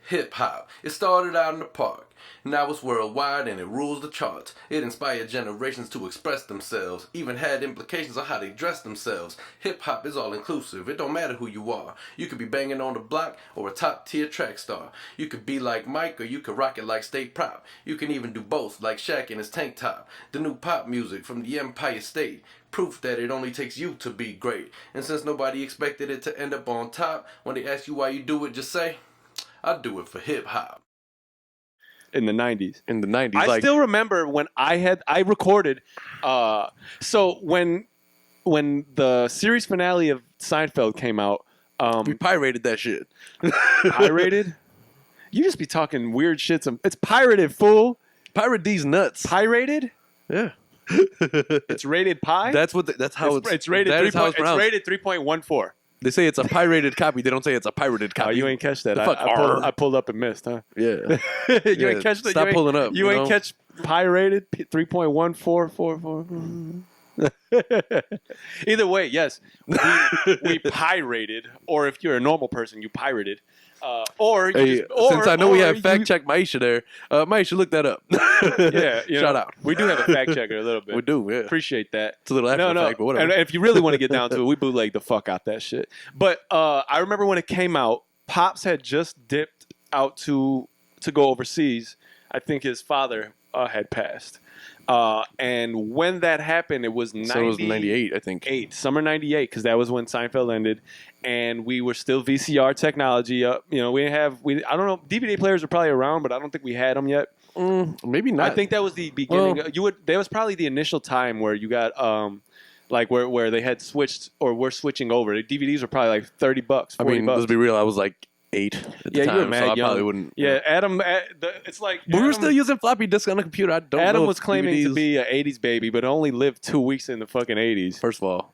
Hip-hop. It started out in the park. Now it's worldwide and it rules the charts. It inspired generations to express themselves, even had implications on how they dress themselves. Hip-hop is all-inclusive. It don't matter who you are. You could be banging on the block or a top-tier track star. You could be like Mike or you could rock it like State Prop. You can even do both like Shaq in his tank top. The new pop music from the Empire State. Proof that it only takes you to be great. And since nobody expected it to end up on top, when they ask you why you do it, just say, I do it for hip-hop. In the 90s. I still remember when I recorded. So when the series finale of Seinfeld came out, we pirated that shit. Pirated? You just be talking weird shit. It's pirated, fool. Pirate these nuts. Pirated? Yeah. It's rated pi. That's how it's rated. It's rated 3.14. They say it's a pirated copy. They don't say it's a pirated copy. Oh, you ain't catch that. I pulled up and missed, huh? Yeah. You ain't catch that. Stop pulling up. You ain't catch pirated 3.1444. Either way, yes, we pirated. Or if you're a normal person, you pirated. Since I know we have fact check Maisha there, Maisha, look that up. Yeah, shout out. We do have a fact checker a little bit. We do, yeah. Appreciate that. It's a little after the fact, but whatever. And if you really want to get down to it, we bootleg the fuck out that shit. But I remember when it came out, Pops had just dipped out to go overseas. I think his father had passed. And when that happened, it was 98, I think. Summer 98, because that was when Seinfeld ended. And we were still VCR technology. I don't know, DVD players were probably around, but I don't think we had them yet. Maybe not. I think that was the beginning. That was probably the initial time where you got where they had switched or were switching over. The DVDs were probably like $30, $40. I mean, let's be real. I was like 8 at the time, you were mad so I young. probably wouldn't. Yeah, Adam. It's like But we were still using floppy disks on the computer. I don't know. Adam was claiming to be an '80s baby, but only lived 2 weeks in the fucking '80s. First of all,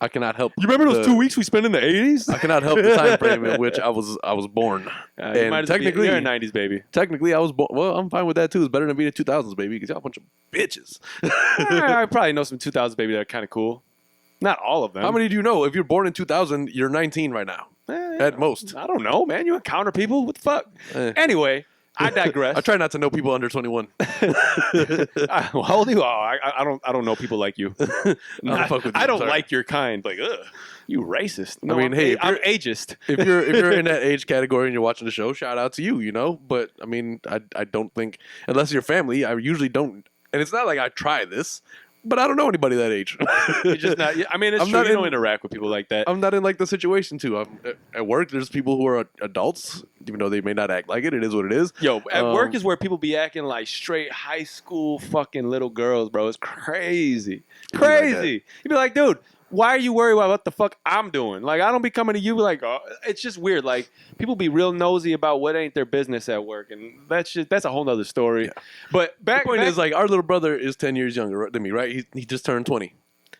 I cannot help. You remember those 2 weeks we spent in the '80s? I cannot help the time frame in which I was born. And technically, you're a '90s baby. Technically, I was born. Well, I'm fine with that too. It's better than being a 2000s baby because y'all a bunch of bitches. I probably know some 2000s baby that are kind of cool. Not all of them. How many do you know? If you're born in 2000, you're 19 right now. At most. I don't know, man. You encounter people? What the fuck? Anyway, I digress. I try not to know people under 21. How old are you? I don't know people like you. I don't like your kind. Like, ugh, you racist. No, I mean, hey, I'm ageist. If you're in that age category and you're watching the show, shout out to you, you know? But, I mean, I don't think, unless you're family, I usually don't. And it's not like I try this. But I don't know anybody that age. It's just not. I mean, it's true. You don't interact with people like that. I'm not in like the situation too. At work, there's people who are adults, even though they may not act like it. It is what it is. Yo, at work is where people be acting like straight high school fucking little girls, bro. It's crazy, crazy. You'd be like, dude, why are you worried about what the fuck I'm doing? Like, I don't be coming to you like, oh, it's just weird. Like, people be real nosy about what ain't their business at work, and that's a whole nother story. Yeah. But the point is, like, our little brother is 10 years younger than me, right? He just turned 20.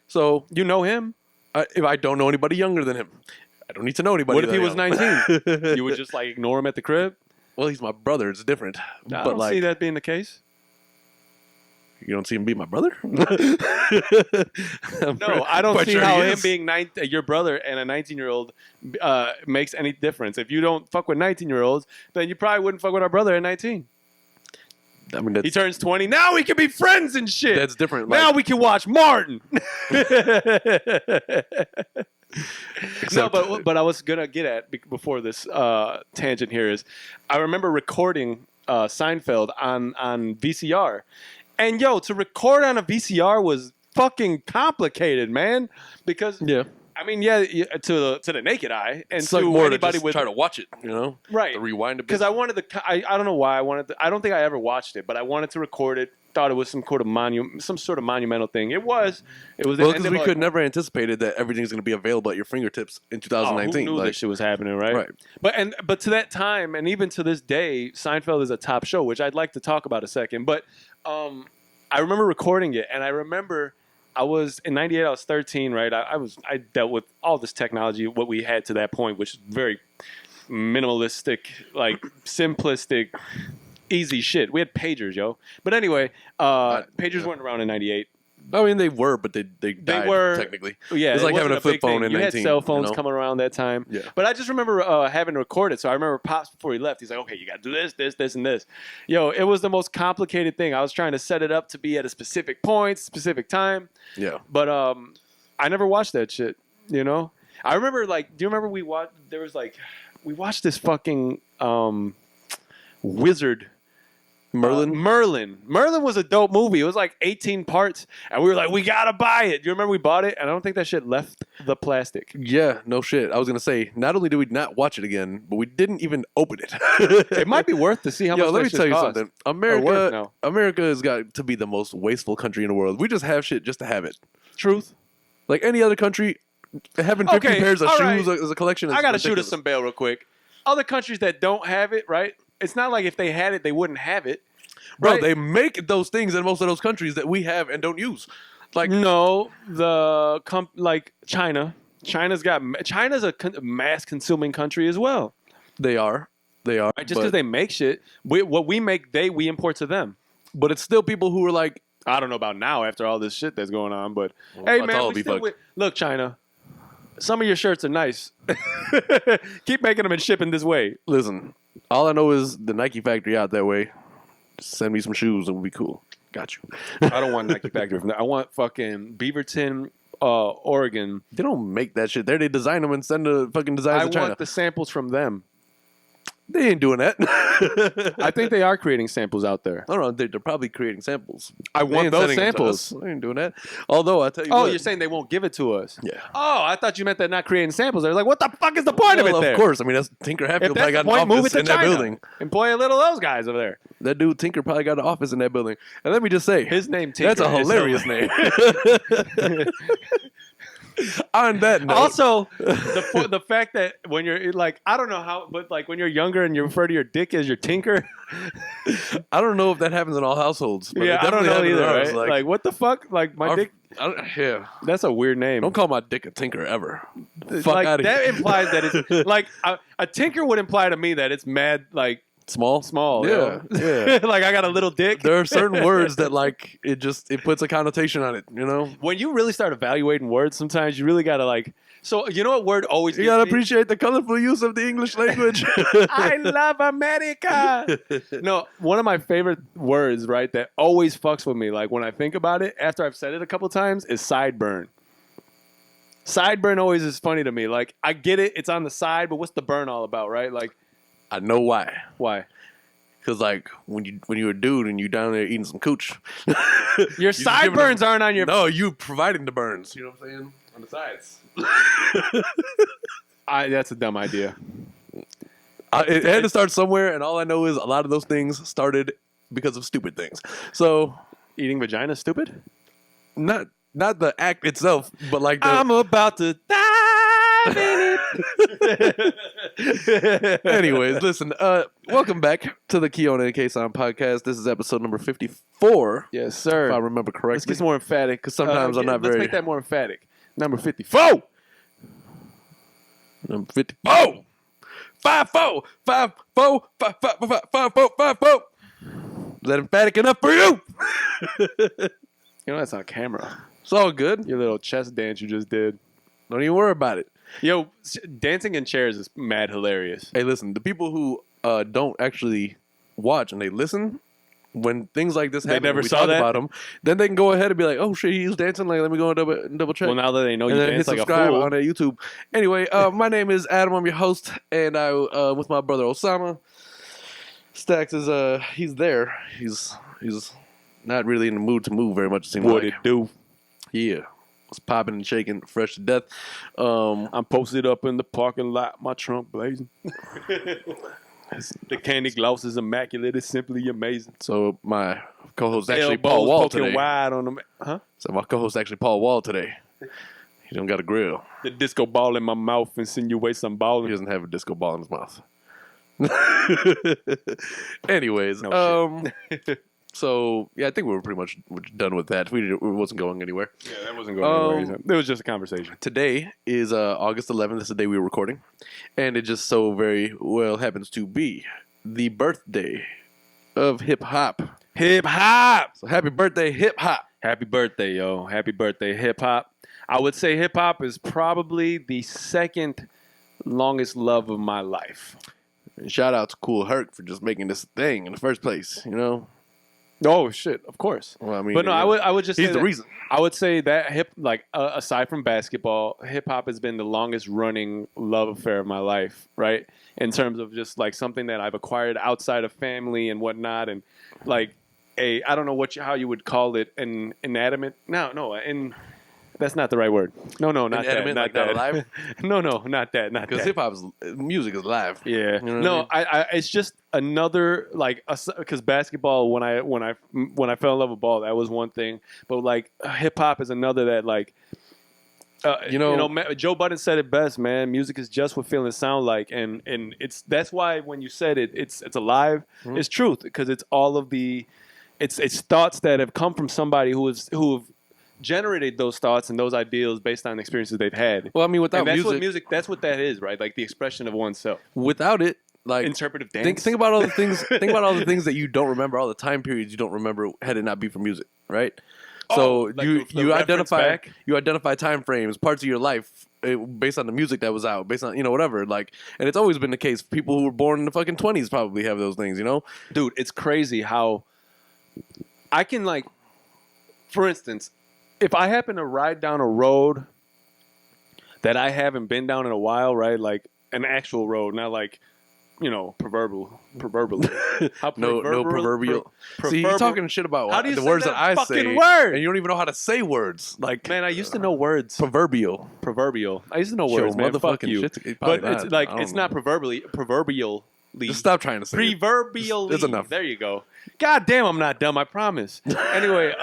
So you know him? If I don't know anybody younger than him, I don't need to know anybody. What if he was 19? You would just like ignore him at the crib? Well, he's my brother. It's different. I don't see that being the case. You don't see him be my brother? No, I don't see how him being your brother and a 19-year-old makes any difference. If you don't fuck with 19-year-olds, then you probably wouldn't fuck with our brother at 19. I mean, he turns 20. Now we can be friends and shit. That's different. Now we can watch Martin. No, but I was going to get at, before this tangent here, is I remember recording Seinfeld on VCR. And yo, to record on a VCR was fucking complicated, man. Because I mean, to the naked eye, and it's to like more anybody to with try to watch it, you know, right? To rewind a bit. Because I wanted I don't know why I wanted. I don't think I ever watched it, but I wanted to record it. Thought it was some sort of monumental thing. It was. Well, because we could never anticipated that everything's going to be available at your fingertips in 2019. Who knew this shit was happening, right? Right. But to that time, and even to this day, Seinfeld is a top show, which I'd like to talk about a second. But I remember recording it, and I remember I was in '98. I was 13, right? I dealt with all this technology, what we had to that point, which is very minimalistic, like simplistic, easy shit. We had pagers, yo. But anyway, pagers weren't around in '98. I mean, they were, but they died, were technically. Yeah, it's like wasn't having a flip big phone thing. in You 19. had cell phones you know? coming around that time. Yeah. But I just remember having to record it. So I remember Pops, before he left, he's like, okay, you got to do this, and this. Yo, it was the most complicated thing. I was trying to set it up to be at a specific point, specific time. Yeah. But I never watched that shit, you know? I remember, like, do you remember we watched this fucking wizard. Merlin? Merlin was a dope movie. It was like 18 parts. And we were like, we got to buy it. You remember we bought it? And I don't think that shit left the plastic. Yeah, no shit. I was going to say, not only did we not watch it again, but we didn't even open it. It might be worth to see how much Yo, let me that shit tell you cost. something. Now. America has got to be the most wasteful country in the world. We just have shit just to have it. Truth. Like any other country, having 50 pairs of all shoes right. as a collection is I got to ridiculous. shoot us some bail real quick. Other countries that don't have it, right? It's not like if they had it, they wouldn't have it. Bro, Right? they make those things in most of those countries that we have and don't use. Like, No, like China. China's a mass consuming country as well. they are. Right? Just because they make shit, what we make, we import to them. But it's still people who are like, I don't know about now after all this shit that's going on, but Well, hey that's man, all we be still fucked. look, China. Some of your shirts are nice. Keep making them and shipping this way. listen, all I know is the Nike factory out that way. Just send me some shoes and we'll be cool. Got you. I don't want Nike factory from there. I want fucking Beaverton, Oregon. They don't make that shit there. They design them and send the fucking designs I to China. want the samples from them. They ain't doing that. I think they are creating samples out there. I don't know. They're probably creating samples. I They want ain't those sending them to samples. us. They ain't doing that. Although, I tell you Oh, what. you're saying they won't give it to us? Yeah. Oh, I thought you meant they're not creating samples. They're like, what the fuck is the point of it Well, there? of course. I mean, that's Tinker If Hatfield that's probably got the point, an move it office to in that China. building. Employ a little of those guys over there. That dude Tinker probably got an office in that building. And let me just say, His name Tinker. that's a is hilarious name. On that note, Also, the fact that when you're like, I don't know how, but like when you're younger and you refer to your dick as your tinker. I don't know if that happens in all households. But Yeah, it I don't definitely know happens either. in ours. Right? Like, what the fuck? Like my dick. Yeah. That's a weird name. Don't call my dick a Tinker ever. Fuck like out of that here. implies that it's like a tinker would imply to me that it's mad like small. Yeah. you know? Yeah. Like I got a little dick. There are certain words that like it puts a connotation on it, you know? When you really start evaluating words, sometimes you really gotta like. So you know what word always You gets gotta me? appreciate the colorful use of the English language. I love America. No, one of my favorite words, right, that always fucks with me, like when I think about it, after I've said it a couple times, is sideburn. Sideburn always is funny to me. Like, I get it, it's on the side, but what's the burn all about, right? Like, I know why. why? Because like when you're a dude and you down there eating some cooch, Your just sideburns aren't on your. no, you providing the burns. You know what I'm saying? On the sides. That's a dumb idea. It had to start somewhere, and all I know is a lot of those things started because of stupid things. So Eating vagina is stupid? not the act itself, but like the, I'm about to dive in it. Anyways, listen. Welcome back to the Kiona and Kasson Podcast. This is episode number 54, Yes, sir. if I remember Let's correctly. get some more emphatic. Because sometimes I'm not Let's very- make that more emphatic. Number 54. Number 54. 5-4. 5-4. 5-4. 5-4. 5-4. Is that emphatic enough for you? You know, that's on camera. It's all good. Your little chest dance you just did. Don't even worry about it. Yo, dancing in chairs is mad hilarious. Hey, listen. The people who don't actually watch and they listen, when things like this happen, never we saw talk that? about them, then they can go ahead and be like, "Oh shit, he's dancing! Like, let me go and double check." Well, now that they know you and then hit dance like a subscribe fool. on that YouTube. Anyway, my name is Adam. I'm your host, and I with my brother Osama. Stacks is he's there. He's not really in the mood to move very much. It seems What like. it do? Yeah, it's popping and shaking, fresh to death. I'm posted up in the parking lot, my trunk blazing. The candy gloss is immaculate. It's simply amazing. So my co-host actually Elbows Paul Wall poking today. wide on them. Huh? So my co-host actually Paul Wall today. He don't got a grill. The disco ball in my mouth insinuates some He balling. doesn't have a disco ball in his mouth. Anyways, No so yeah, I think we were pretty much done with that. We wasn't going anywhere. Yeah, that wasn't going anywhere. It was just a conversation. Today is August 11th. That's the day we were recording, and it just so very well happens to be the birthday of hip hop. Hip hop. So happy birthday, hip hop! Happy birthday, yo. Happy birthday, hip-hop. I would say hip-hop is probably the second longest love of my life. And shout out to Cool Herc for just making this thing in the first place, you know? Oh, shit, of course. Well, I mean, But no, I would just he's say the that- reason. I would say that aside from basketball, hip-hop has been the longest running love affair of my life, right? In terms of just like something that I've acquired outside of family and whatnot, and like I don't know how you would call it, an inanimate. That's not the right word. No, not Inanimate, that. like Not not that. alive? No, not that. Not Because that. hip hop music is live. Yeah. You know what No, I mean? it's just another like because basketball when I fell in love with ball, that was one thing, but like hip hop is another that like. Joe Budden said it best, man. Music is just what feelings sound like, and that's why when you said it's alive, it's truth because it's all of it's thoughts that have come from somebody who've generated those thoughts and those ideals based on experiences they've had. Well, I mean, without and that's music, that's what that is, right? Like the expression of oneself. without it, like Interpretive dance. think about all the things. Think about all the things that you don't remember, all the time periods you don't remember had it not be for music, right? So like you the reference back? identify time frames, parts of your life based on the music that was out, based on whatever. Like, and it's always been the case. People who were born in the fucking 20s probably have those things, you know. Dude, it's crazy how I can like, for instance, if I happen to ride down a road that I haven't been down in a while, right? Like an actual road, not like, proverbially. How No proverbial. See, you're talking shit about How do you the say words that that I fucking say, word? and you don't even know how to say words. Like, Man, I used to know words. proverbial. Proverbial. I used to know Yo, words, man. Fuck motherfucking you. shit. But Probably it's like I don't it's know. not proverbially. Just stop trying to say it. Proverbially. It's enough. There you go. God damn, I'm not dumb. I promise. Anyway,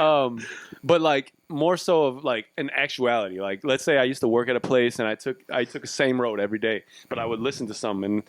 but like more so of like an actuality. Like let's say I used to work at a place and I took the same road every day, but I would listen to some, and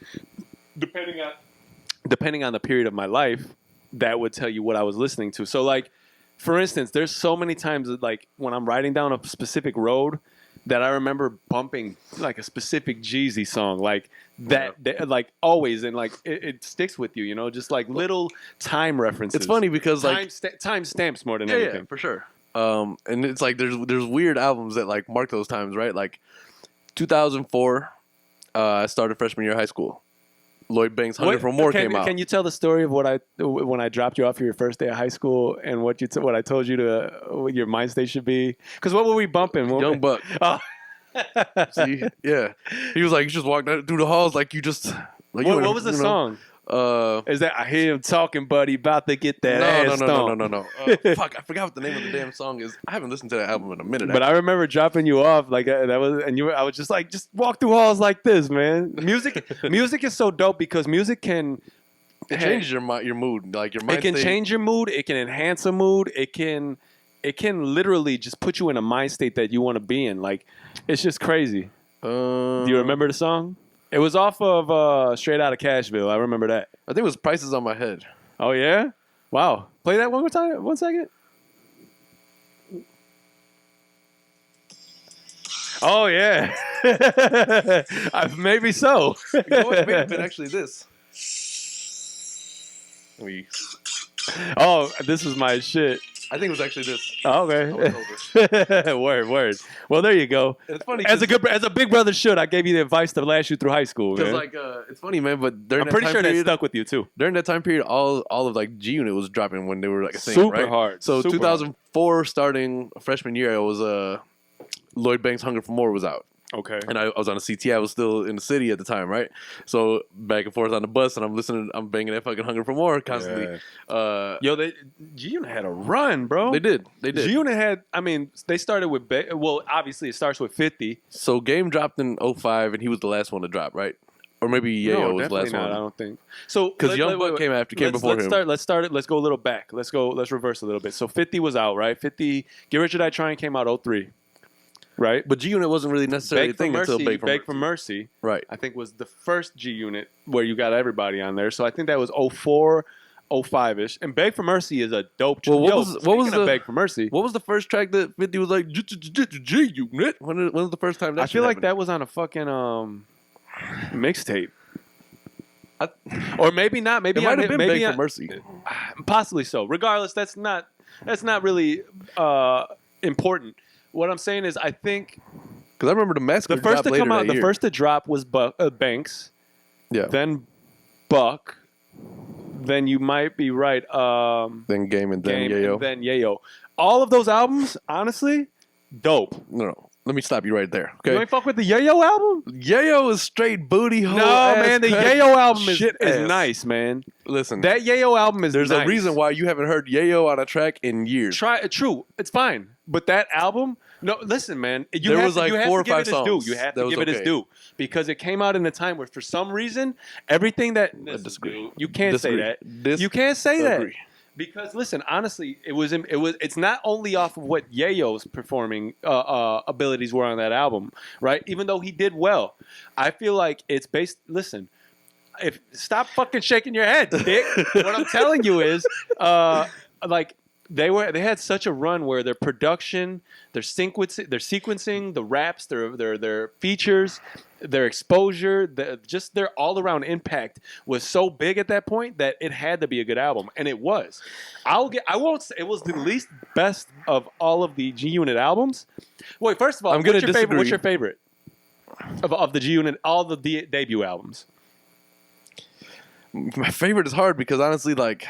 depending on the period of my life, that would tell you what I was listening to. So like, for instance, there's so many times that, like when I'm riding down a specific road that I remember bumping like a specific Jeezy song, like that like always, and like it sticks with you, just like little time references. It's funny because like time stamps more than yeah, anything. for sure. And it's like there's weird albums that like mark those times, right? Like 2004, I started freshman year of high school. Lloyd Banks' Hunger for More came out. Can you tell the story of when I dropped you off for your first day of high school and what I told you what your mind state should be? Because what were we bumping? Young Buck. Oh. See, yeah, he was like, you just walked through the halls like you just. Like, What was the song? Is that I hear him talking, buddy, about to get that ass stomped. No. Fuck, I forgot what the name of the damn song is. I haven't listened to that album in a minute. But I remember dropping you off like that was, and I was just like, just walk through halls like this, man. Music is so dope because music can. It changes your mood, like your mind. It can state. change your mood. It can enhance a mood. It can literally just put you in a mind state that you want to be in. Like, it's just crazy. Do you remember the song? It was off of Straight Outta Cashville. I remember that. I think it was Prices on My Head. Oh, yeah? Wow. Play that one more time. 1 second. Oh, yeah. Maybe so. You know what? It may have been actually this. Oh, this is my shit. I think it was actually this. Oh, okay. Word. Well, there you go. It's funny As a big brother should, I gave you the advice to last you through high school. because Man. it's funny, man. But during I'm pretty sure that period, stuck with you too. during that time period, all of like G Unit was dropping when they were like a thing, Super right? hard. So Super 2004, starting freshman year, it was Lloyd Banks' Hunger for More was out. Okay. And I was on a CT. I was still in the city at the time, right? So back and forth on the bus, and I'm banging that fucking Hunger for More constantly. Yo, G-Unit had a run, bro. They did. G-Unit had, they started with, well, obviously it starts with 50. So Game dropped in 05, and he was the last one to drop, right? Or maybe Yayo was the last not, one. I don't think. So Because Young Buck came before him. Let's start it. Let's go a little back. Let's reverse a little bit. So 50 was out, right? 50, Get Rich or Die Trying came out 03. Right? But G Unit wasn't really necessarily a thing until Beg for Mercy. Right. I think was the first G Unit where you got everybody on there. So I think that was 04, 05-ish. And Beg for Mercy is a dope track. Well, what was the Beg for Mercy? What was the first track that 50 was like G Unit? When was the first time that I feel like happened? that was on a fucking mixtape. Or maybe not. Maybe It might have been maybe Beg for Mercy. Possibly so. Regardless, that's not. That's not really important. What I'm saying is, I think Because I remember the Massacre the first dropped to later come out, that the year. first to drop was Banks, Yeah. then Buck, then you might be right. Then Game and then Yayo. and then Yayo. All of those albums, honestly, dope. No. Let me stop you right there. You Okay. ain't fuck with the Yayo album? Yayo is straight booty hole. No, ass man, the crack Yayo album is shit ass. nice, man. Listen, That Yayo album is there's nice. a reason why you haven't heard Yayo on a track in years. True, it's fine. But that album, no, listen, man. There was like 4 or 5 songs. You have that to was give it its okay. due because it came out in a time where, for some reason, everything that disagree. you can't Disagree. say that. You can't say Disagree. that because listen, honestly, it's not only off of what Yayo's performing abilities were on that album, right? Even though he did well, I feel like it's based. Listen. Stop fucking shaking your head, dick. What I'm telling you is, like they had such a run where their production, their sequencing, the raps, their features, their exposure, their all around impact was so big at that point that it had to be a good album, and it was. I won't say it was the least best of all of the G Unit albums. Wait, first of all, I'm gonna what's disagree. your favorite of the G Unit, all the debut albums? My favorite is hard because honestly, like,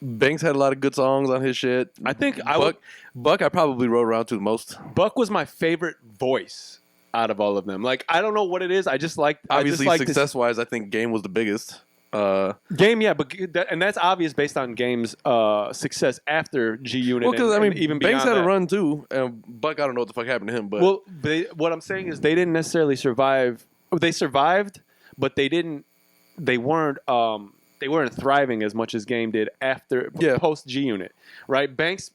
Banks had a lot of good songs on his shit. I think Buck I probably wrote around to the most. Buck was my favorite voice out of all of them. Like, I don't know what it is. I just like Obviously, success-wise, I think Game was the biggest. Game, yeah, but that's obvious based on Game's success after G Unit. Well, because I mean, even Banks had beyond a run too, and Buck, I don't know what the fuck happened to him, but what I'm saying is they didn't necessarily survive. They survived, but they didn't. They weren't thriving as much as Game did after post G Unit, right? Banks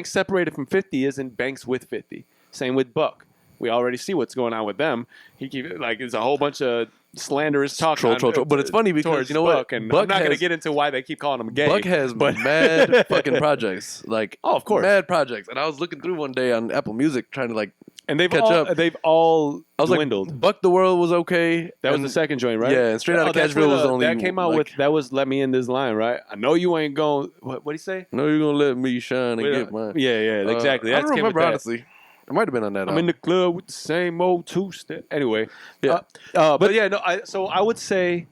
separated from 50 isn't Banks with 50. Same with Buck. We already see what's going on with them. There's a whole bunch of slanderous talk. Troll. But it's funny because you know what? Buck, and I'm not going to get into why they keep calling him gay. Buck has mad fucking projects, like of course, mad projects. And I was looking through one day on Apple Music trying to like. And they've catch all, up. They've all I was dwindled. like, Buck the World was okay. That was the second joint, right? Yeah, and Straight Outta Cashville was only that came out like, with that was Let Me In This Line, right? I know you ain't going. What do you say? No, you're gonna let me shine and get mine. Yeah, exactly. I That's don't remember honestly. It might have been on that. I'm in the club with the same old two-step. Anyway, yeah. But yeah, no. So I would say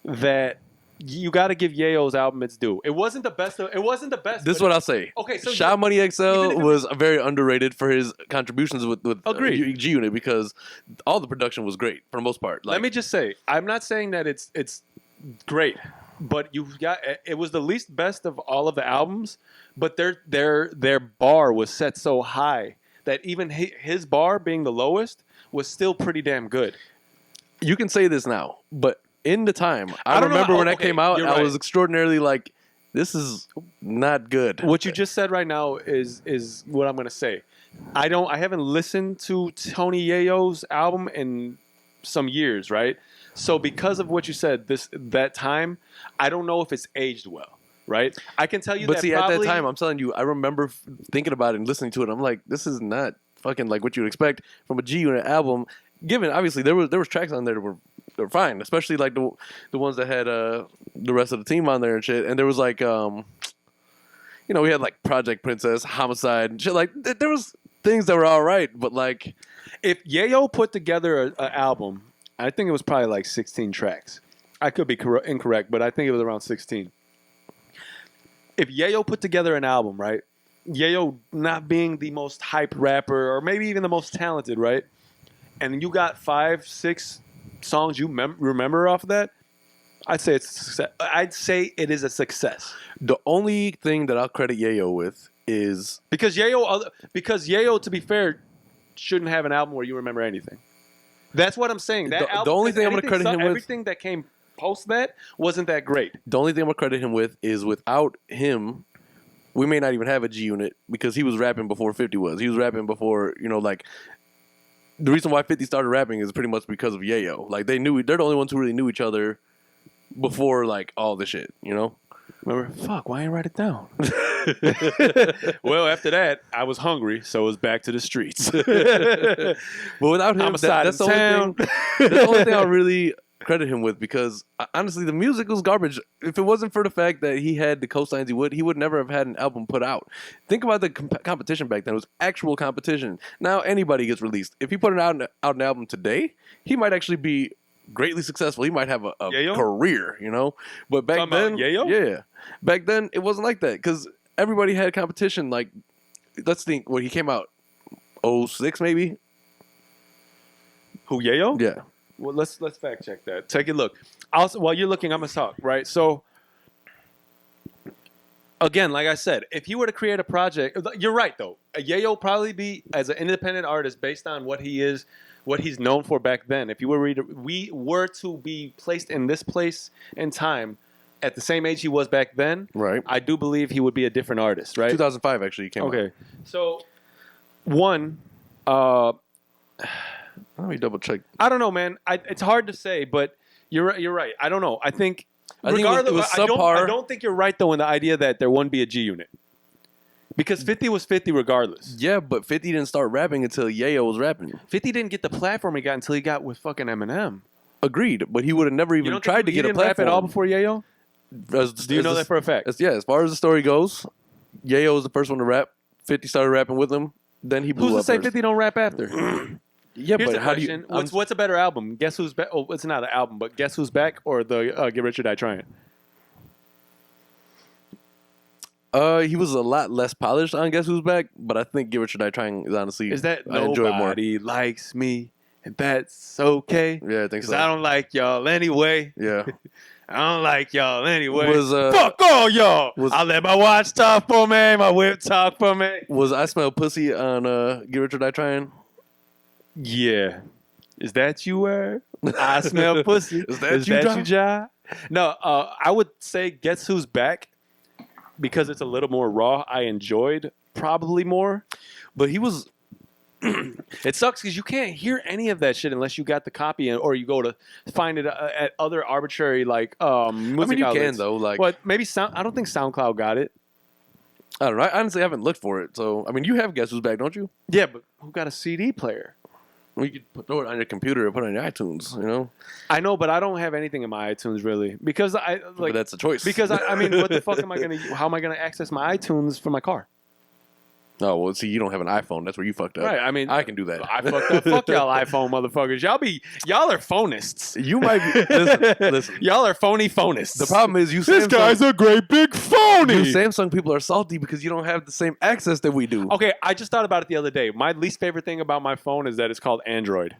that you got to give Yayo's album its due. It wasn't the best. This is what I'll say. Okay, so Sha Money XL was very underrated for his contributions with G Unit because all the production was great for the most part. Like, let me just say, I'm not saying that it's great, but it was the least best of all of the albums. But their bar was set so high that even his bar being the lowest was still pretty damn good. You can say this now, but in the time, I remember when that came out, I was extraordinarily like, this is not good. What you just said right now is what I'm going to say. I haven't listened to Tony Yayo's album in some years, right? So because of what you said, that time, I don't know if it's aged well, right? I can tell you but that see, at that time, I'm telling you, I remember thinking about it and listening to it. I'm like, this is not fucking like what you'd expect from a G Unit album. Given, obviously, there was tracks on there that were fine, especially like the ones that had the rest of the team on there and shit. And there was like, we had like Project Princess, Homicide, and shit. Like there was things that were all right, but like, if Yayo put together an album, I think it was probably like 16 tracks. I could be incorrect, but I think it was around 16. If Yayo put together an album, right? Yayo not being the most hype rapper or maybe even the most talented, right? And you got 5-6 songs you remember off of that, I'd say it's a success. I'd say it is a success. The only thing that I'll credit Yayo with is because Yayo, to be fair, shouldn't have an album where you remember anything. That's what I'm saying. The only thing I'm going to credit him with, everything that came post that wasn't that great. The only thing I'm going to credit him with is without him, we may not even have a G Unit because he was rapping before 50 was. He was rapping before, like. The reason why 50 started rapping is pretty much because of Yayo. Like they're the only ones who really knew each other before like all the shit, Remember? Fuck, why ain't write it down? Well, after that, I was hungry, so it was back to the streets. But without him, that's the only thing. That's the only thing I really credit him with, because honestly, the music was garbage. If it wasn't for the fact that he had the cosigns he would never have had an album put out. Think about the competition back then. It was actual competition. Now anybody gets released. If he put out an album today, he might actually be greatly successful. He might have a career, you know. But back then, back then it wasn't like that, because everybody had competition. Like, let's think, when he came out, 06 maybe. Who, Yayo? Yeah. Well, let's fact check that. Take a look. Also, while you're looking, I'm gonna talk, right? So, again, like I said, if you were to create a project, you're right though. Yayo probably be as an independent artist based on what he is, what he's known for back then. If we were to be placed in this place and time at the same age he was back then, right? I do believe he would be a different artist, right? 2005 actually came out. Okay, so one. Let me double check. I don't know, man. It's hard to say, but you're right. I don't know. I think regardless, it was subpar. I don't think you're right though in the idea that there wouldn't be a G Unit, because 50 was 50 regardless. Yeah, but 50 didn't start rapping until Yayo was rapping. 50 didn't get the platform he got until he got with fucking Eminem. Agreed, but he would have never even tried to get a platform. Rap at all before Yayo? Do you know that for a fact? Yeah, as far as the story goes, Yayo was the first one to rap. 50 started rapping with him. Then he blew up. Who's to say 50 don't rap after? Yeah, Here's but how do you? What's a better album? Guess Who's Back? Oh, it's not an album, but Guess Who's Back or the Get Rich or Die Trying? He was a lot less polished on Guess Who's Back, but I think Get Rich or Die Trying is honestly. Is that I enjoy it more. Nobody likes me, and that's okay? Yeah, I think so. I don't like y'all anyway. Yeah. I don't like y'all anyway. Was fuck all y'all. I let my watch talk for me, my whip talk for me. Was I Smell Pussy on Get Rich or Die Trying? Yeah. Is that you, I smell pussy. Is that you, Ja? No, I would say Guess Who's Back, because it's a little more raw. I enjoyed probably more. But he was... It sucks because you can't hear any of that shit unless you got the copy or you go to find it at other arbitrary music you outlets. can though. Like, but maybe I don't think SoundCloud got it. I don't know. I honestly haven't looked for it. So I mean, you have Guess Who's Back, don't you? Yeah, but who got a CD player? Well, you could throw it on your computer or put it on your iTunes. You know. I know, but I don't have anything in my iTunes really because But that's a choice. Because I mean, what the fuck am I gonna? How am I gonna access my iTunes from my car? Oh, well, see, you don't have an iPhone. That's where you fucked up. Right, I mean... I can do that. I fucked up. Fuck y'all iPhone motherfuckers. Y'all are phonists. You might be... Listen. Y'all are phony phonists. The problem is This guy's a great big phony! You Samsung people are salty because you don't have the same access that we do. Okay, I just thought about it the other day. My least favorite thing about my phone is that it's called Android.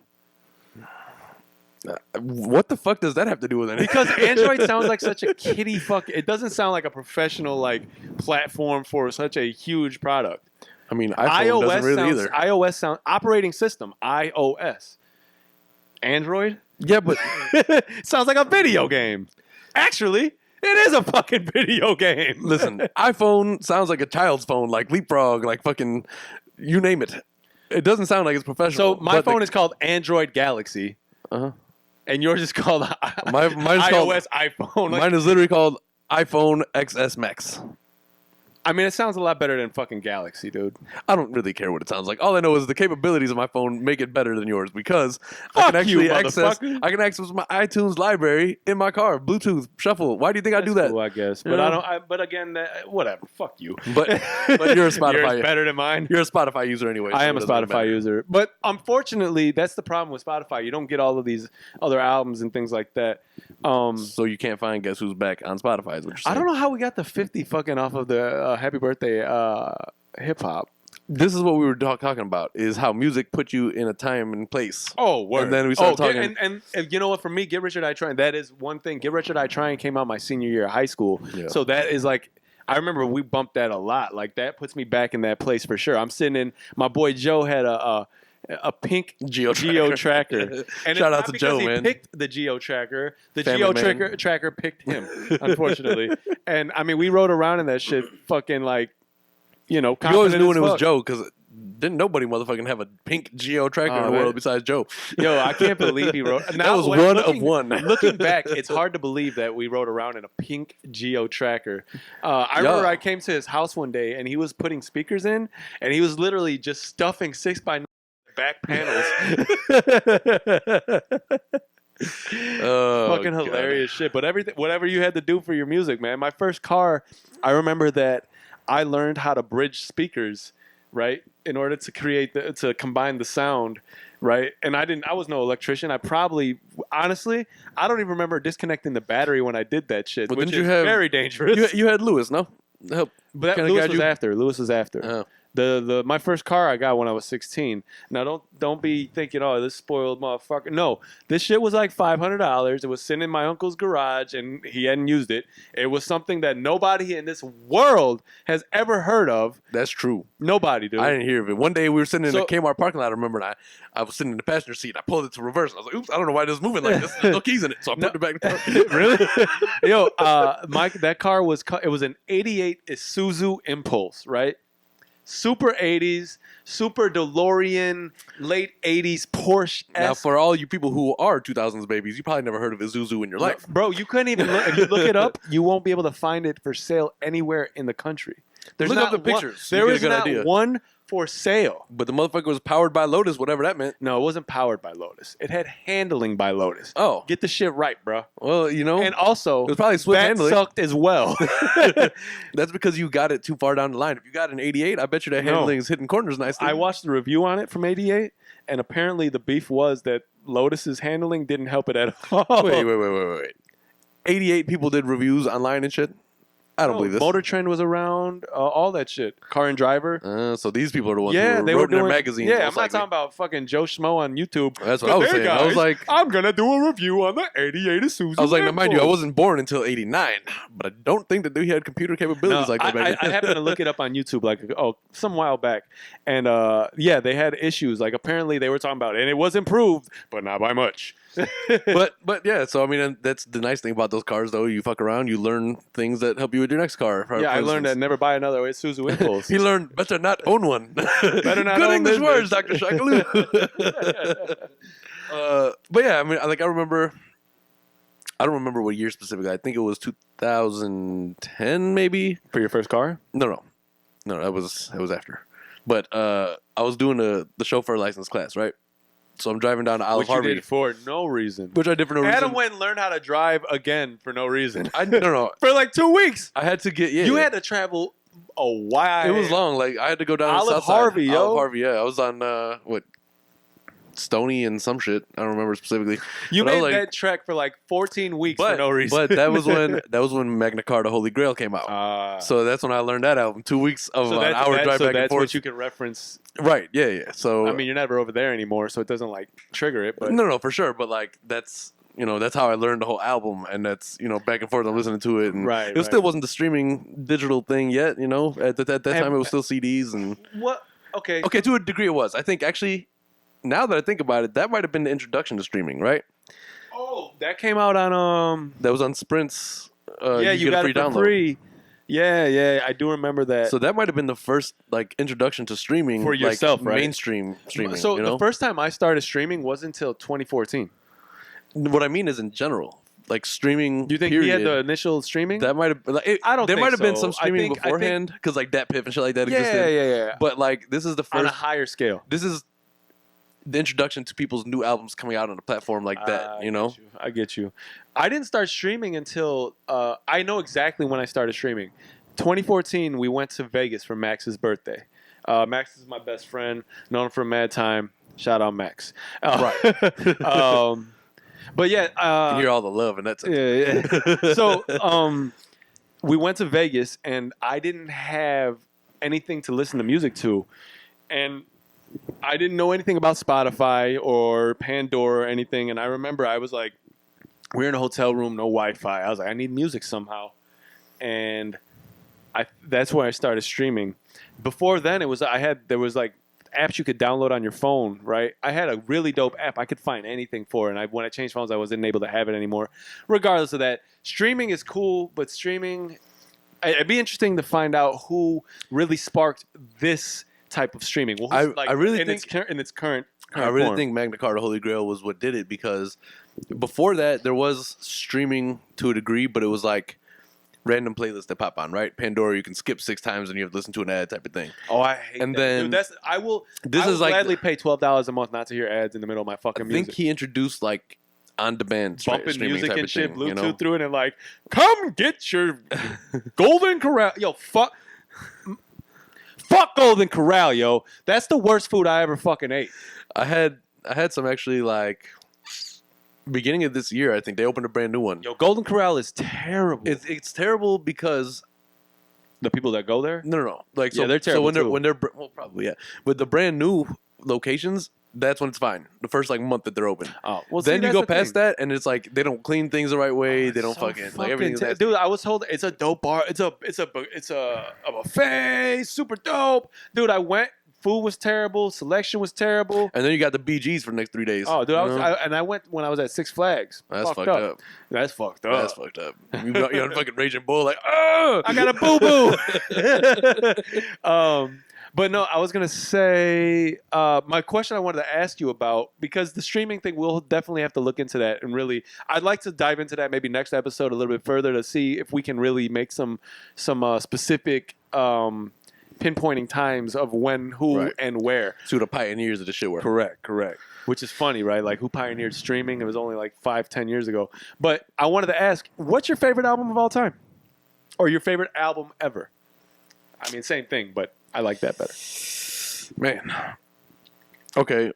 What the fuck does that have to do with anything? Because Android sounds like such a kiddie fuck... It doesn't sound like a professional platform for such a huge product. I mean, iPhone doesn't really either. iOS sound operating system. iOS. Android? Yeah, but sounds like a video game. Actually, it is a fucking video game. Listen, iPhone sounds like a child's phone, like Leapfrog, like fucking you name it. It doesn't sound like it's professional. So my phone is called Android Galaxy. Uh-huh. And yours is called mine's iOS iPhone. Mine is literally called iPhone XS Max. I mean, it sounds a lot better than fucking Galaxy, dude. I don't really care what it sounds like. All I know is the capabilities of my phone make it better than yours because Fuck I can actually you, access my iTunes library in my car, Bluetooth, shuffle. Why do you think I do that? Cool, I guess, but I don't. But again, whatever. Fuck you. But you're a Spotify. Yours better than mine. You're a Spotify user anyway. I am a Spotify user, but unfortunately, that's the problem with Spotify. You don't get all of these other albums and things like that. So you can't find Guess Who's Back on Spotify. Is what you're saying. I don't know how we got the 50 fucking off of the Happy Birthday hip hop. This is what we were talking about: is how music put you in a time and place. Oh, word. And then we started talking. And you know what? For me, Get Rich or Die Trying. That is one thing. Get Rich or Die Trying came out my senior year of high school. Yeah. So that is like. I remember we bumped that a lot. Like that puts me back in that place for sure. I'm sitting in. My boy Joe had a pink Geo tracker. And shout out to Joe, he man. Picked the Geo tracker. The Family Geo tracker picked him, unfortunately. And I mean, we rode around in that shit, fucking like, you always knew when it was fuck. Joe because didn't nobody motherfucking have a pink Geo tracker in the world besides Joe. Yo, I can't believe he rode. That was one of one. Looking back, it's hard to believe that we rode around in a pink Geo tracker. I remember I came to his house one day and he was putting speakers in, and he was literally just stuffing 6x9 back panels. Oh, Fucking God. hilarious shit. But everything, whatever you had to do for your music, man. My first car, I remember that I learned how to bridge speakers, right, in order to to combine the sound, right. And I was no electrician. Honestly, I don't even remember disconnecting the battery when I did that shit, Well, which didn't is you have- very dangerous. You had Lewis, no? Help. But kinda Lewis guide was you? after. Lewis was after. Oh. My first car I got when I was 16. Now don't be thinking, oh, this spoiled motherfucker. No, this shit was like $500. It was sitting in my uncle's garage and he hadn't used it. It was something that nobody in this world has ever heard of. That's true. Nobody, dude. I didn't hear of it. One day we were sitting in So- the Kmart parking lot. I remember, and I was sitting in the passenger seat. I pulled it to reverse. I was like, "Oops, I don't know why this is moving like this. There's no keys in it." So I put it back in the car. Really? Yo, that car was an '88 Isuzu Impulse, right? Super '80s, super DeLorean, late '80s Porsche. Now, for all you people who are 2000s babies, you probably never heard of Isuzu in your life. Bro, you couldn't even look. If you look it up, you won't be able to find it for sale anywhere in the country. There's Look not up the one- pictures. You There get a is good not idea. one for sale. But the motherfucker was powered by Lotus, whatever that meant. No, it wasn't powered by Lotus. It had handling by Lotus. Oh, Get the shit right, bro. well, you know, And also, it was probably Swift that handling. sucked as well. That's because you got it too far down the line. If you got an 88, I bet you that No. handling is hitting corners nicely. I watched the review on it from '88, and apparently the beef was that Lotus's handling didn't help it at all. Wait. 88 people did reviews online and shit. I don't believe this. Motor Trend was around, all that shit. Car and Driver. So these people are the ones Yeah, who they wrote were in their doing magazines. Yeah, I'm most not likely. talking about fucking Joe Schmo on YouTube. That's what I was But saying. there, I was guys, like, I'm gonna do a review on the '88 Isuzu. now, mind you, I Impulse. wasn't born until '89, but I don't think that they had computer capabilities like that back then. I happened to look it up on YouTube some while back, and they had issues. Like apparently they were talking about it, and it was improved, but not by much. but yeah, so I mean, that's the nice thing about those cars, though. You fuck around, you learn things that help you with your next car. for I learned that instance. never buy another Isuzu Impulse. He learned better not own one. Better not Good own English this words, bitch. Dr. Shakaloo. But yeah, I mean, like I don't remember what year specifically. I think it was 2010, maybe. For your first car? No, it was after. But I was doing the chauffeur license class, right? So I'm driving down to Olive Which you Harvey, did for no reason. which I did for no Adam reason. went and learned how to drive again for no reason. I don't know. For like 2 weeks. I had to get You had to travel a while. It was long. Like I had to go down to Olive the south side. Harvey, yo. Olive Harvey, yeah. I was on Stony and some shit. I don't remember specifically. You But I made was like- that trek for like 14 weeks for no reason. But that was when Magna Carta Holy Grail came out. So that's when I learned that album. 2 weeks of an hour drive back and that's forth. what you can reference. Right? Yeah. So I mean, you're never over there anymore, so it doesn't like trigger it. But no, for sure. But like that's how I learned the whole album, and that's back and forth. I'm listening to it, and Right, it still wasn't the streaming digital thing yet. At that time it was still CDs and what? Okay. okay, to a degree it was. I think actually, now that I think about it, that might have been the introduction to streaming, right? Oh, that came out on That was on Sprint's. yeah, you get a got free it for download. free. Yeah, I do remember that. So that might have been the first like introduction to streaming For yourself, like, right? mainstream streaming. So the first time I started streaming wasn't until 2014. What I mean is in general, like streaming. Do you think period, he had the initial streaming? That might have. Like, I don't There think might have been so. some I streaming think- beforehand because like Dat Piff and shit like that yeah, existed. yeah. But like this is the On a first. higher scale. This is the introduction to people's new albums coming out on a platform like that. I get you. I didn't start streaming until I know exactly when I started streaming. 2014, we went to Vegas for Max's birthday. Max is my best friend, known him for mad time. Shout out Max. Right. But yeah, You hear all the love and that's it. yeah. So we went to Vegas, and I didn't have anything to listen to music to, and I didn't know anything about Spotify or Pandora or anything. And I remember I was like, we're in a hotel room, no Wi-Fi. I was like, I need music somehow, and that's where I started streaming. Before then, there was like apps you could download on your phone, right? I had a really dope app. I could find anything for it. And when I changed phones, I wasn't able to have it anymore. Regardless of that, streaming is cool, but it'd be interesting to find out who really sparked this type of streaming. Well, I really in think- its current I really form. think Magna Carta Holy Grail was what did it because before that there was streaming to a degree, but it was like random playlists that pop on, right? Pandora, you can skip 6 times and you have to listen to an ad type of thing. Oh, I hate And that. then- Dude, I will This is like gladly pay $12 a month not to hear ads in the middle of my fucking I think music. he introduced like on-demand bumping streaming music type and of shit, thing, Bluetooth you know? through it, and like, come get your Golden Corral. Yo, fuck Golden Corral, yo. That's the worst food I ever fucking ate. I had some actually like beginning of this year. I think they opened a brand new one. Yo, Golden Corral is terrible. It's terrible because The people that go there? no. Like so, Yeah, they're terrible so too. when they're well, probably yeah. With the brand new locations, that's when it's fine. The first like month that they're open. Oh, well, Then see, you that's go the past thing. that, and it's like they don't clean things the right way. They don't So fucking like everything's dude. I was told it's a dope bar. It's a buffet, super dope, dude. I went. Food was terrible. Selection was terrible. And then you got the BGs for the next 3 days. Oh, dude, you know? I went when I was at Six Flags. That's fucked up. That's fucked up. That's fucked up. You're on fucking Raging Bull, like, oh, I got a boo boo. But no, I was gonna say my question I wanted to ask you about, because the streaming thing, we'll definitely have to look into that, and really, I'd like to dive into that maybe next episode a little bit further to see if we can really make some specific pinpointing times of when, who, Right. and where. to the pioneers of the shit were. Correct. Which is funny, right? Like, who pioneered streaming? It was only like 5-10 years ago. But I wanted to ask, what's your favorite album of all time? Or your favorite album ever? I mean, same thing, but I like that better. Man. Okay.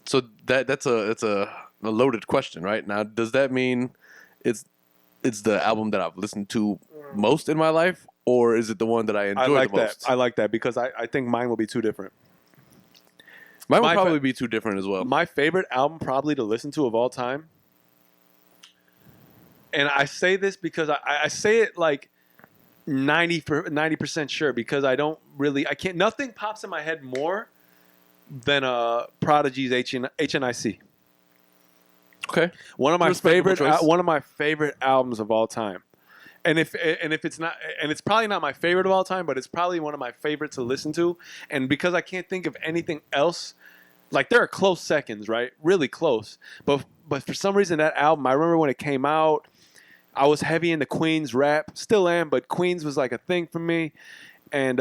So that's a loaded question, right? Now, does that mean it's the album that I've listened to most in my life, or is it the one that I enjoy I like the most? that. I like that because I think mine will be too different. Mine would my probably be too different as well. My favorite album probably to listen to of all time, and I say this because I say it like 90% sure, because I can't, nothing pops in my head more than Prodigy's HNIC. Okay. One of my Respectable favorite albums of all time. And if it's not, and it's probably not my favorite of all time, but it's probably one of my favorites to listen to. And because I can't think of anything else, like, there are close seconds, right? Really close. But for some reason, that album, I remember when it came out, I was heavy into Queen's rap, still am, but Queen's was like a thing for me. And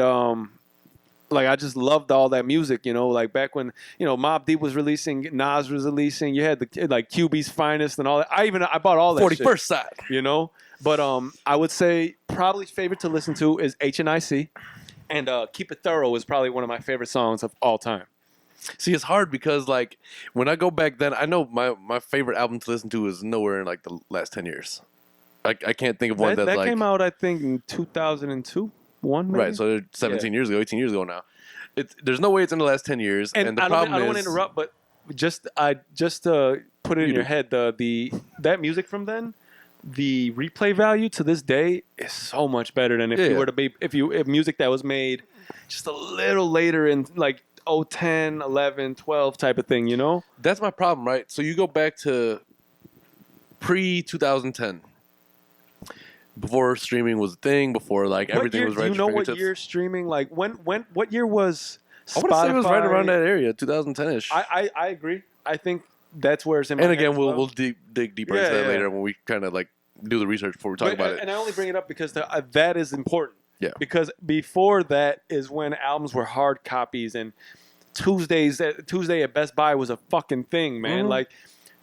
like, I just loved all that music, you know, like back when, you know, Mobb Deep was releasing, Nas was releasing, you had the like QB's Finest and all that. I bought all that 41st shit, side. you know. But I would say probably favorite to listen to is HNIC, and Keep It Thorough is probably one of my favorite songs of all time. See, it's hard because, like, when I go back then, I know my favorite album to listen to is nowhere in, like, the last 10 years. I can't think of one That like... came out, I think, in 2002, one maybe? Right, so they're 17 years ago, 18 years ago now. There's no way it's in the last 10 years. And the problem I don't want to interrupt, but just to put it in your head, that music from then, the replay value to this day is so much better than if music that was made just a little later in like 010, 11, 12 type of thing, you know? That's my problem, right? So you go back to pre-2010. Before streaming was a thing, before like everything was right. Do you know what year streaming, like what year was Spotify? I want to say it was right around that area, 2010-ish. I agree. I think that's where it's in my and again, head. we'll dig deeper into that later when we kind of like do the research before we talk about it. And I only bring it up because that is important. Yeah. Because before that is when albums were hard copies, and Tuesday at Best Buy was a fucking thing, man. Mm-hmm. Like,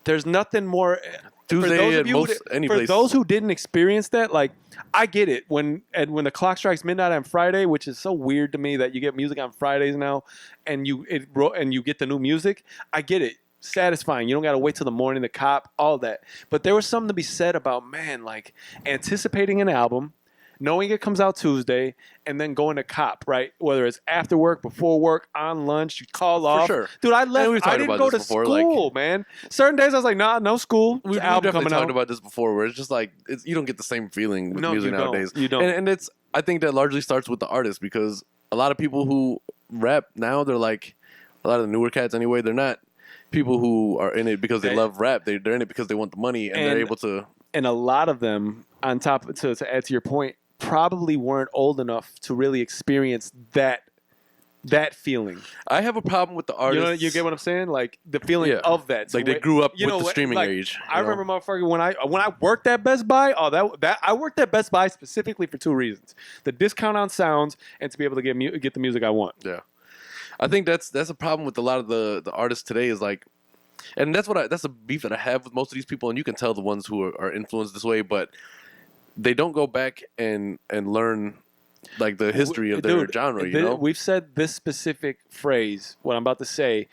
there's nothing more. Tuesday at most any place. For those who didn't experience that, like, I get it when the clock strikes midnight on Friday, which is so weird to me that you get music on Fridays now, and you get the new music. I get it. Satisfying. You don't got to wait till the morning to cop, all that. But there was something to be said about, man, like, anticipating an album, knowing it comes out Tuesday, and then going to cop, right? Whether it's after work, before work, on lunch, you call off. sure. Dude, I didn't go to school, man. Certain days I was like, nah, no school. We've definitely talked about this before, where it's just like you don't get the same feeling with music nowadays. You don't. And I think that largely starts with the artist, because a lot of people who rap now, they're like, a lot of the newer cats anyway, they're not people who are in it because they love rap. They're in it because they want the money, and they're able to. And a lot of them, on top to add to your point, probably weren't old enough to really experience that feeling. I have a problem with the artists. You get what I'm saying? Like, the feeling of that. So like, they grew up with the streaming age. I remember, motherfucker, when I worked at Best Buy. That I worked at Best Buy specifically for two reasons: the discount on sounds, and to be able to get the music I want. Yeah, I think that's a problem with a lot of the artists today. Is like, And that's the beef that I have with most of these people, and you can tell the ones who are influenced this way, but they don't go back and learn like the history of their genre, you know? We've said this specific phrase, what I'm about to say,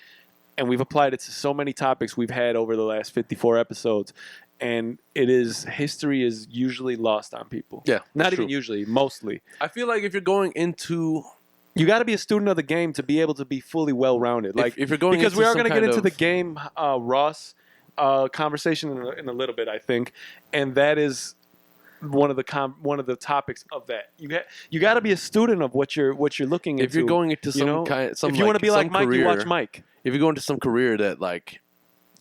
and we've applied it to so many topics we've had over the last 54 episodes. And history is usually lost on people. Yeah. Not even usually, mostly. I feel like if you're going into... You got to be a student of the game to be able to be fully well-rounded. Like if you're going because into we are going to get into of... the game Ross conversation in a little bit, I think, and that is one of the topics of that. You got to be a student of what you're looking into. If you're going into some if you want to be like Mike, you watch Mike. If you go into some career that, like,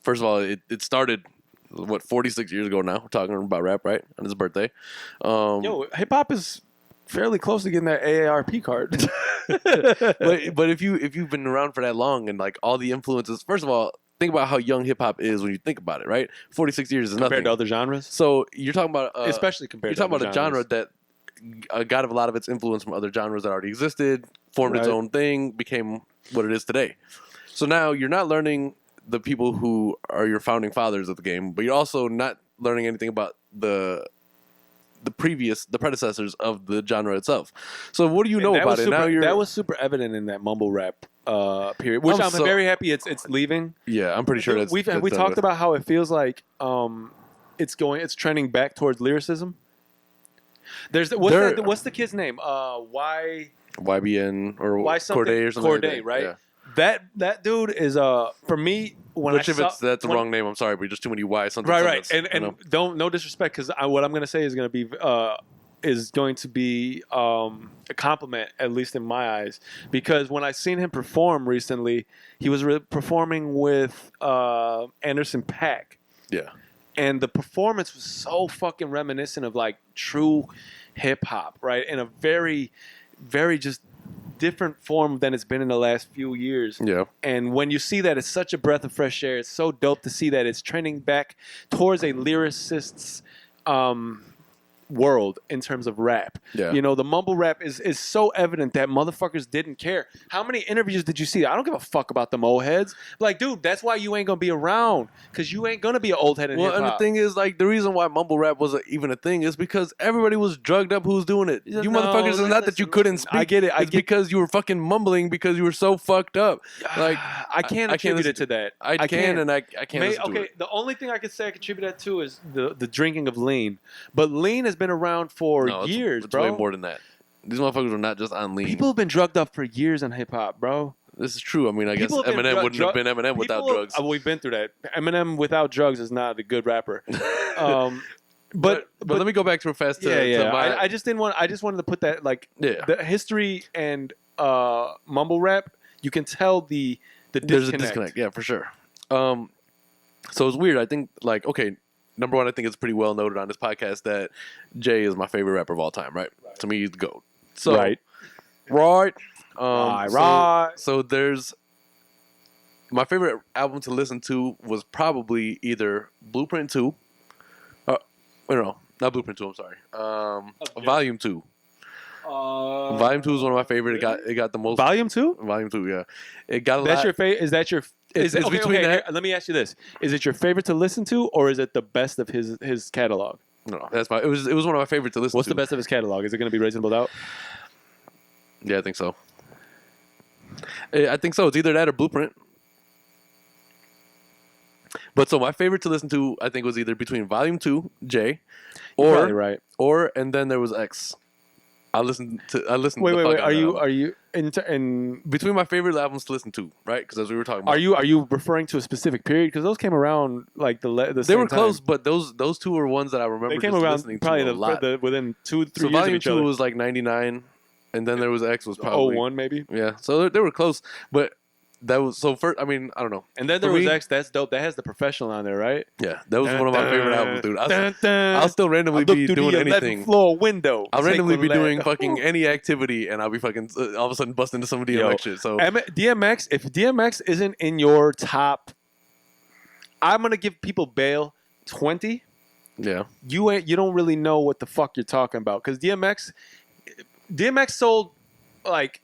first of all, it started 46 years ago now. We're talking about rap, right? On his birthday. Hip hop is fairly close to getting that AARP card. but if you've been around for that long and like all the influences, first of all, think about how young hip hop is when you think about it, right? 46 years is nothing compared to other genres. So you're talking about especially compared. You're talking about a genre that got a lot of its influence from other genres that already existed, formed its own thing, became what it is today. So now you're not learning the people who are your founding fathers of the game, but you're also not learning anything about the predecessors of the genre itself. So what do you know about it? That was super evident in that mumble rap period, which I'm very happy it's leaving. Yeah, I'm pretty sure we talked about how it feels like it's trending back towards lyricism. What's the kid's name? YBN or Corday or something. Corday, right? Yeah. That dude is for me that's the wrong name. I'm sorry, but just too many Y something. Right. And no disrespect, because what I'm going to say is going to be a compliment, at least in my eyes, because when I seen him perform recently, he was performing with Anderson .Paak. Yeah. And the performance was so fucking reminiscent of like true hip hop, right? In a very, very just different form than it's been in the last few years. Yeah. And when you see that, it's such a breath of fresh air. It's so dope to see that it's trending back towards a lyricist's world in terms of rap. Yeah. You know, the mumble rap is so evident that motherfuckers didn't care. How many interviews did you see? I don't give a fuck about them old heads. Like, dude, that's why you ain't gonna be around, because you ain't gonna be an old head in hip-hop. And the thing is, like, the reason why mumble rap was even a thing is because everybody was drugged up who's doing it. You motherfuckers, it's not that you couldn't speak. I get it. It's because you were fucking mumbling because you were so fucked up. Like, I can't attribute it to that. I can't listen to it. The only thing I could say I contribute that to is the drinking of lean. But lean has been around for years, it's bro. Way more than that. These motherfuckers are not just on lean. People have been drugged up for years in hip hop, bro. This is true. I mean, I guess Eminem wouldn't have been Eminem without drugs. We've been through that. Eminem without drugs is not a good rapper. But let me go back to it fast. I just didn't want. I just wanted to put that the history and mumble rap. You can tell the disconnect. There's a disconnect. Yeah, for sure. So it's weird. I think number one, I think it's pretty well noted on this podcast that Jay is my favorite rapper of all time. Right? To me, he's the GOAT. So, right. So there's my favorite album to listen to was probably either Blueprint 2. No, not Blueprint 2. I'm sorry. Volume 2. Volume 2 is one of my favorite. It got the most. Volume 2. Volume 2. Yeah. It got a That's lot. Your favorite. Is that your? It's between that. Let me ask you this: is it your favorite to listen to, or is it the best of his catalog? No, that's my. It was one of my favorites to listen to. What's the best of his catalog? Is it going to be Reasonable Doubt? Yeah, I think so. I think so. It's either that or Blueprint. But so my favorite to listen to, I think, was either between Volume 2, J, and then there was X. I listened. Wait. Are you in between my favorite albums to listen to, right? Because as we were talking about, are you referring to a specific period? Because those came around like the they were close, but those two were ones that I remember. They came just around listening probably to a lot. Within 2-3 years Volume of each 2 other. was like 99, and then there was X was probably 01 maybe. Yeah, so they were close, but. That was so first. I mean, I don't know. And then there was X. That's dope. That has The Professional on there, right? Yeah, that was one of my favorite albums, dude. I'll still randomly be doing anything. Floor window. I'll randomly be doing fucking any activity, and I'll be fucking all of a sudden busting into some DMX shit. So DMX, if DMX isn't in your top, I'm gonna give people bail 20. Yeah, you don't really know what the fuck you're talking about, because DMX sold like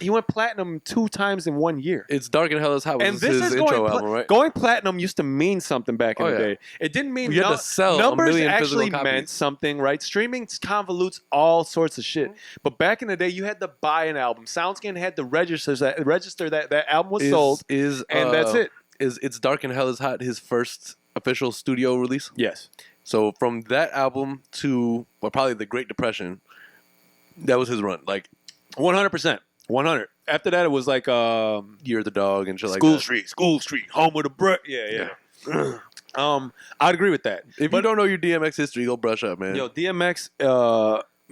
He went platinum 2 times in 1 year. It's Dark and Hell is Hot. And Was this his is intro album, right? going platinum used to mean something back in Oh, the yeah. day. It didn't mean You had to sell a numbers million actually physical copies. meant something, right? Streaming convolutes all sorts of shit. But back in the day, you had to buy an album. SoundScan had to register that album was sold, and that's it. Is It's Dark and Hell is Hot his first official studio release? Yes. So from that album to probably the Great Depression, that was his run. Like 100%. 100. After that, it was like Year of the Dog and shit like that. School Street, home of the brick. Yeah. I'd agree with that. If you don't know your DMX history, go brush up, man. Yo, DMX,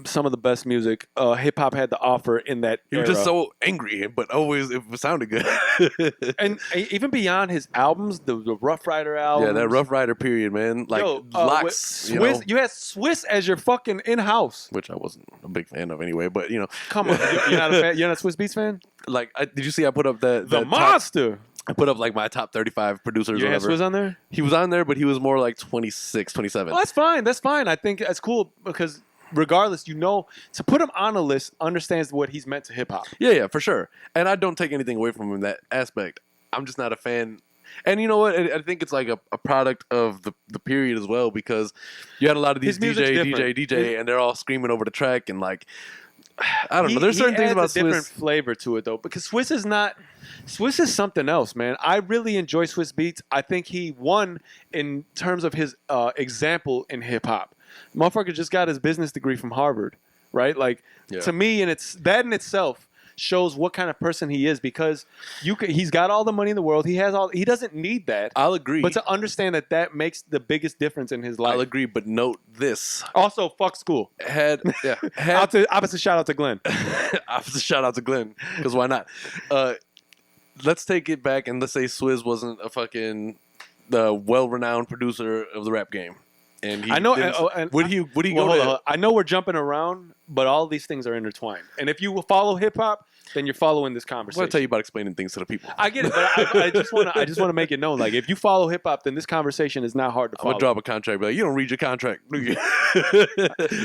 some of the best music hip hop had to offer in that He was era. just so angry, but always it sounded good. And even beyond his albums, the Rough Rider album. Yeah, that Rough Rider period, man. Like Locks, Swiss, you had Swiss as your fucking in-house. which I wasn't a big fan of anyway. But Come on, you're not a fan? You're not a Swiss Beats fan? like, did you see I put up the top, Monster. I put up like my top 35 producers. You or had whatever. Swiss on there? He was on there, but he was more like 26, 27. Well, that's fine. That's fine. I think that's cool because regardless, to put him on a list understands what he's meant to hip hop. Yeah, for sure. And I don't take anything away from him in that aspect. I'm just not a fan. And you know what? I think it's like a product of the period as well, because you had a lot of these His music's DJ, different. and they're all screaming over the track and like, I don't know. There's He certain things adds about a different Swiss. flavor to it though, because Swiss is something else, man. I really enjoy Swiss Beats. I think he won in terms of his example in hip hop. Motherfucker just got his business degree from Harvard, right? Like to me, and that in itself shows what kind of person he is, because he's got all the money in the world. He doesn't need that. I'll agree. But to understand that makes the biggest difference in his life. I'll agree, but note this. Also, fuck school. Opposite shout out to Glenn. Opposite shout out to Glenn, because why not? Let's take it back and let's say Swizz wasn't the well-renowned producer of the rap game. And he I know. Would he Well, go hold to? on. I know we're jumping around, but all these things are intertwined. And if you follow hip hop, then you're following this I'm conversation. gonna tell you about explaining things to the people. I get it, but I just want to make it known. Like, if you follow hip hop, then this conversation is not hard to I'm follow. gonna drop a contract. Be like, you don't read your contract, do you?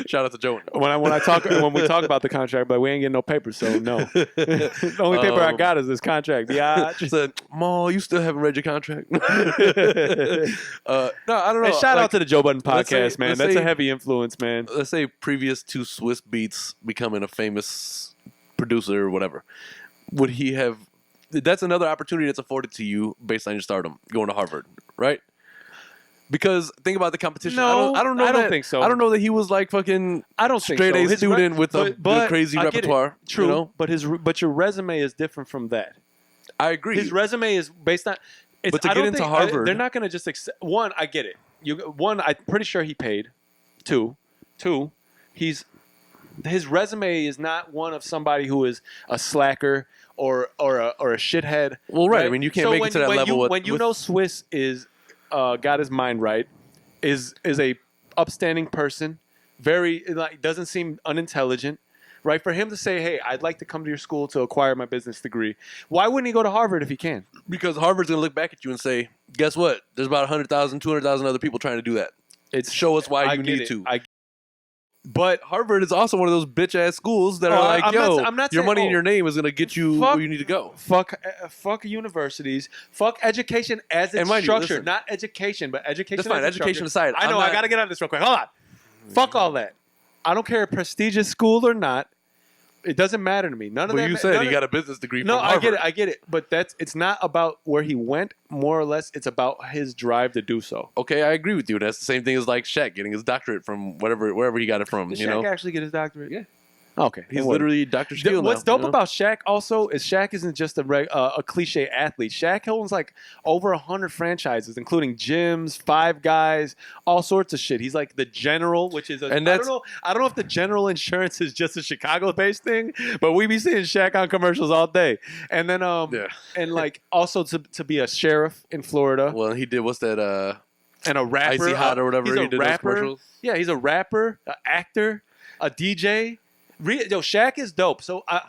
Shout out to Joe. When we talk about the contract, but we ain't getting no paper, so no. The only paper I got is this contract. Yeah. She said, "Ma, you still haven't read your contract." No, I don't know. And shout out to the Joe Budden let's podcast, say- man. let's That's say- a heavy influence, man. Let's say previous to Swiss Beats becoming a famous producer or whatever, would he have? That's another opportunity that's afforded to you based on your stardom, going to Harvard, right? Because think about the competition. No, I don't know. I don't think so. I don't know that he was like fucking I don't think straight so. A His student re- with but a crazy I get it. repertoire. True, you know? but your resume is different from that. I agree. His resume is based on. But to I get don't into think- Harvard- they're not going to just accept. One, I get it. One, I'm pretty sure he paid. Two, his resume is not one of somebody who is a slacker or a shithead. Well, right. I mean, you can't make it to that level. When you know Swiss is got his mind right, is a upstanding person, very doesn't seem unintelligent. Right, for him to say, "Hey, I'd like to come to your school to acquire my business degree," why wouldn't he go to Harvard if he can? Because Harvard's gonna look back at you and say, "Guess what? There's about 100,000, 200,000 other people trying to do that. Show us why I you get need it. to." But Harvard is also one of those bitch ass schools that are like, I'm not your saying- money and your name is gonna get you Fuck- where you need to go. fuck universities, fuck education as And it's mind you, structured, listen. not education, but education. That's fine. as it's Education structured. aside, I know. I'm I not- gotta get on this real quick. Hold on. Fuck all that. I don't care if prestigious school or not. It doesn't matter to me. None of Well, that. you said he got a business degree No, from Harvard. I get it. But it's not about where he went. More or less, it's about his drive to do so. Okay, I agree with you. That's the same thing as like Shaq getting his doctorate from wherever he got it from. Did you Shaq know, actually get his doctorate? Yeah. Okay. he's then what? literally Dr. Steele. What's now, dope about Shaq also is Shaq isn't just a cliche athlete. Shaq owns like over 100 franchises, including gyms, Five Guys, all sorts of shit. He's like the General, which is And I don't know if the General Insurance is just a Chicago-based thing, but we be seeing Shaq on commercials all day. And then Yeah. and like also to be a sheriff in Florida Well, he did. What's that? and a rapper, Icy Hot or whatever. He's He a did those rapper. commercials. Yeah, he's a rapper, an actor, a DJ. Shaq is dope. So I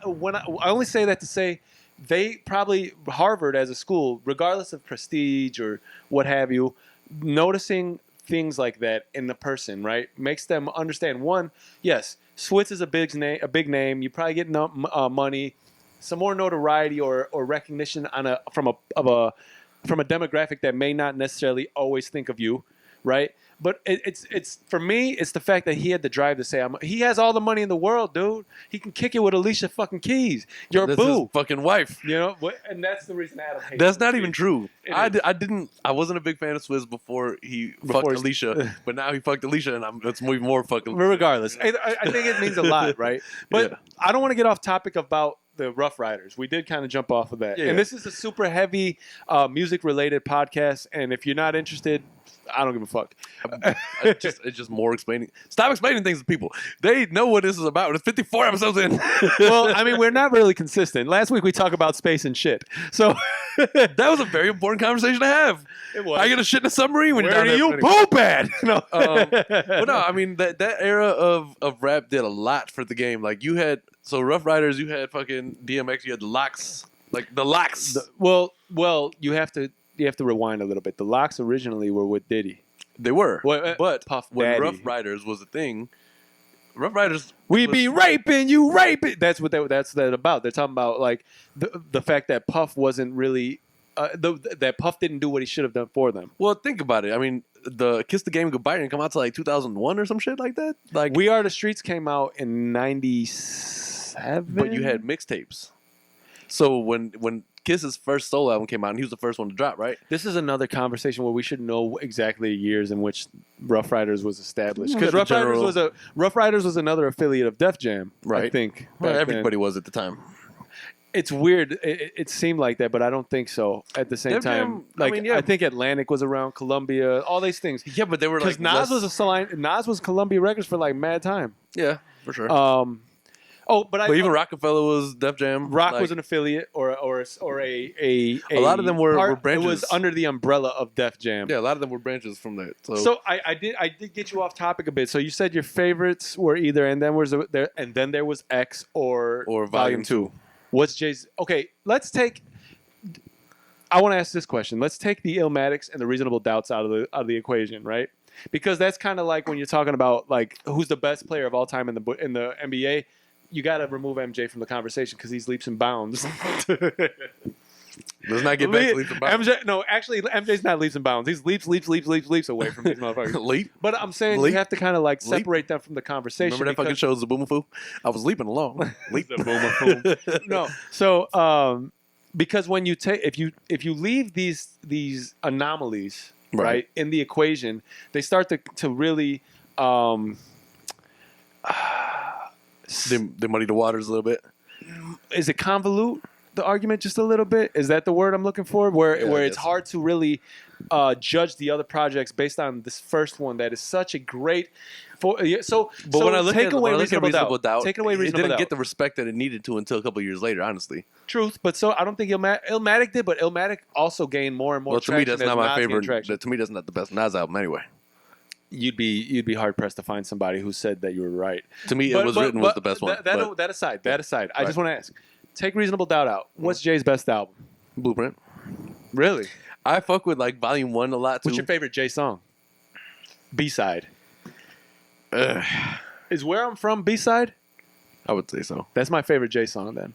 only say that to say they probably Harvard as a school, regardless of prestige or what have you, noticing things like that in the person, right, makes them understand. One, yes, Switz is a big name. You probably get money. some more notoriety or recognition from a demographic that may not necessarily always think of you, right? But it's for me, it's the fact that he had the drive to say, he has all the money in the world, dude. He can kick it with Alicia fucking Keys. You're That's boo. his fucking wife. You know, and that's the reason Adam hates That's him. not even true. It I wasn't a big fan of Swizz before he fucked Alicia, but now he fucked Alicia, and it's even more fucking. Regardless, I think it means a lot, right? But Yeah. I don't want to get off topic about the Rough Riders. We did kind of jump off of that. Yeah. And this is a super heavy music-related podcast, and if you're not interested, I don't give a fuck. It's just more explaining. Stop explaining things to people. They know what this is about. It's 54 episodes in. Well, I mean, we're not really consistent. Last week we talked about space and shit. So that was a very important conversation to have. it was. I get a shit in a submarine when Where you're do down you there. poop at? No. But no, I mean that era of rap did a lot for the game. Like you had Rough Riders, you had fucking DMX, you had the Locks, like the Locks. Well, you have to rewind a little bit. The Locks originally were with Diddy. They were, Well, but Puff when Daddy. Rough Riders was a thing, Rough Riders We was- be raping you, raping. That's what that's about. They're talking about like the fact that Puff wasn't really that Puff didn't do what he should have done for them. Well, think about it. I mean, the Kiss the Game Goodbye didn't come out to like 2001 or some shit like that. Like, We Are the Streets came out in '97, but you had mixtapes. So when Kiss's first solo album came out, and he was the first one to drop, right? This is another conversation where we should know exactly the years in which Rough Riders was established. Because Yeah, Rough Riders was another affiliate of Def Jam, I Right. think. Well, back everybody was at the time. then. It's weird. It seemed like that, but I don't think so. At the same Def time, Jam, like I mean, yeah. I think Atlantic was around, Columbia, all these things. Yeah, but they were Because like Nas was Columbia Records for like mad time. yeah, for sure. But even Rockefeller was Def Jam. Rock like, was an affiliate or a lot of them were branches. It was under the umbrella of Def Jam. yeah, a lot of them were branches from that. So I did get you off topic a bit. So you said your favorites were either and then there was X or Volume 2. What's Jay's? Okay, let's take. I want to ask this question. Let's take the Illmatics and the Reasonable Doubts out of the equation, right? Because that's kind of like when you're talking about like who's the best player of all time in the NBA. You got to remove MJ from the conversation because he's leaps and bounds. Let's not get back to leaps and bounds. Actually, MJ's not leaps and bounds. He's leaps away from these motherfuckers. Leap. But I'm saying Leap. you have to kind of like Leap. separate them from the conversation. Remember that fucking show, Zaboomafoo? I was leaping along. Leap. No. So because when you take if you leave these anomalies right in the equation, they start to really They muddy the waters a little bit. is it convolute the argument just a little bit? Is that the word I'm looking for? Where it's guess. hard to really judge the other projects based on this first one that is such a great. But when I look at Reasonable Doubt, take away it Reasonable didn't Doubt. get the respect that it needed to until a couple of years later, honestly. Truth, but so I don't think Illmatic did, but Illmatic also gained more and more. Well, to me, traction that's not as my Nas gained favorite. traction. To me, that's not the best Nas album anyway. You'd be hard pressed to find somebody who said that you were right. To me, It Was Written was the best one. That aside, I just Right. want to ask: take Reasonable Doubt out. What's Jay's best album? Blueprint. Really? I fuck with like Volume 1 a lot too. What's your favorite Jay song? B-side. Ugh, Is Where I'm From B-side? I would say so. That's my favorite Jay song. Then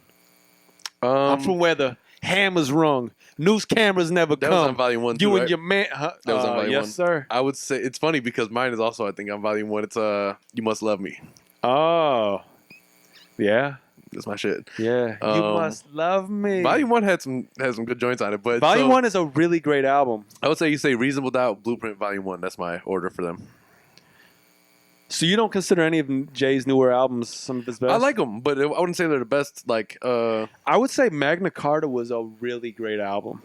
I'm from where the hammers rung, news cameras never that come. was on Volume 1 you too, and right? your man. That was on Volume 1. Yes, sir. I would say it's funny because mine is also, I think, on Volume 1. It's You Must Love Me. Oh, yeah. That's my shit. Yeah, you must love me. Volume 1 had some good joints on it, but Volume 1 is a really great album. I would say you say Reasonable Doubt, Blueprint, Volume 1. That's my order for them. So you don't consider any of Jay's newer albums some of his best? I like them, but I wouldn't say they're the best. Like, I would say Magna Carta was a really great album.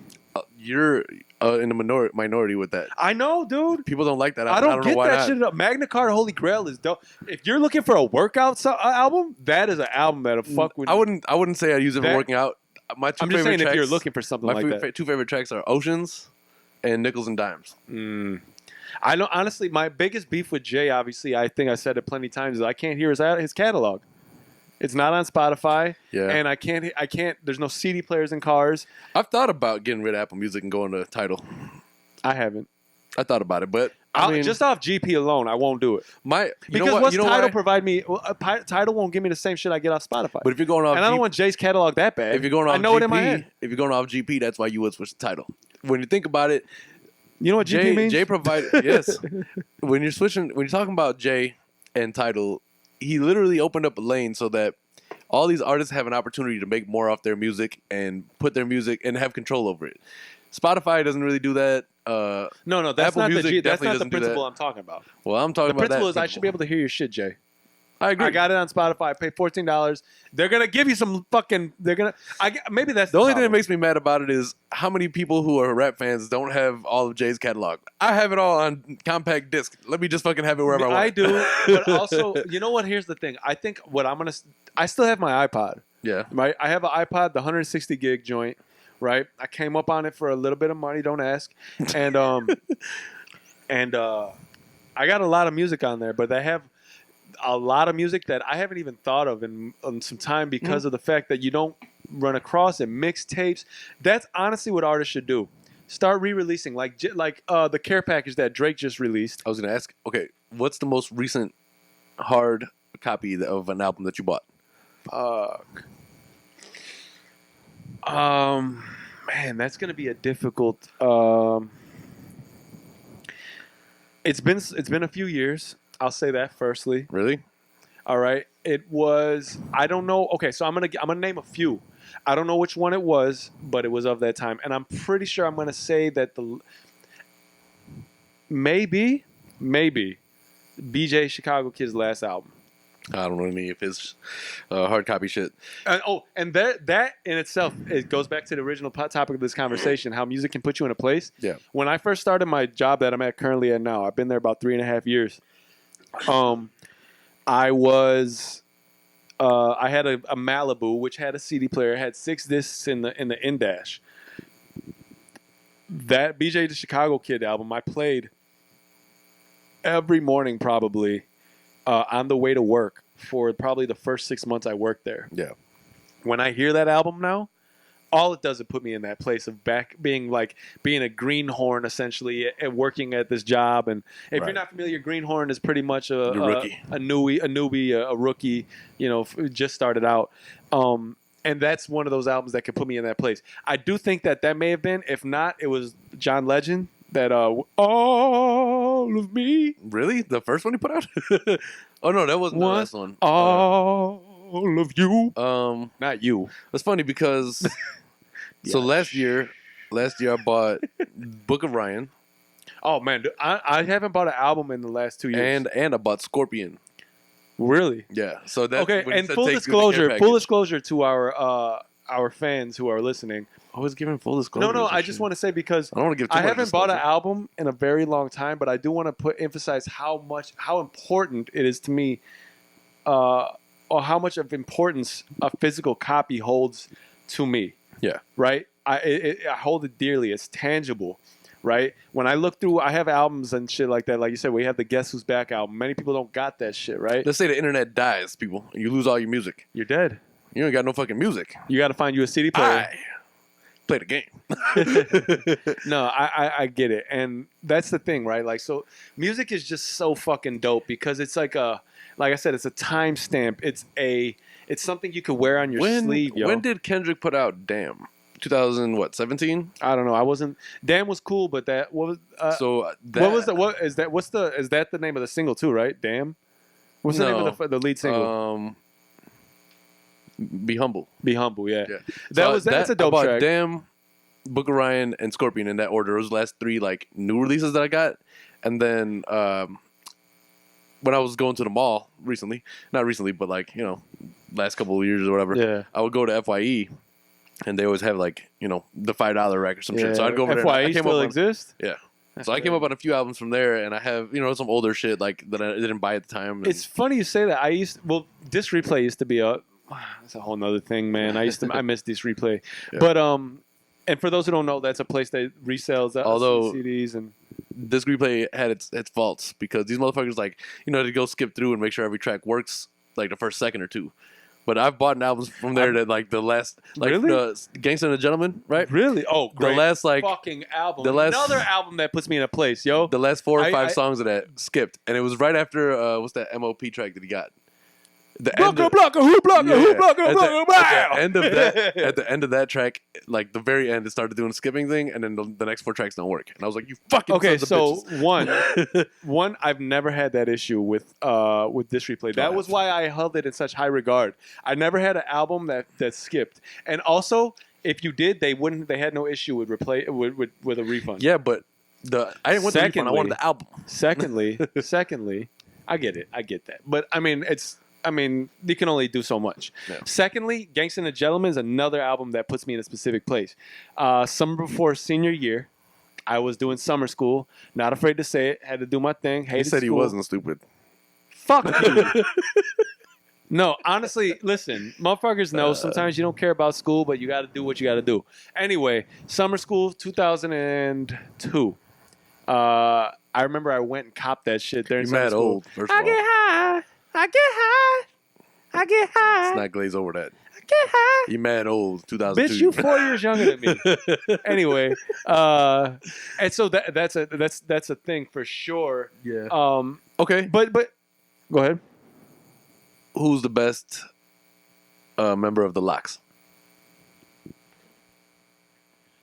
you're in the minority with that. I know, dude. People don't like that I album. don't know get why that not. shit. Up. Magna Carta Holy Grail is dope. If you're looking for a workout album, that is an album that'll fuck with I you. wouldn't say I use it for That- working out. My two I'm just favorite saying tracks, if you're looking for something my like that. two favorite tracks are Oceans and Nickels and Dimes. I know, honestly, my biggest beef with Jay, obviously, I think I said it plenty of times, is I can't hear his catalog. It's not on Spotify, Yeah. and I can't. There's no CD players in cars. I've thought about getting rid of Apple Music and going to Tidal. I haven't. I thought about it, but just off GP alone, I won't do it. Because what's Tidal provide me? Tidal won't give me the same shit I get off Spotify. But if you're going off, and I don't want Jay's catalog that bad. If you're going off, I know GP, it in my head. If you're going off GP, that's why you would switch the Tidal. When you think about it, you know what GP means? Jay provided yes. When you're talking about Jay and Tidal, he literally opened up a lane so that all these artists have an opportunity to make more off their music and put their music and have control over it. Spotify doesn't really do that. No, that's Apple not Music that's not the definitely doesn't do principle that. I'm talking about. Well, I'm talking The about that. principle is I should be able to hear your shit, Jay. I agree. I got it on Spotify. I paid $14. They're gonna give you some fucking. Maybe that's The only thing problem. that makes me mad about it is how many people who are rap fans don't have all of Jay's catalog. I have it all on compact disc. Let me just fucking have it wherever I want. I do, but also, you know what? Here's the thing. I think what I still have my iPod. Yeah. Right. I have an iPod, the 160 gig joint. Right. I came up on it for a little bit of money. Don't ask. And I got a lot of music on there, but I have a lot of music that I haven't even thought of in some time because of the fact that you don't run across it. Mixtapes. That's honestly what artists should do. Start re-releasing like the Care Package that Drake just released. I was gonna ask. Okay, what's the most recent hard copy of an album that you bought? Fuck. Man, that's gonna be a difficult. It's been a few years. I'll say that firstly. Really? All right. It was. I don't know. Okay, so I'm gonna name a few. I don't know which one it was, but it was of that time, and I'm pretty sure I'm gonna say that maybe BJ Chicago Kid's last album. I don't know any of his hard copy shit. And that in itself, it goes back to the original topic of this conversation, how music can put you in a place. Yeah. When I first started my job that I'm currently at now, I've been there about 3.5 years. I had a Malibu, which had a CD player, had 6 discs in the in-dash. That BJ the Chicago Kid album, I played every morning probably on the way to work for probably the first 6 months I worked there. Yeah. When I hear that album now, all it does is put me in that place of being a greenhorn essentially and working at this job. And if you're not familiar, greenhorn is pretty much a newbie, a rookie, just started out. And that's one of those albums that could put me in that place. I do think that may have been, if not, it was John Legend that all of me. Really? The first one he put out? Oh no, that wasn't the last one. All of you. Not you. That's funny because so last year I bought Book of Ryan. Oh man, I haven't bought an album in the last 2 years. And I bought Scorpion. Really? Yeah. So that okay. And full disclosure to our fans who are listening. I was giving full disclosure. No. I just want to say because I don't want to give. I haven't bought an album in a very long time, but I do want to emphasize how important it is to me, or how much of importance a physical copy holds to me. Yeah. Right. I hold it dearly. It's tangible. Right. When I look through, I have albums and shit like that. Like you said, we have the Guess Who's Back album. Many people don't got that shit. Right. Let's say the internet dies, people, and you lose all your music. You're dead. You ain't got no fucking music. You got to find you a CD player. Play the game. No, I get it. And that's the thing, right? Like, so music is just so fucking dope because it's like I said, it's a timestamp. It's something you could wear on your sleeve, yo. When did Kendrick put out Damn? 2017? I don't know. Damn was cool, but is that the name of the single too, right? Damn? What's the name of the lead single? Be Humble. Be Humble, yeah. That's a dope track. Damn, Book of Ryan, and Scorpion in that order. Those last 3 new releases that I got. And then when I was going to the mall recently, not recently, but last couple of years or whatever, I would go to FYE, and they always have the $5 rack or some shit. So I'd go over FYE there. still exist? Yeah. I came up on a few albums from there, and I have some older shit that I didn't buy at the time. It's funny you say that. Disc Replay used to be that's a whole nother thing, man. I miss Disc Replay, but and for those who don't know, that's a place that resells CDs and. Disc Replay had its faults because these motherfuckers they go skip through and make sure every track works the first second or two. But I've bought albums from there that like the last, like Really? the Gangsta and the Gentleman, right? Really? Oh, great. The last like fucking album. the last- Another album that puts me in a place, yo. the last 4 or 5 I- songs of that skipped, and it was right after what's that MOP track that he got? The Blocker, of- blocker, who blocker, Yeah. who blocker, At blocker, the, at blow. the end of that, at the end of that track, like the very end, it started doing the skipping thing, and then the next 4 tracks don't work. And I was like, "You fucking Okay, sons of so bitches." one, I've never had that issue with this replay. That was why I held it in such high regard. I never had an album that skipped, and also if you did, they had no issue with replay with a refund. Yeah, but I didn't want the refund. I wanted the album. Secondly, I get that, but I mean you can only do so much. Yeah. Secondly, Gangsta and the Gentleman is another album that puts me in a specific place. Summer before senior year, I was doing summer school. Not afraid to say it. Had to do my thing. Hated He said he school. wasn't stupid. Fuck you. No, honestly, listen, motherfuckers know sometimes you don't care about school, but you got to do what you got to do. Anyway, summer school, 2002. I remember I went and copped that shit there in You're summer mad school. old. First of all, I get high. let's not glaze over that. I get high. You mad old. 2002. Bitch, you 4 years younger than me. Anyway, and so that's a thing for sure. Yeah. Okay. But go ahead. Who's the best member of the Locks?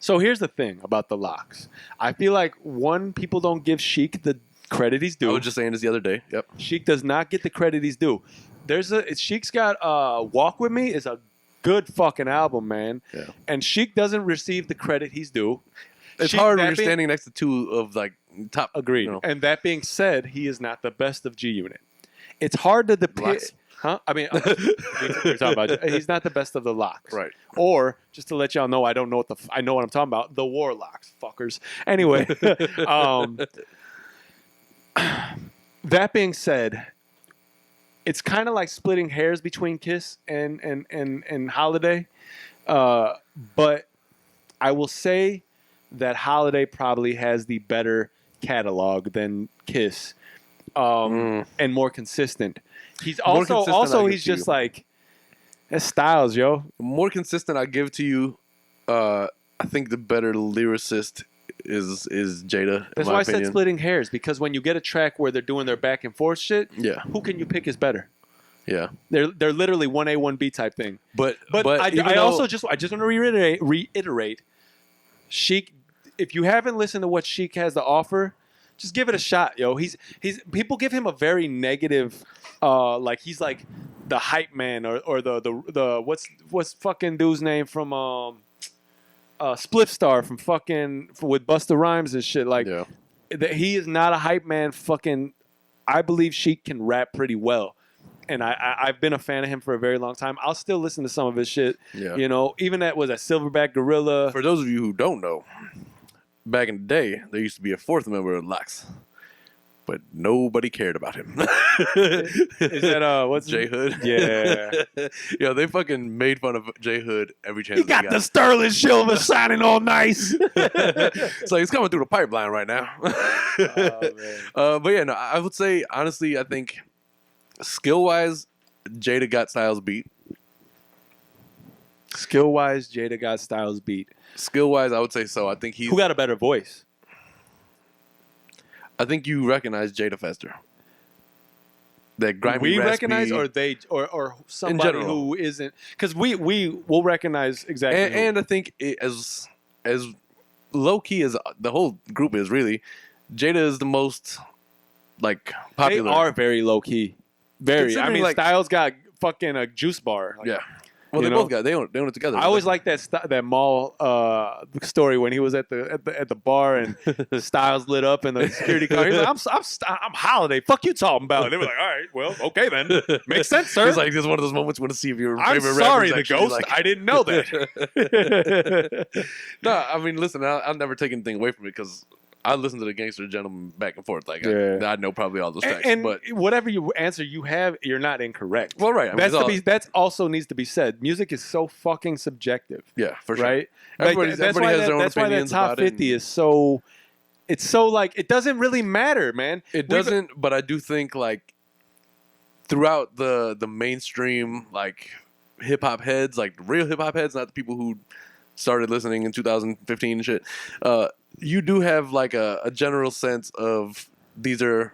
So here's the thing about the Locks. I feel like people don't give Sheik the credit he's due. I was just saying this the other day. Yep. Sheik does not get the credit he's due. Sheik's got Walk With Me is a good fucking album, man. Yeah. And Sheik doesn't receive the credit he's due. It's Sheik, hard when that you're being- standing next to two of like top. Agreed. You know. And that being said, he is not the best of G Unit. It's hard to Locks. depict. Huh? I mean, we're talking about. He's not the best of the Locks. Right. Or just to let y'all know, I don't know I know what I'm talking about. The Warlocks, fuckers. Anyway, that being said, it's kind of like splitting hairs between Kiss and Holiday. But I will say that Holiday probably has the better catalog than Kiss, and more consistent. He's More also consistent, I'll give he's to just you. like that's Styles, yo. More consistent, I give to you. I think the better lyricist is Jada. That's in why my I said opinion. splitting hairs, because when you get a track where they're doing their back and forth shit, Yeah. who can you pick is better? Yeah. They're literally 1A 1B type thing. But I even I though- also just want to reiterate, Sheik. If you haven't listened to what Sheik has to offer, just give it a shot, yo. He's people give him a very negative, like he's like the hype man or the what's fucking dude's name from Spliff Star from fucking with Busta Rhymes and shit. Like Yeah. he is not a hype man. Fucking, I believe Sheik can rap pretty well. And I've been a fan of him for a very long time. I'll still listen to some of his shit. Yeah. You know, even that was a Silverback Gorilla. For those of you who don't know, back in the day, there used to be a fourth member of Locks, but nobody cared about him. Is that what's J Hood? Yeah. Yo, they fucking made fun of J Hood every chance He they got the Sterling Silver signing all nice. It's like he's coming through the pipeline right now. But yeah, no, I would say honestly, I think skill wise, Jada got Styles beat. Skill wise, Jada got Styles beat. Skill wise, I would say so. I think Who got a better voice? I think you recognize Jada faster. That grimy, We raspy, recognize, or they, or somebody general. who isn't, because we will recognize exactly. who. and I think as low key as the whole group is really, Jada is the most like popular. They are very low key. Very. I Considering, mean, like- Styles got fucking a juice bar. Like, Yeah. Well, You they know? both got they own it together. I always like that mall story when he was at the bar and Styles lit up and the security car. He's like, I'm Holiday. Fuck you talking about? And they were like, all right, well, okay then, makes sense, sir. It's like this is one of those moments when to see if your I'm favorite sorry, rapper's the actually, ghost. like- I didn't know that. No, I mean, listen, I'll never take anything away from it because I listen to the Gangster Gentleman back and forth. Like, Yeah. I know probably all those tracks. and but whatever you answer, you're not incorrect. well, right. I mean, That's also needs to be said. Music is so fucking subjective. yeah, for sure. Right? Everybody has their own that's why that opinions top about it 50 and- is so. It's so like it doesn't really matter, man. It doesn't, but I do think like throughout the mainstream like hip hop heads, like real hip hop heads, not the people who started listening in 2015 and shit, you do have like a general sense of these are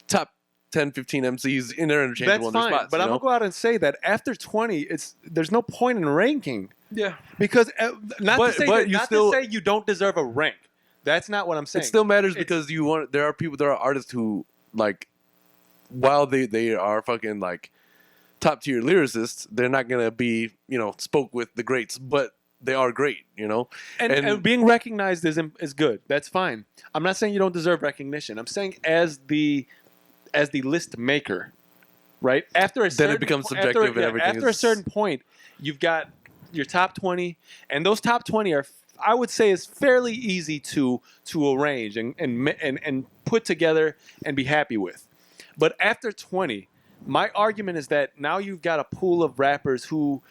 top 10, 15 MCs in their interchangeable in their spots. But I'm gonna go out and say that after 20, there's no point in ranking. Yeah, because not to say you don't deserve a rank. That's not what I'm saying. It still matters because there are artists who like, while they are fucking like top tier lyricists, they're not gonna be spoke with the greats, but they are great, and being recognized is good. That's fine. I'm not saying you don't deserve recognition. I'm saying as the list maker, right? Then it becomes subjective and everything. After a certain point, you've got your top 20, and those top 20 are, I would say, is fairly easy to arrange and put together and be happy with. But after 20, my argument is that now you've got a pool of rappers who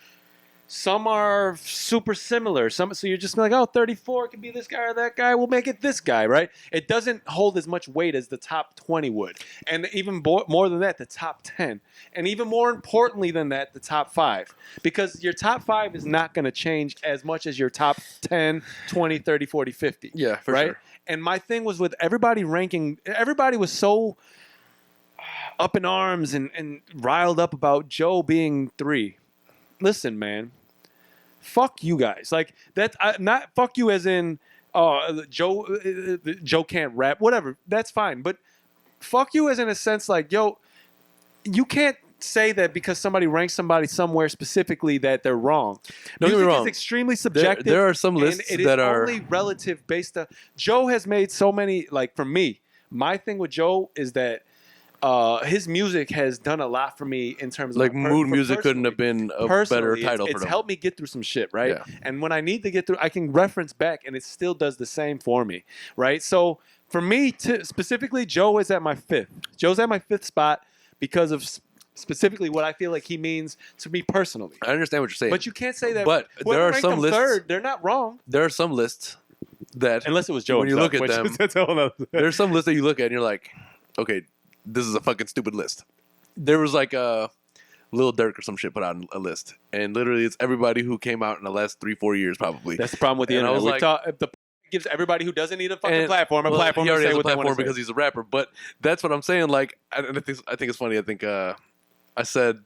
some are super similar. So you're just like, 34 could be this guy or that guy. We'll make it this guy, right? It doesn't hold as much weight as the top 20 would. And even more than that, the top 10. And even more importantly than that, the top 5. Because your top 5 is not going to change as much as your top 10, 20, 30, 40, 50. Yeah, for right? sure. And my thing was with everybody ranking, everybody was so up in arms and riled up about Joe being 3. Listen, man. Fuck you guys. Like that. Not fuck you as in Joe can't rap. Whatever. That's fine. But fuck you as in a sense like, yo, you can't say that because somebody ranks somebody somewhere specifically that they're wrong. Don't get me wrong. It's extremely subjective. There are some lists that are only relative based on. Joe has made so many. Like for me, my thing with Joe is that his music has done a lot for me in terms of like mood music couldn't have been a better title for them. It's helped me get through some shit, right? Yeah. And when I need to get through, I can reference back, and it still does the same for me, right? So for me, specifically, Joe is at my 5th. Joe's at my 5th spot because of specifically what I feel like he means to me personally. I understand what you're saying, but you can't say that. But there are some lists. Third, they're not wrong. There are some lists that, unless it was Joe, when you look at them, that's a whole other. There's some lists that you look at and you're like, okay, this is a fucking stupid list. There was like a Lil Durk or some shit put out a list, and literally it's everybody who came out in the last 3-4 years probably. That's the problem with the internet. I was like, the gives everybody who doesn't need a fucking platform a platform he already to say has what a they want platform to say. because he's a rapper. But that's what I'm saying. Like, I think it's funny. I think I said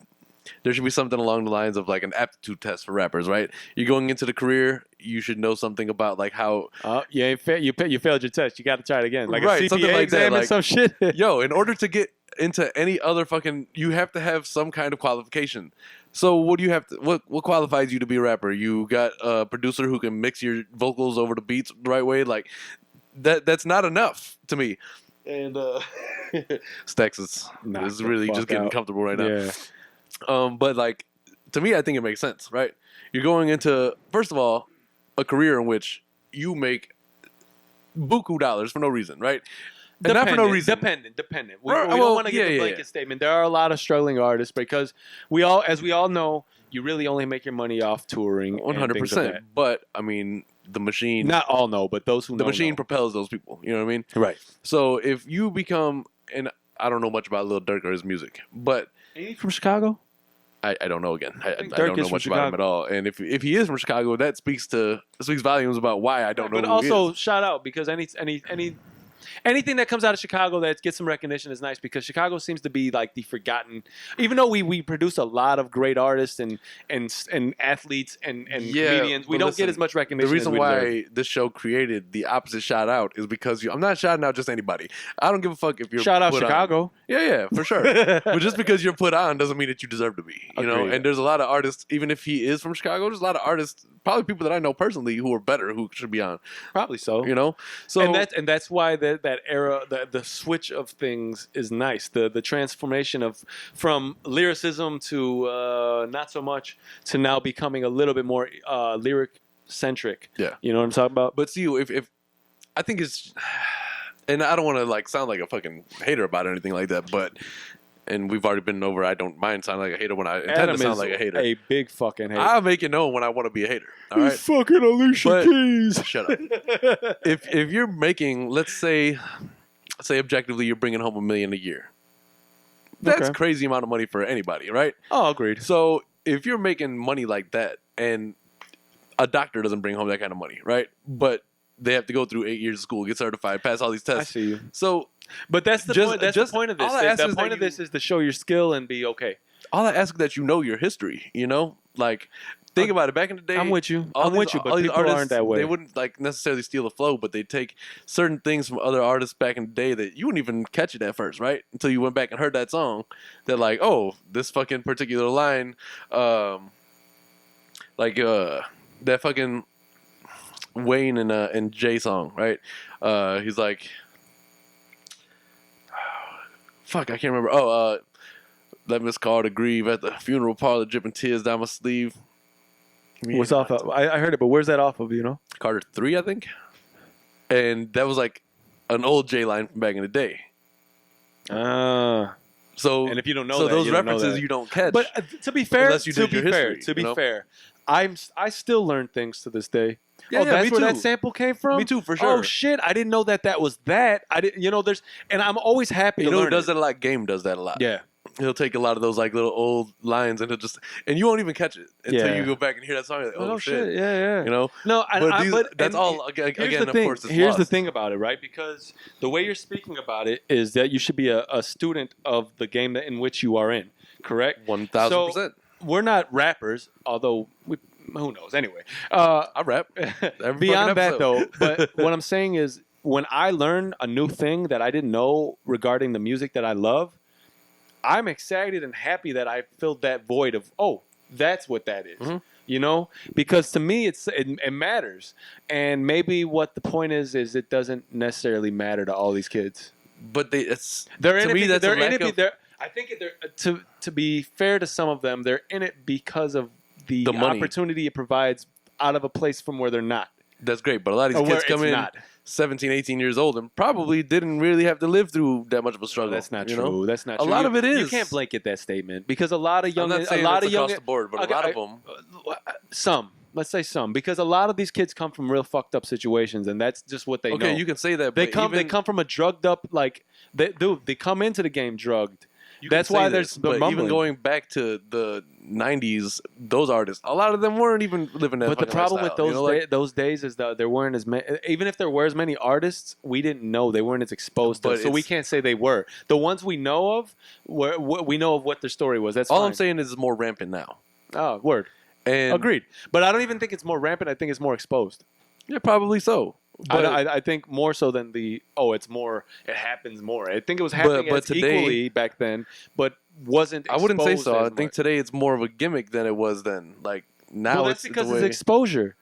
there should be something along the lines of like an aptitude test for rappers, right? You're going into the career, you should know something about like how. You failed your test. You got to try it again. Like right, a CPA something like exam that. and some shit. Yo, in order to get into any other fucking, you have to have some kind of qualification. So what do you have to? What qualifies you to be a rapper? You got a producer who can mix your vocals over the beats the right way. Like that's not enough to me. And Stacks is really just getting comfortable right now. Yeah. But like to me, I think it makes sense, right? You're going into, first of all, a career in which you make buku dollars for no reason, right? And not for no reason. Dependent. We don't want to give a blanket statement. There are a lot of struggling artists because as we all know, you really only make your money off touring. 100%. But I mean, the machine. Not all know, but those who know. The machine propels those people. You know what I mean? Right. So if you become, and I don't know much about Lil Durk or his music, but is he from Chicago? I don't know. Again, I don't know much Chicago. about him at all. And if he is from Chicago, that speaks volumes about why I don't know. But who also he is. shout out because anything that comes out of Chicago that gets some recognition is nice because Chicago seems to be like the forgotten. Even though we produce a lot of great artists and athletes and comedians, we don't get as much recognition. The reason as why this show created the opposite shout out is because I'm not shouting out just anybody. I don't give a fuck if you're shout out put Chicago. On. Yeah, for sure. But just because you're put on doesn't mean that you deserve to be. You know, and there's a lot of artists, even if he is from Chicago, there's a lot of artists, probably people that I know personally who are better who should be on. Probably so. You know, so and that's why that era, the switch of things is nice. The transformation from lyricism to not so much to now becoming a little bit more lyric centric. Yeah, you know what I'm talking about. But see, if I think it's, and I don't want to like sound like a fucking hater about it or anything like that, but. And we've already been over. I don't mind sounding like a hater when I intend to sound like a hater. A big fucking hater. I'll make it known when I want to be a hater. All right, fucking Alicia Keys. Shut up. If you're making, let's say objectively, you're bringing home $1 million a year. That's crazy amount of money for anybody, right? Oh, agreed. So if you're making money like that, and a doctor doesn't bring home that kind of money, right? But they have to go through 8 years of school, get certified, pass all these tests. I see you. So, but that's the point. That's the point of this. all I ask The is point that of this is to show your skill and be okay. all I ask is that you know your history. You know, like think about it. Back in the day, I'm with you. all I'm these- with you, all but these people artists, aren't that way. They wouldn't like necessarily steal the flow, but they take certain things from other artists back in the day that you wouldn't even catch it at first, right? Until you went back and heard that song. They're like, oh, this fucking particular line, that fucking Wayne and Jay song, right? He's like, fuck, I can't remember. Oh, let Miss Carter grieve at the funeral parlor, dripping tears down my sleeve. What's off of? I heard it, but where's that off of? You know, Carter 3, I think. And that was like an old J line from back in the day. So, and if you don't know so that, those you don't know references that. you don't catch. But to be fair, Unless you did your history, to be you know? fair, I still learn things to this day. Yeah, oh, yeah, that's me where that too. sample came from. Me too, for Oh sure. shit, I didn't know that was that. I didn't. You know, and I'm always happy You to know learn who does it. that a lot? Game does that a lot. Yeah. He'll take a lot of those like little old lines and and you won't even catch it until Yeah. you go back and hear that song. You're like, Oh shit, yeah. You know? No, But that's and all, again, here's the of thing. course, it's Here's the lost. thing about it, right? Because the way you're speaking about it is that you should be a student of the game in which you are in, correct? 1,000%. So, we're not rappers, although who knows? Anyway, I rap. Every beyond fucking that, though, episode. but what I'm saying is when I learn a new thing that I didn't know regarding the music that I love, I'm excited and happy that I filled that void of, oh, that's what that is. Mhm. You know, because to me it matters, and maybe what the point is it doesn't necessarily matter to all these kids. But they're In to it. me, that's They're a in lack it. of They're, I think to be fair to some of them, they're in it because of the money. opportunity it provides out of a place from where they're not. That's great, but a lot of Or these where kids come it's in not. 17, 18 years old and probably didn't really have to live through that much of a struggle. That's not you true. know? That's not A true. lot of it You is. can't blanket that statement because a lot of young, I'm not saying a lot it's of young, across the board, but a lot of them. some. Let's say some, because a lot of these kids come from real fucked up situations, and that's just what they know. Okay, you can say that. They but come. They even- come from a drugged up they come into the game drugged. you can That's say why this, there's the but mumbling. even going back to the 90s, those artists, a lot of them weren't even living that. But the fucking problem with lifestyle, those you know, like, those days is that there weren't as many. Even if there were as many artists, we didn't know they weren't as exposed to. But It, so we it's- can't say they were. The ones we know of, we know of what their story was. That's all fine. I'm saying is it's more rampant now. Oh, word. And Agreed. But I don't even think it's more rampant. I think it's more exposed. Yeah, probably so. But I think more so than it's more. It happens more. I think it was happening but as today- equally back then, but wasn't. I wouldn't say exposed so. as I think much. today it's more of a gimmick than it was then. Like now, Well, that's it's because a it's way, exposure.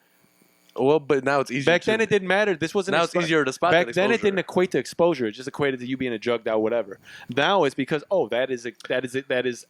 well, but now it's easier. Back then, it didn't matter. This wasn't. Now it's easier to spot Back that then, it exposure. didn't equate to exposure. It just equated to you being a drugged out whatever. Now it's because that is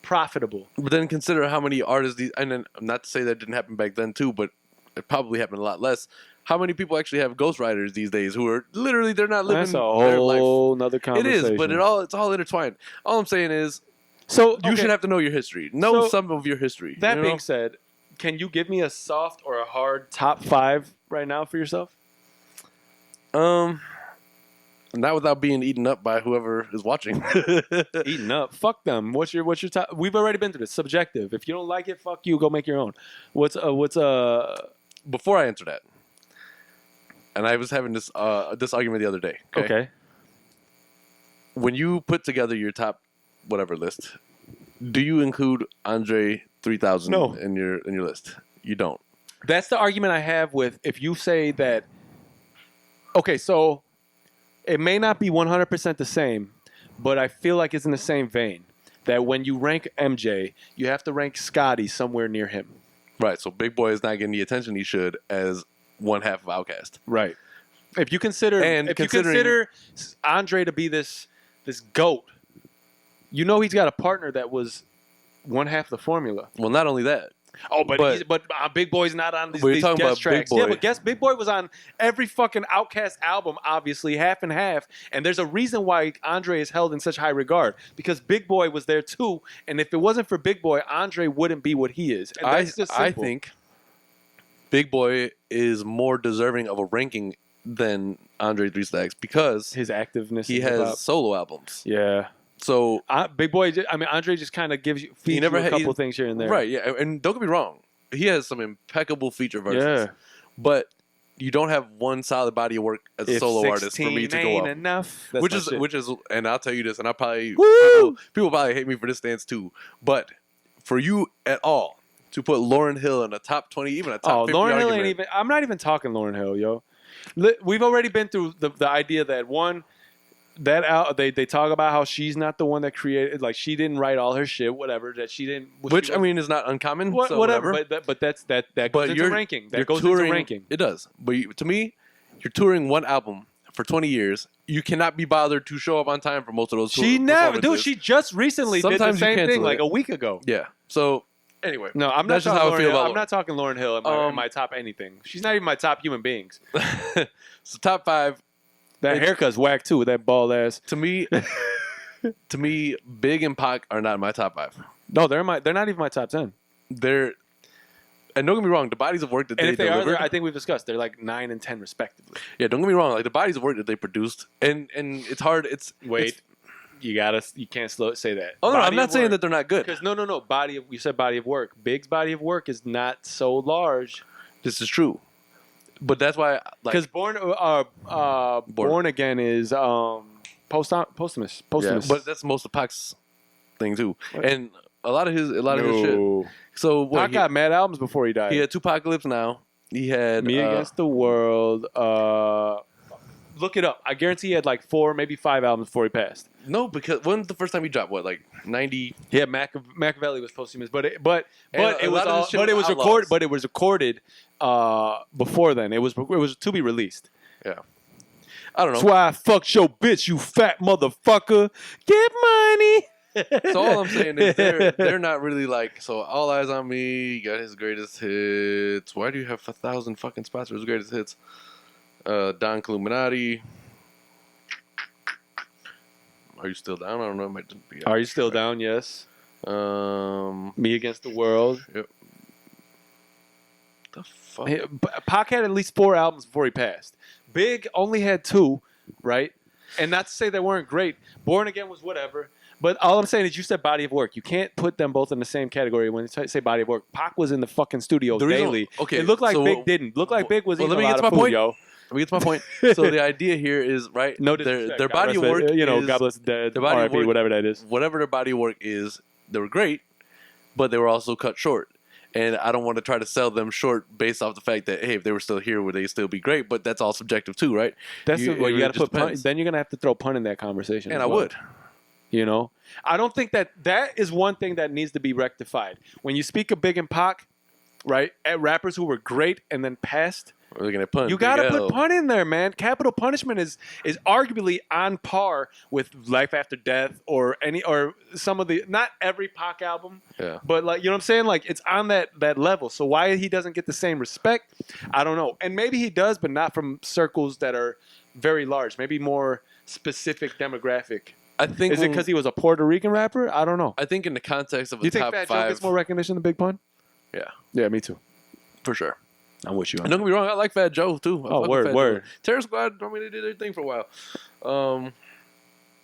profitable. But then consider how many artists and then not to say that didn't happen back then too, but it probably happened a lot less. How many people actually have ghostwriters these days who are literally they're not living That's a their life? whole nother It conversation. is, but it's all intertwined. All I'm saying is so you okay, should have to know your history. Know So, some of your history. That you being know? said, can you give me a soft or a hard top 5 right now for yourself? Not without being eaten up by whoever is watching. Eating up. Fuck them. What's your top? We've already been through this. Subjective. If you don't like it, fuck you. Go make your own. What's Before I answer that, and I was having this argument the other day. okay. When you put together your top whatever list, do you include Andre 3000 No. in your list? You don't. That's the argument I have with if you say that. Okay, so it may not be 100% the same, but I feel like it's in the same vein. That when you rank MJ, you have to rank Scotty somewhere near him. Right. So Big Boy is not getting the attention he should as one half of Outkast. Right. If you consider Andre to be this GOAT, you know he's got a partner that was one half the formula. Well, not only that. Oh, but Big Boy's not on We're these talking guest about Big tracks. Boy. Yeah, but Big Boy was on every fucking Outkast album, obviously, half and half. And there's a reason why Andre is held in such high regard. Because Big Boy was there too. And if it wasn't for Big Boy, Andre wouldn't be what he is. And that's just I simple. think Big Boy is more deserving of a ranking than Andre 3 Stacks because his activeness he in hip-hop. has solo albums. Yeah. So Big Boy. I mean, Andre just kind of gives you feeds you a couple things here and there. Right. Yeah. And don't get me wrong, he has some impeccable feature verses. Yeah. But you don't have one solid body of work as a solo artist for me to go off. Enough. Which is, and I'll tell you this, and I probably Woo! people probably hate me for this stance too. But for you at all to put Lauryn Hill in a top 20, even a top 50 Lauryn argument, Hill ain't even. I'm not even talking Lauryn Hill, yo. We've already been through the idea that they talk about how she's not the one that created, like she didn't write all her shit, whatever, that she didn't. Which I mean is not uncommon. So whatever. But that goes into ranking. That goes into ranking. It does. But to me, you're touring one album for 20 years. You cannot be bothered to show up on time for most of those. She never, dude. She just recently did the same thing like a week ago. Yeah. So anyway, no, I'm not. That's just how I feel about. I'm not talking Lauryn Hill in my top anything. She's not even my top human beings. So top 5. That haircut's whack too with that bald ass. To me, Big and Pac are not in my top 5. No, they're not even my top 10. And don't get me wrong, the bodies of work that they delivered, I think we've discussed, they're like 9 and 10 respectively. Yeah, don't get me wrong, like the bodies of work that they produced, and it's hard. You can't say that. Oh no, I'm not saying that they're not good. Because no, you said body of work. Big's body of work is not so large. This is true. But that's why, because Born Again is posthumous. Yeah, but that's most of Pac's thing too, and a lot of his shit. So Pac got mad albums before he died. He had Tupacalypse Now. He had Me Against the World. Look it up. I guarantee he had like 4, maybe 5 albums before he passed. No, because when's the first time he dropped? What, like 90? Yeah, Machiavelli was posthumous, but it was recorded before then. It was to be released. Yeah, I don't know. That's why I fucked your bitch, you fat motherfucker. Get money. So all I'm saying is they're not really like. So All Eyes on Me got his greatest hits. Why do you have 1,000 fucking spots for his greatest hits? Don Illuminati. Are You Still Down? I don't know. It might just be. Are You Still Down? Yes. Me Against the World. Yep. The fuck? Pac had at least 4 albums before he passed. Big only had 2, right? And not to say they weren't great. Born Again was whatever. But all I'm saying is you said body of work. You can't put them both in the same category when you say body of work. Pac was in the fucking studio daily. Okay, it looked like Big didn't. Looked like Big was eating a lot of food, yo. Let me get to my point. So the idea here is, right, no their body of work, God bless the dead, RIP, whatever that is. Whatever their body of work is, they were great, but they were also cut short. And I don't want to try to sell them short based off the fact that, hey, if they were still here, would they still be great? But that's all subjective too, right? That's what you got to put pun. Then you're going to have to throw pun in that conversation. And I would. You know? I don't think that is one thing that needs to be rectified. When you speak of Big and Pac, right, at rappers who were great and then passed, we're looking at pun. You got to put pun in there, man. Capital Punishment is arguably on par with Life After Death or some of the, not every Pac album, but like, you know what I'm saying? Like it's on that level. So why he doesn't get the same respect, I don't know. And maybe he does, but not from circles that are very large. Maybe more specific demographic. I think. Is it because he was a Puerto Rican rapper? I don't know. I think in the context of a top 5. You think Fat Joe gets more recognition than Big Pun? Yeah. Yeah, me too. For sure. I'm with you. Don't get me wrong, I like Fat Joe too. Word. Terror Squad, I mean, they did their thing for a while.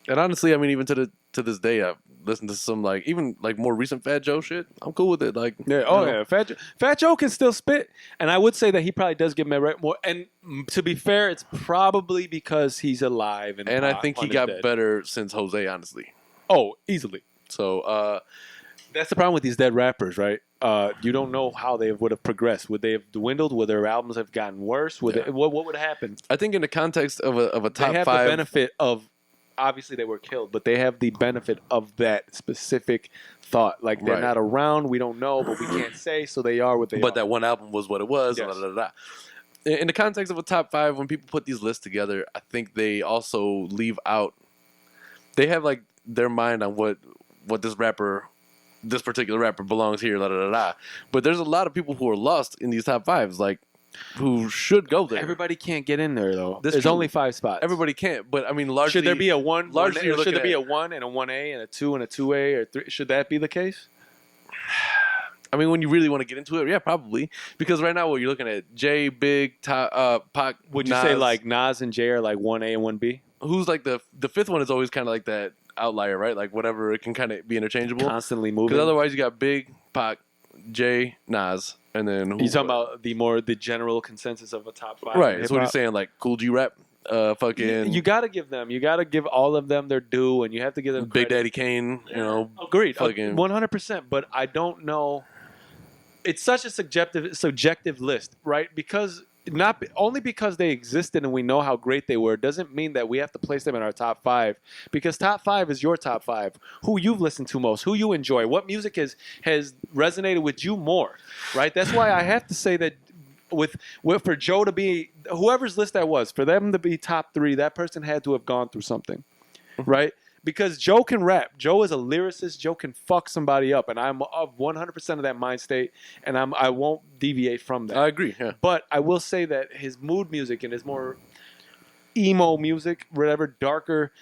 And honestly, I mean, even to this day, I've listened to some even more recent Fat Joe shit. I'm cool with it. Like, yeah, Fat Joe can still spit, and I would say that he probably does get more. And to be fair, it's probably because he's alive, and I think he got better since Jose, honestly. Oh, easily. So that's the problem with these dead rappers, right? You don't know how they would have progressed. Would they have dwindled? Would their albums have gotten worse? What would have happened? I think in the context of a top 5, they have the benefit of, obviously they were killed, but they have the benefit of that specific thought. Like they're not around, we don't know, but we can't say, so they are what they are. But that one album was what it was. Yes. In the context of a top 5, when people put these lists together, I think they also leave out. They have like their mind on what this particular rapper belongs here, But there's a lot of people who are lost in these top 5s, like who should go there. Everybody can't get in there though. There's only 5 spots. Everybody can't, but I mean, largely. Should there be a 1? Largely, should there be a 1 and a 1A and a 2 and a 2A or 3? Should that be the case? I mean, when you really want to get into it, yeah, probably. Because right now, what you're looking at, Jay, Big, Pac. Would you say like Nas and Jay are like 1A and 1B? Who's like the 5th one is always kind of like that. outlier, right? Like whatever, it can kind of be interchangeable. Constantly moving. Because otherwise, you got Big, Pac, Jay, Nas, and then You talking about the general consensus of a top 5? right? That's what you're saying. Like Cool G Rap, fucking. You got to give them. You got to give all of them their due, and you have to give them Big credit. Daddy Kane, you know. Agreed, fucking 100%. But I don't know. It's such a subjective list, right? Because not only because they existed and we know how great they were doesn't mean that we have to place them in our top 5. Because top 5 is your top 5. Who you've listened to most, who you enjoy, what music has resonated with you more, right? That's why I have to say that with for Joe to be whoever's list that was, for them to be top 3, that person had to have gone through something, right? Because Joe can rap. Joe is a lyricist. Joe can fuck somebody up, and I'm of 100% of that mind state, and I won't deviate from that. I agree. Yeah. But I will say that his mood music and his more emo music, whatever, darker,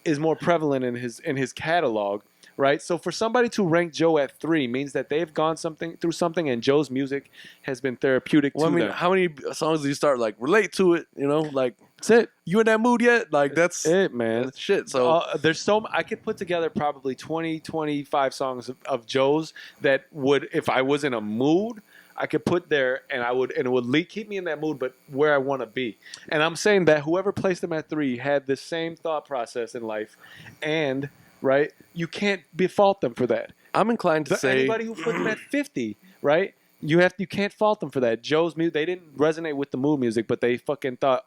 is more prevalent in his catalog, right? So for somebody to rank Joe at 3 means that they've gone through something, and Joe's music has been therapeutic to them. How many songs do you start like relate to it? You know, like That's it. You in that mood yet? Like that's it, man. That's shit. So there's I could put together probably 20, 25 songs of Joe's that would, if I was in a mood, I could put there, and it would keep me in that mood, but where I want to be. And I'm saying that whoever placed them at 3 had the same thought process in life, and right, you can't fault them for that. I'm inclined to say anybody who put them at 50, right? You can't fault them for that. Joe's music, they didn't resonate with the mood music, but they fucking thought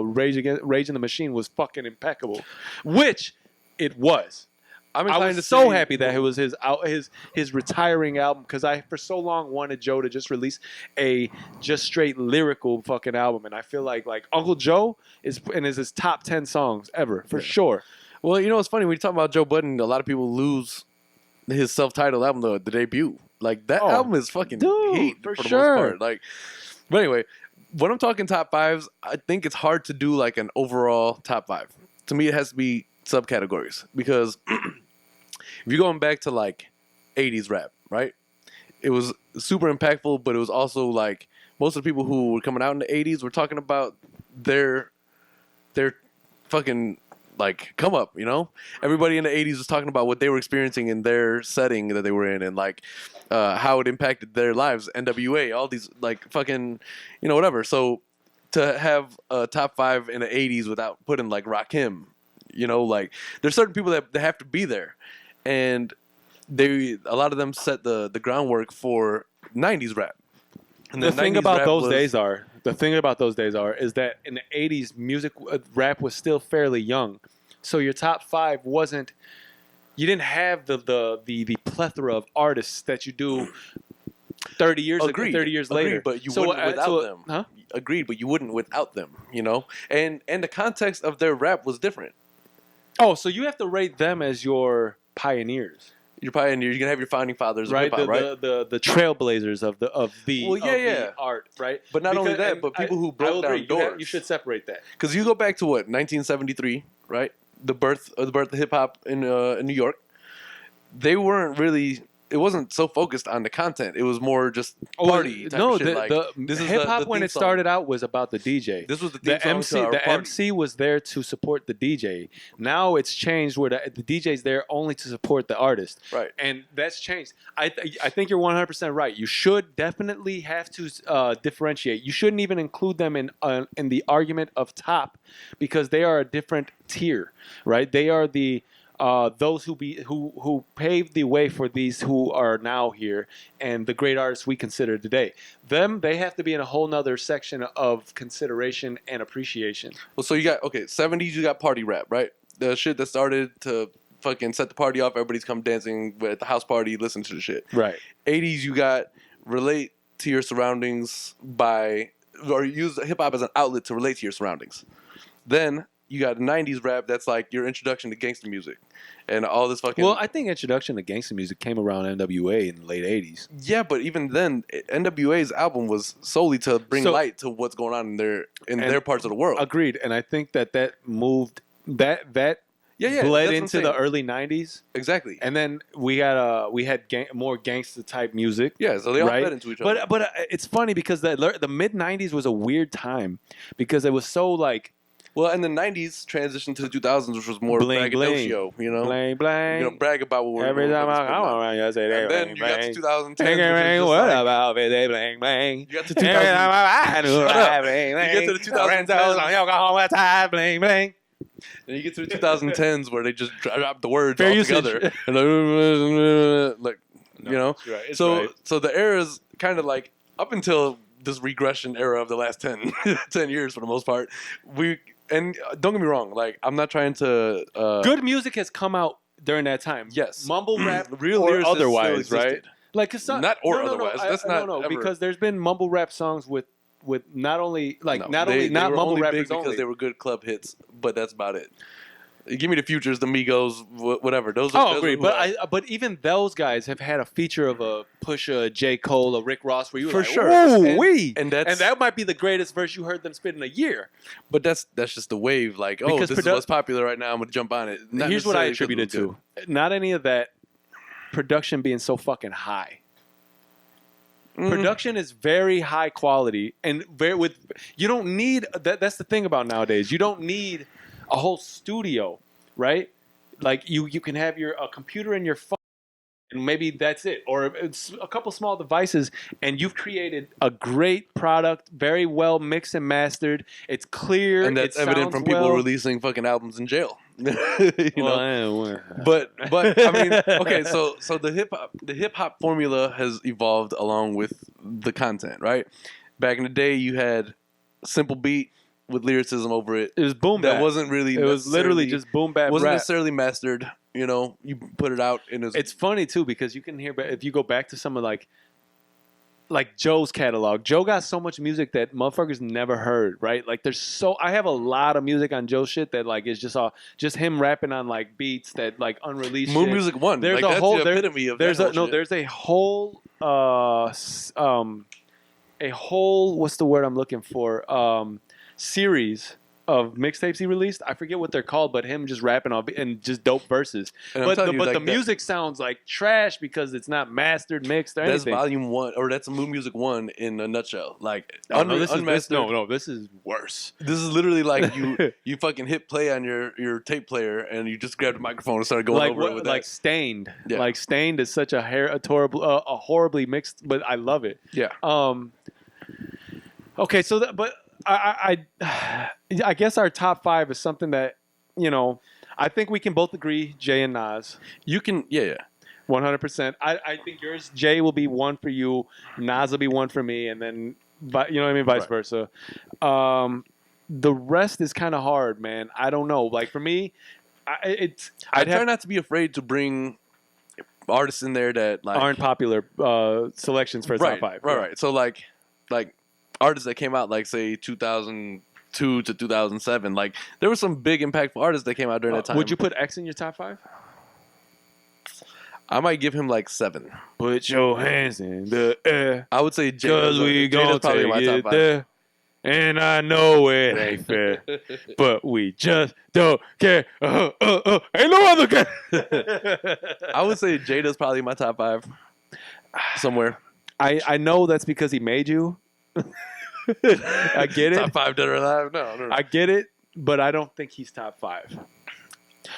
Rage in the Machine was fucking impeccable, which it was. I was so happy that it was his retiring album, because I for so long wanted Joe to just release a just straight lyrical fucking album, and I feel like Uncle Joe is his top 10 songs ever for sure. Well, you know what's funny, when you talk about Joe Budden, a lot of people lose his self-titled album, the debut. Like that album is fucking heat for the sure. most part. Like, but anyway, when I'm talking top 5s, I think it's hard to do like an overall top 5. To me, it has to be subcategories, because if you're going back to like 80s rap, right? It was super impactful, but it was also like most of the people who were coming out in the 80s were talking about their fucking like come up, you know? Everybody in the 80s was talking about what they were experiencing in their setting that they were in, and like how it impacted their lives. NWA, all these like fucking, you know, whatever. So to have a top 5 in the 80s without putting like Rakim, you know, like there's certain people that have to be there, and a lot of them set the groundwork for 90s rap. And the thing about those days is that in the 80s, music rap was still fairly young. So your top 5 wasn't, you didn't have the plethora of artists that you do 30 years ago, 30 years later. But you wouldn't without them. Huh? Agreed, but you wouldn't without them, you know? And the context of their rap was different. Oh, so you have to rate them as your pioneers. Your pioneers, you're gonna have your founding fathers, right? Of hip-hop, right? The trailblazers of the art, right? But not only that, but people who broke down doors. You should separate that, because you go back to what 1973, right? The birth of hip hop in New York. They weren't really. It wasn't so focused on the content. It was more just party type of shit. The hip hop when it started out was about the DJ. This was the theme song MC. to our The party. MC was there to support the DJ. Now it's changed where the DJ's there only to support the artist. Right. And that's changed. I think you're 100% right. You should definitely have to differentiate. You shouldn't even include them in the argument of top, because they are a different tier, right? They are the those who paved the way for these who are now here and the great artists we consider today. They have to be in a whole nother section of consideration and appreciation. Well, so you got 70s, you got party rap, right? The shit that started to fucking set the party off. Everybody's come dancing at the house party, listen to the shit. Right. 80s, you got relate to your surroundings or use hip hop as an outlet to relate to your surroundings. Then you got 90s rap, that's like your introduction to gangster music and all this fucking. Well, I think introduction to gangster music came around NWA in the late 80s. Yeah, but even then, NWA's album was solely to bring light to what's going on in their parts of the world. Agreed, and I think that moved that bled into the early 90s. Exactly. And then we had more gangster type music. Yeah, so they all bled into each other. But it's funny because the mid 90s was a weird time because it was so like Well, and the 90s transitioned to the 2000s, which was more Bling, braggadocio, you know? Bling, bling. You know, brag about what we're Every what time we're I spitting come out. around, you say they And then bling, you got to bling. 2010s, Bling, which is bling, just what like... about it? They bling, bling. You got to Every 2000s... time I do Shut that, up. bling, bling. You get to the 2010s. on Yokohama time, bling, bling. Then you get to the 2010s where they just drop the words Fair all usage. together. And like, you know? It's right, it's So right. so the era is kind of like, up until this regression era of the last 10 years for the most part, and don't get me wrong, like, I'm not trying to... Good music has come out during that time. Yes. Mumble rap Real or lyricists still otherwise, right? existed. Like, cause Not or otherwise. That's not ever... because there's been mumble rap songs with not only like No, they were mumble only rappers big because only. they were good club hits, but that's about it. Give me the Futures, the Migos, whatever. Those Oh, those agree. are who But but even those guys have had a feature of a Pusha, a J. Cole, a Rick Ross, where you were For like, sure. "Ooh, wee!" and that's And that might be the greatest verse you heard them spit in a year. but that's just the wave. Like, oh, Because this is what's popular right now. I'm gonna jump on it. Not Here's what I necessarily because attribute it was to: not any of that production being so fucking high. good. Production is very high quality, and you don't need that. That's the thing about nowadays. You don't need a whole studio, right? Like you can have a computer in your phone, and maybe that's it, or it's a couple small devices, and you've created a great product, very well mixed and mastered. It's clear, And that's it evident sounds from people well. releasing fucking albums in jail. you know. Well, But I mean, okay, so the hip hop formula has evolved along with the content, right? Back in the day, you had simple beat with lyricism over it. it was boom bap. That wasn't really. It was literally just boom bap. wasn't rap. necessarily mastered. You know, you put it out and It's funny too because you can hear, but if you go back to some of like Joe's catalog, Joe got so much music that motherfuckers never heard, right? Like I have a lot of music on Joe's shit that like is just him rapping on like beats that like unreleased Moon shit. Music One. There's Like, a that's whole the epitome of there's that whole shit. there's a whole what's the word I'm looking for? Series of mixtapes he released. I forget what they're called, but him just rapping and just dope verses. And I'm But telling you, like, the music sounds like trash because it's not mastered, mixed, or That's anything. volume 1, or that's Moon Music 1 in a nutshell. Like, Oh, no, this unmastered. this is worse. This is literally like you fucking hit play on your tape player and you just grabbed a microphone and started going Like over it with like that. Stained. Yeah. Like Stained is such a horribly mixed, but I love it. Yeah. Okay, so but I guess our top 5 is something that I think we can both agree. Jay and Nas, You can, yeah. 100%. I think yours, Jay, will be 1 for you. Nas will be 1 for me, and then you know what I mean, vice Right. versa. The rest is kind of hard, man. I don't know. Like for me, I try not to be afraid to bring artists in there that like aren't popular selections for a right, top 5. Right. So like artists that came out like say 2002 to 2007, like there were some big impactful artists that came out during that time. Would you put X in your top 5? I might give him like 7. Put your hands in the air, I would say Jay, 'cause we Jada's gon' probably take my top it 5. there. And I know it ain't fair, but we just don't care. Ain't no other care. I would say Jada's probably my top 5 somewhere. I know that's because he made you. I get it. Top 5 dead or alive? No. I get it, but I don't think he's top 5.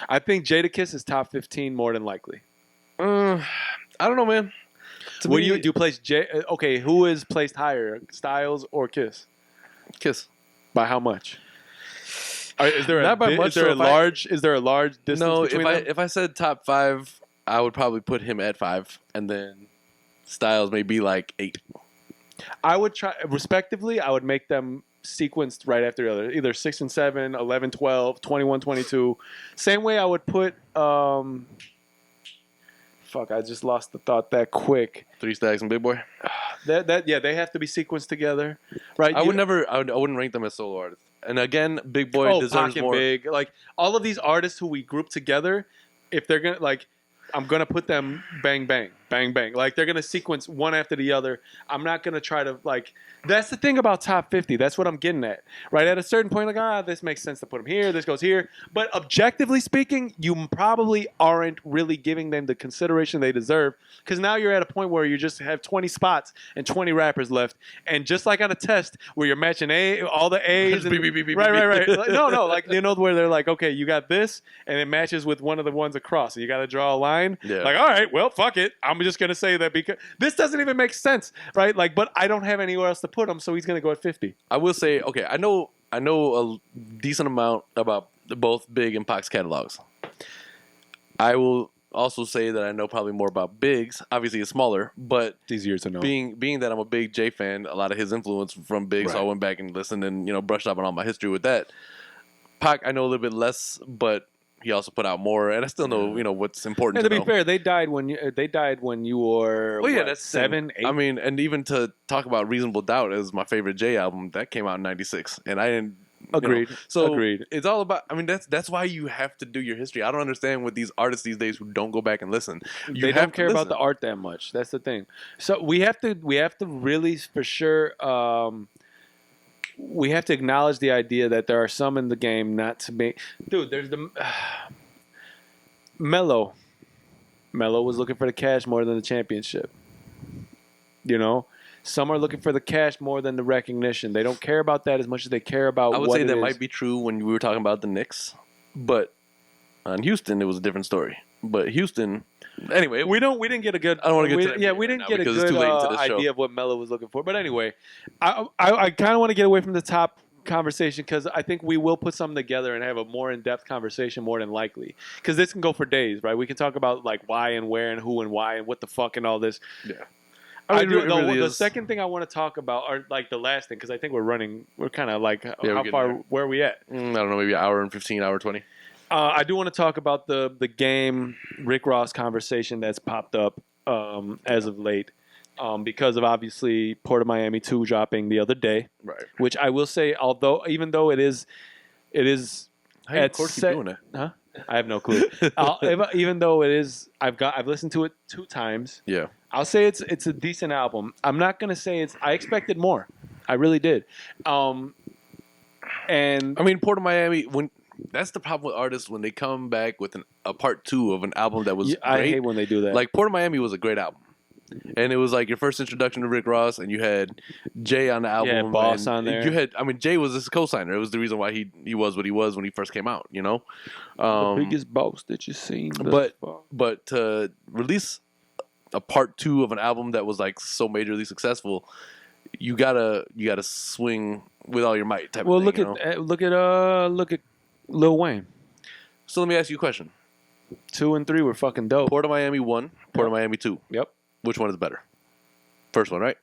I think Jadakiss is top 15 more than likely. I don't know, man. What do you place Jay? Okay, who is placed higher, Styles or Kiss? Kiss. By how much? Is there Not by much, Is there so a large? Is there a large distance No, between them? if I said top 5, I would probably put him at 5, and then Styles may be like 8. I would try, respectively, I would make them sequenced right after the other. Either 6 and 7, 11, 12, 21, 22. Same way I would put, fuck, I just lost the thought that quick. 3 Stacks and Big Boy. Yeah, they have to be sequenced together, right? I wouldn't rank them as solo artists. And again, Big Boy deserves Pac and more. Big, like all of these artists who we group together, if they're gonna like, I'm going to put them bang, bang, bang, bang. Like, they're going to sequence one after the other. I'm not going to try to, like, that's the thing about top 50. That's what I'm getting at, right? At a certain point, like, this makes sense to put them here. This goes here. But objectively speaking, you probably aren't really giving them the consideration they deserve, because now you're at a point where you just have 20 spots and 20 rappers left. And just like on a test where you're matching all the A's. And, right. Like, no, like, you know, where they're like, okay, you got this, and it matches with one of the ones across. So you got to draw a line. Yeah. Like, all right, well, fuck it. I'm just going to say that because this doesn't even make sense, right? Like, but I don't have anywhere else to put him, so he's going to go at 50. I will say, okay, I know a decent amount about both Big and Pac's catalogs. I will also say that I know probably more about Big's. Obviously, it's smaller, but It's easier to know. being that I'm a big J fan, a lot of his influence from Big, so I went back and listened and, you know, brushed up on all my history with that. Pac, I know a little bit less, but he also put out more, and I still know, you know, what's important. And to be know. fair, they died when you were Well, yeah, what, that's 7, 8. I mean, and even to talk about Reasonable Doubt as my favorite J album, that came out in '96, and I didn't. Agreed. You know, so Agreed. It's all about. I mean, that's why you have to do your history. I don't understand with these artists these days who don't go back and listen. They don't care about the art that much. That's the thing. So we have to really, for sure. We have to acknowledge the idea that there are some in the game not to be. Dude, there's the Mello. Mello was looking for the cash more than the championship. You know, some are looking for the cash more than the recognition. They don't care about that as much as they care about. I would what say that is. might be true when we were talking about the Knicks, but on Houston it was a different story. But Houston, anyway, We didn't get a good. I don't want to get to that. Yeah, right we didn't now get a because it's good too late into this show. idea of what Mello was looking for. But anyway, I kind of want to get away from the top conversation because I think we will put something together and have a more in-depth conversation more than likely. Because this can go for days, right? We can talk about like why and where and who and why and what the fuck and all this. Yeah. The second thing I want to talk about, or like the last thing, because I think we're kind of like how far, where are we at? I don't know, maybe an hour and 15, hour 20. I do want to talk about the game Rick Ross conversation that's popped up as of late because of obviously Port of Miami 2 dropping the other day, Right. which I will say, even though it is How do Court keep doing that? Huh? I have no clue. Even though it is, I've listened to it 2 times. Yeah. I'll say it's a decent album. I'm not gonna say I expected more. I really did. And I mean, Port of Miami, that's the problem with artists when they come back with a part 2 of an album that was great. I hate when they do that. Like, Port of Miami was a great album. And it was like your first introduction to Rick Ross, and you had Jay on the album. Yeah, Boss on there. Jay was his co-signer. It was the reason why he was what he was when he first came out, you know? The biggest boss that you've seen. But to release a part 2 of an album that was like so majorly successful, you gotta swing with all your might. Type of thing, look at Lil Wayne. So let me ask you a question. 2 and 3 were fucking dope. Port of Miami 1, Port of Miami 2. Yep. Which one is better? First one, right?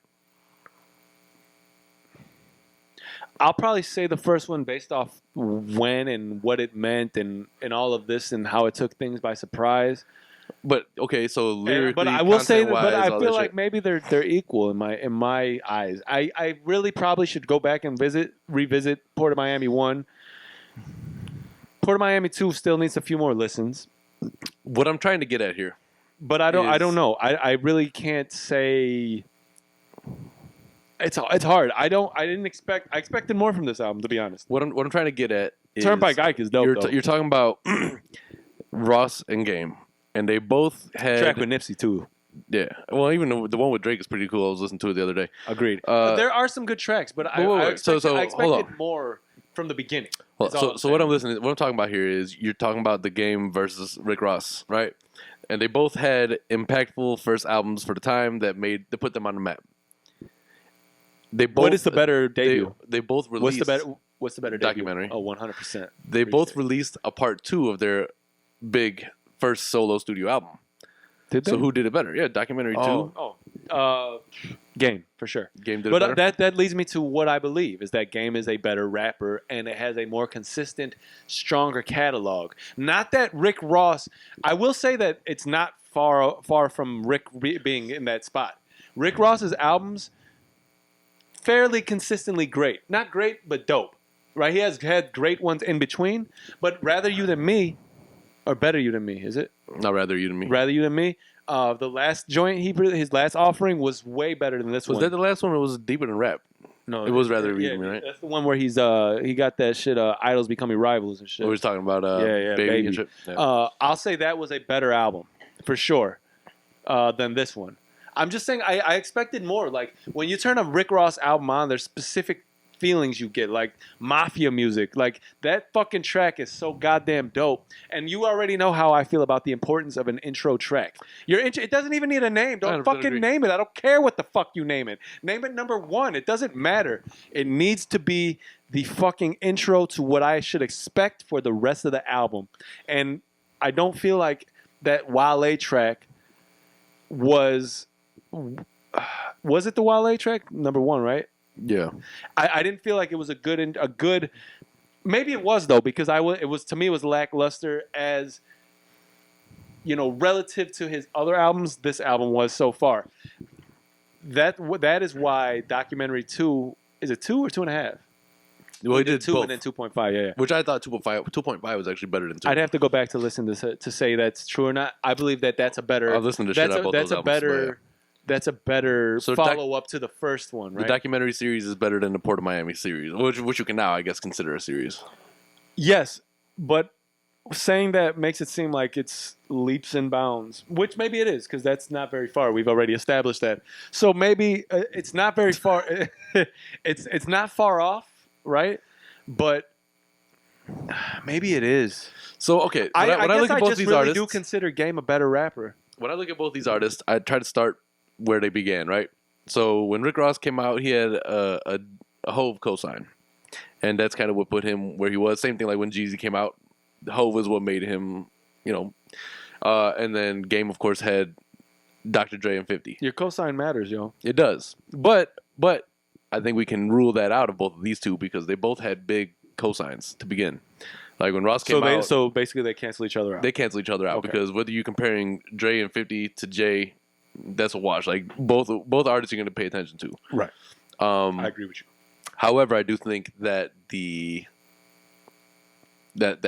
I'll probably say the first one based off when and what it meant and all of this and how it took things by surprise. But okay, so lyrically, but I will say that. But I all feel that like shit. maybe they're equal in my eyes. I really probably should go back and revisit Port of Miami 1. Port of Miami 2 still needs a few more listens. What I'm trying to get at here, but I don't know. I really can't say. It's hard. I expected more from this album, to be honest. what I'm trying to get at is Turnpike Ike is dope. you're talking about Ross and Game, and they both had Track with Nipsey too. Yeah, well, even the one with Drake is pretty cool. I was listening to it the other day. Agreed. There are some good tracks, but I expected more from the beginning. So what I'm talking about here is you're talking about the Game versus Rick Ross, right? And they both had impactful first albums for the time that put them on the map. What is the better debut? They both released. What's the better documentary? Debut? Oh, 100%. They both released a part 2 of their big first solo studio album. Did they? So who did it better? Yeah, documentary 2. Game for sure. Game did it better. But that leads me to what I believe is that Game is a better rapper and it has a more consistent, stronger catalog. Not that Rick Ross. I will say that it's not far from Rick being in that spot. Rick Ross's albums fairly consistently great. Not great, but dope. Right? He has had great ones in between, but Rather You Than Me or Better You Than Me, is it? Not Rather You Than Me. Rather You Than Me. The last joint his last offering was way better than this one. Was that the last one? Or was it deeper than rap? No, It was Rather You Than Me, right? That's the one where he got that shit. Idols Becoming Rivals and shit. We were talking about Baby and shit. Yeah. I'll say that was a better album for sure than this one. I'm just saying I expected more. Like when you turn a Rick Ross album on, there's specific feelings you get, like mafia music. Like that fucking track is so goddamn dope. And you already know how I feel about the importance of an intro track. It doesn't even need a name. Don't fucking agree. name it. I don't care what the fuck you name it. Name it number one. It doesn't matter. It needs to be the fucking intro to what I should expect for the rest of the album. And I don't feel like that Wale track was it the Wale track? Number one, right? Yeah. I didn't feel like it was a good. Maybe it was though, because it was lackluster as, you know, relative to his other albums. This album was so far. That is why Documentary 2 is it 2 or 2.5? Well, he did 2 both. and then 2.5. Yeah. Which I thought 2.5 was actually better than 2. I'd have to go back to listen to say that's true or not. I believe that's a better. I've listened to shit out both those albums. That's a better So follow up to the first one, right? The documentary series is better than the Port of Miami series, which you can now, I guess, consider a series. Yes, but saying that makes it seem like it's leaps and bounds, which maybe it is, because that's not very far. We've already established that. So maybe it's not very far. It's not far off, right? But maybe it is. So okay, I look at both these artists, do consider Game a better rapper. When I look at both these artists, I try to start where they began, right? So when Rick Ross came out, he had a Hove cosign, and that's kind of what put him where he was. Same thing like when Jeezy came out, Hove was what made him, you know. And then Game, of course, had Dr. Dre and 50. Your cosign matters, yo. It does, but I think we can rule that out of both of these two because they both had big cosigns to begin. Like when Ross came out, so basically they cancel each other out. They cancel each other out because whether you're comparing Dre and 50 to Jay, that's a wash. Like both artists you're going to pay attention to. Right. I agree with you. However, I do think that the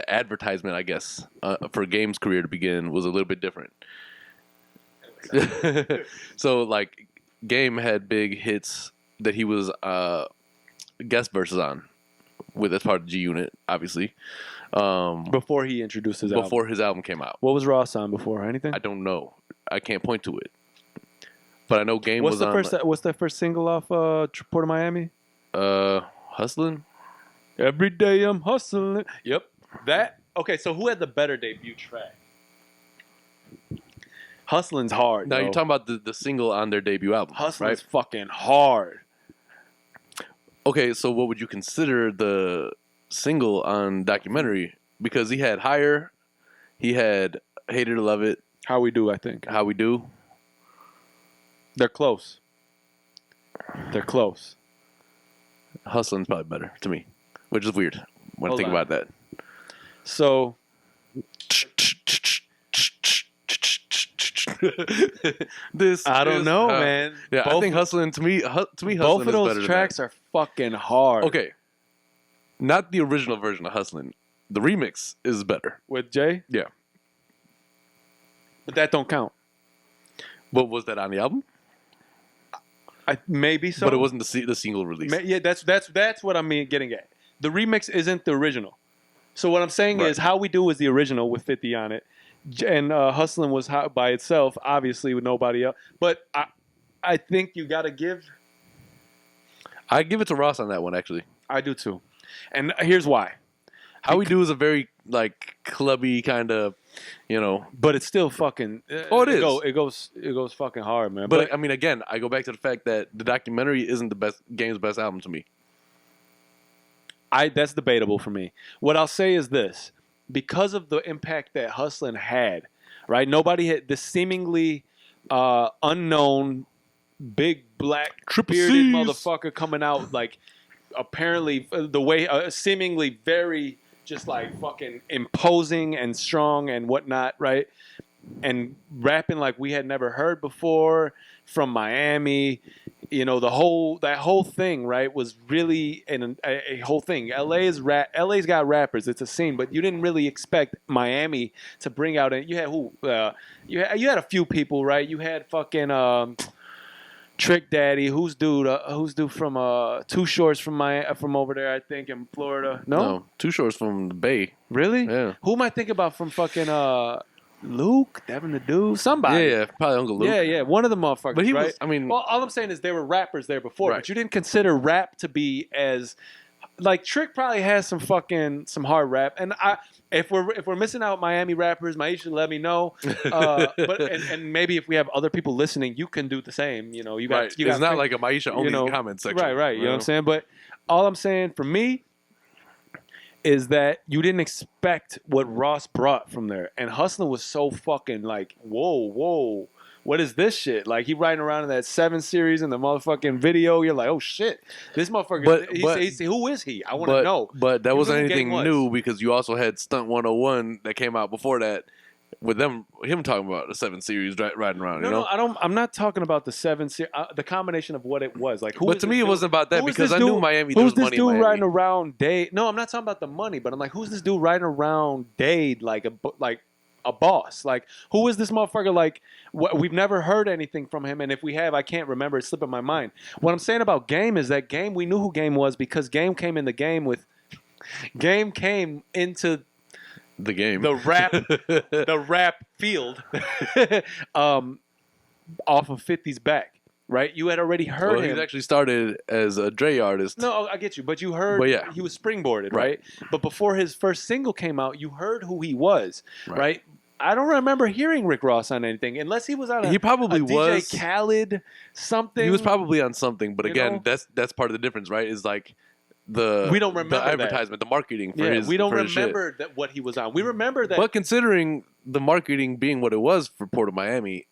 advertisement, I guess, for Game's career to begin was a little bit different. So like Game had big hits that he was guest verses on with as part of G Unit, obviously. Before he introduced his album. Before his album came out. What was Ross on before? Anything? I don't know. I can't point to it. But I know Game was on. What's the first single off Port of Miami? Hustling. Every day I'm hustling. Yep. That. Okay, so who had the better debut track? Hustling's hard. Now yo. you're talking about the single on their debut album. Hustling's right? fucking hard. Okay, so what would you consider the single on Documentary? Because he had Higher, he had Hater to Love It. How We Do, I think. How We Do. They're close. They're close. Hustling's probably better to me, which is weird when I think about that. So, this I don't know, man. Yeah, I think Hustling to me, Hustling both of is better those tracks are fucking hard. Okay, not the original version of Hustling. The remix is better With Jay, Yeah, but that don't count. but was that on the album? Maybe so, But it wasn't the single release. Yeah, that's what I'm getting at. The remix isn't the original. So what I'm saying is, How We Do is the original with 50 on it, and Hustling was by itself, obviously with nobody else. But I think you got to give. I give it to Ross on that one, actually. I do too, and here's why. How We Do is a very like clubby kind of, you know. But it's still fucking. Oh, it is. It goes fucking hard, man. But I mean, again, I go back to the fact that the Documentary isn't the best Game's best album to me. That's debatable for me. What I'll say is this: because of the impact that Hustlin' had, right? Nobody had this seemingly unknown big black bearded motherfucker coming out like apparently the way seemingly very just like fucking imposing and strong and whatnot, right? and rapping like we had never heard before from Miami. You know, that whole thing, right, was really a whole thing. LA's got rappers. It's a scene, but you didn't really expect Miami to bring out. You had who? You had a few people, right? You had fucking Trick Daddy. Who's dude from Too Shorts from over there? I think in Florida. No, Too Shorts from the Bay. Really? Yeah. Who am I thinking about from fucking Luke, Devin the Dude, somebody. Yeah, probably Uncle Luke. Yeah, one of the motherfuckers. But he right? was, I mean, well, all I'm saying is there were rappers there before, Right. but you didn't consider rap to be as like Trick probably has some hard rap, and if we're missing out Miami rappers, Maisha, let me know. But and maybe if we have other people listening, you can do the same. You know, you got right. It's not like a Maisha only comment section. Right. You know what I'm saying? But all I'm saying for me is that you didn't expect what Ross brought from there. And Hustling was so fucking like, whoa, what is this shit? Like, he riding around in that 7 Series in the motherfucking video. You're like, oh shit, this motherfucker, who is he? I want to know. But that wasn't anything new because you also had Stunt 101 that came out before that with him talking about the 7 Series riding around. No, I'm not talking about the 7 Series. The combination of what it was like. But to me, it wasn't about that because I knew Miami. Who's this dude Miami. riding around Dade? No, I'm not talking about the money, but I'm like, who's this dude riding around Dade like a boss? Like, who is this motherfucker? Like, we've never heard anything from him, and if we have, I can't remember. It's slipping my mind. What I'm saying about Game is that Game, we knew who Game was because Game came in the game with. Game came into the game, the rap field, off of 50's back, right? You had already heard him. He actually started as a Dre artist. No, I get you, but you heard he was springboarded, right? But before his first single came out, you heard who he was, right? I don't remember hearing Rick Ross on anything, unless he was on he probably was DJ Khaled something. He was probably on something, but again, that's part of the difference, right? Is like we don't remember the advertisement, the marketing for his. We don't remember what he was on. We remember that. But considering the marketing being what it was for Port of Miami,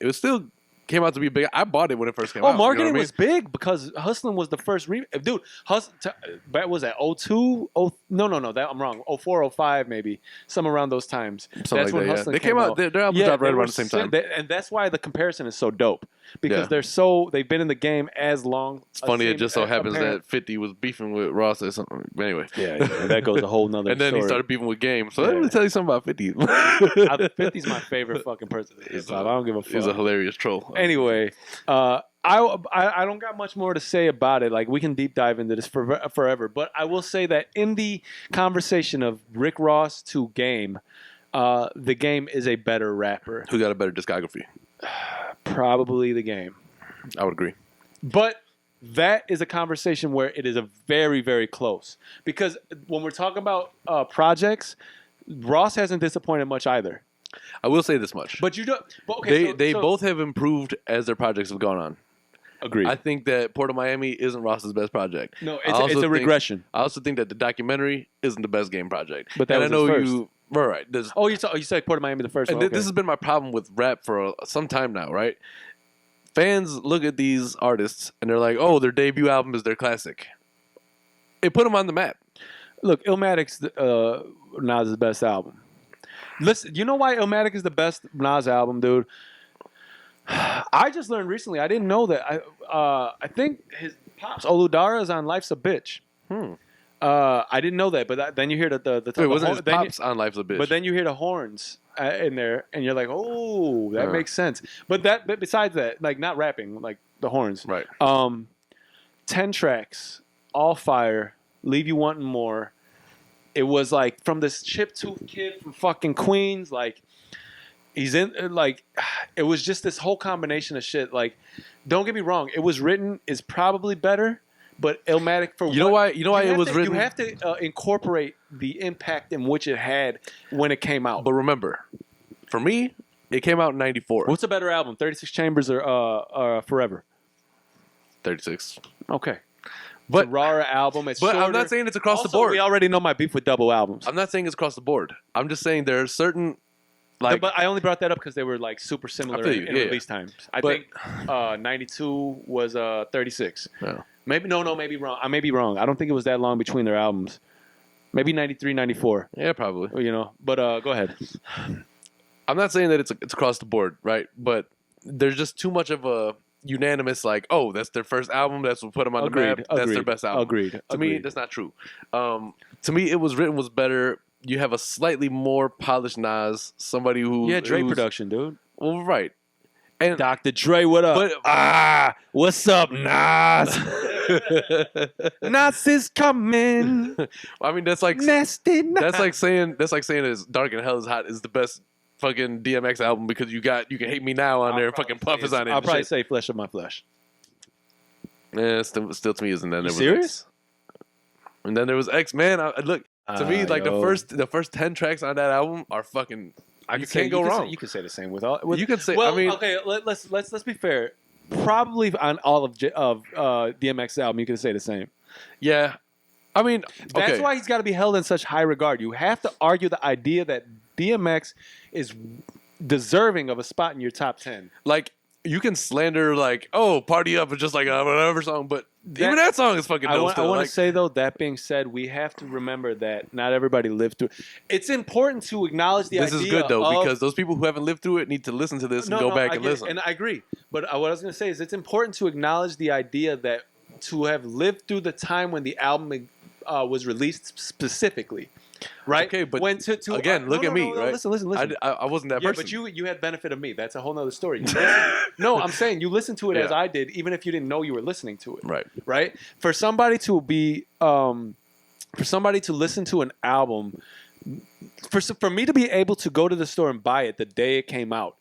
it was still came out to be big. I bought it when it first came out. Oh, marketing was big because Hustlin' was the first dude. That was at 02? No, I'm wrong. 04, 05 maybe. Somewhere around those times. That's when Hustlin' They came out. Their album dropped right around the same time. And that's why the comparison is so dope. Because they've been in the game as long. It's funny, it just so happens that 50 was beefing with Ross or something. But anyway. Yeah, that goes a whole nother And then story. he started beefing with Game. So let me tell you something about 50. 50's my favorite fucking person. I don't give a fuck. He's a hilarious troll. Anyway, I don't got much more to say about it. Like, we can deep dive into this forever. But I will say that in the conversation of Rick Ross to Game, the Game is a better rapper. Who got a better discography? Probably the Game. I would agree. But that is a conversation where it is a very, very close. Because when we're talking about projects, Ross hasn't disappointed much either. I will say this much. But you don't. Okay, they both have improved as their projects have gone on. Agreed. I think that Port of Miami isn't Ross's best project. No, it's a regression. I also think that the documentary isn't the best Game project. But that was his first. Right. You said Port of Miami the first and one. Okay. This has been my problem with rap for some time now, right? Fans look at these artists and they're like, oh, their debut album is their classic. It put them on the map. Look, Illmatic's Nas' best album. Listen, you know why Illmatic is the best Nas album, dude? I just learned recently. I didn't know that. I think his pops Oludara is on Life's a Bitch. I didn't know that, but then you hear It wasn't his pops on Life's a Bitch. But then you hear the horns in there, and you're like, oh, that makes sense. But besides that, like, not rapping, like the horns. Right. 10 tracks, all fire, leave you wanting more. It was like from this chip-tooth kid from fucking Queens, like he's in, like, it was just this whole combination of shit. Like, don't get me wrong, It Was Written is probably better, but Illmatic you know why it was written. You have to incorporate the impact in which it had when it came out. But remember, for me, it came out in '94. What's a better album, 36 Chambers or Forever? 36. Okay. But it's a rawer album. It's but shorter. I'm not saying it's across Also, the board. We already know my beef with double albums. I'm not saying it's across the board. I'm just saying there are certain, like, but I only brought that up because they were like super similar in release times. I think 92 was 36. No. Maybe maybe wrong. I may be wrong. I don't think it was that long between their albums. Maybe 93, 94. Yeah, probably. You know, but go ahead. I'm not saying that it's across the board, right? But there's just too much of a unanimous like, oh, that's their first album. That's what put them on the map. That's their best album. Agreed. To me, that's not true. To me, It Was Written was better. You have a slightly more polished Nas, somebody who Dre production, dude. Well, right. And Dr. Dre, what up? But what's up, Nas? Nas is coming. I mean, that's like Nasty. that's like saying it's Dark and Hell is Hot is the best fucking DMX album because you can Hate Me Now on there. Fucking Puff is on it. I'll probably say Flesh of My Flesh. Yeah, still to me isn't that. You serious? And then there was X. Man, look to me like yo. the first 10 tracks on that album are fucking. You can't go wrong. You can say the same with all. You can say. Well, I mean, okay. Let's be fair. Probably on all of DMX's album, you can say the same. yeah. I mean, That's okay. why he's got to be held in such high regard. You have to argue the idea that DMX is deserving of a spot in your top 10. Like you can slander like, oh, Party Up is just like a whatever song, but even that song is fucking dope. I want to say though, that being said, we have to remember that not everybody lived through. It's important to acknowledge the idea. This is good though because those people who haven't lived through it need to listen to this and go back and listen. And I agree, but what I was going to say is it's important to acknowledge the idea that to have lived through the time when the album was released specifically. Right. Okay, but when again, look at me. Right. Listen. I wasn't that person. But you had benefit of me. That's a whole nother story. No, I'm saying you listened to it as I did, even if you didn't know you were listening to it. Right. Right. For somebody to listen to an album, for me to be able to go to the store and buy it the day it came out,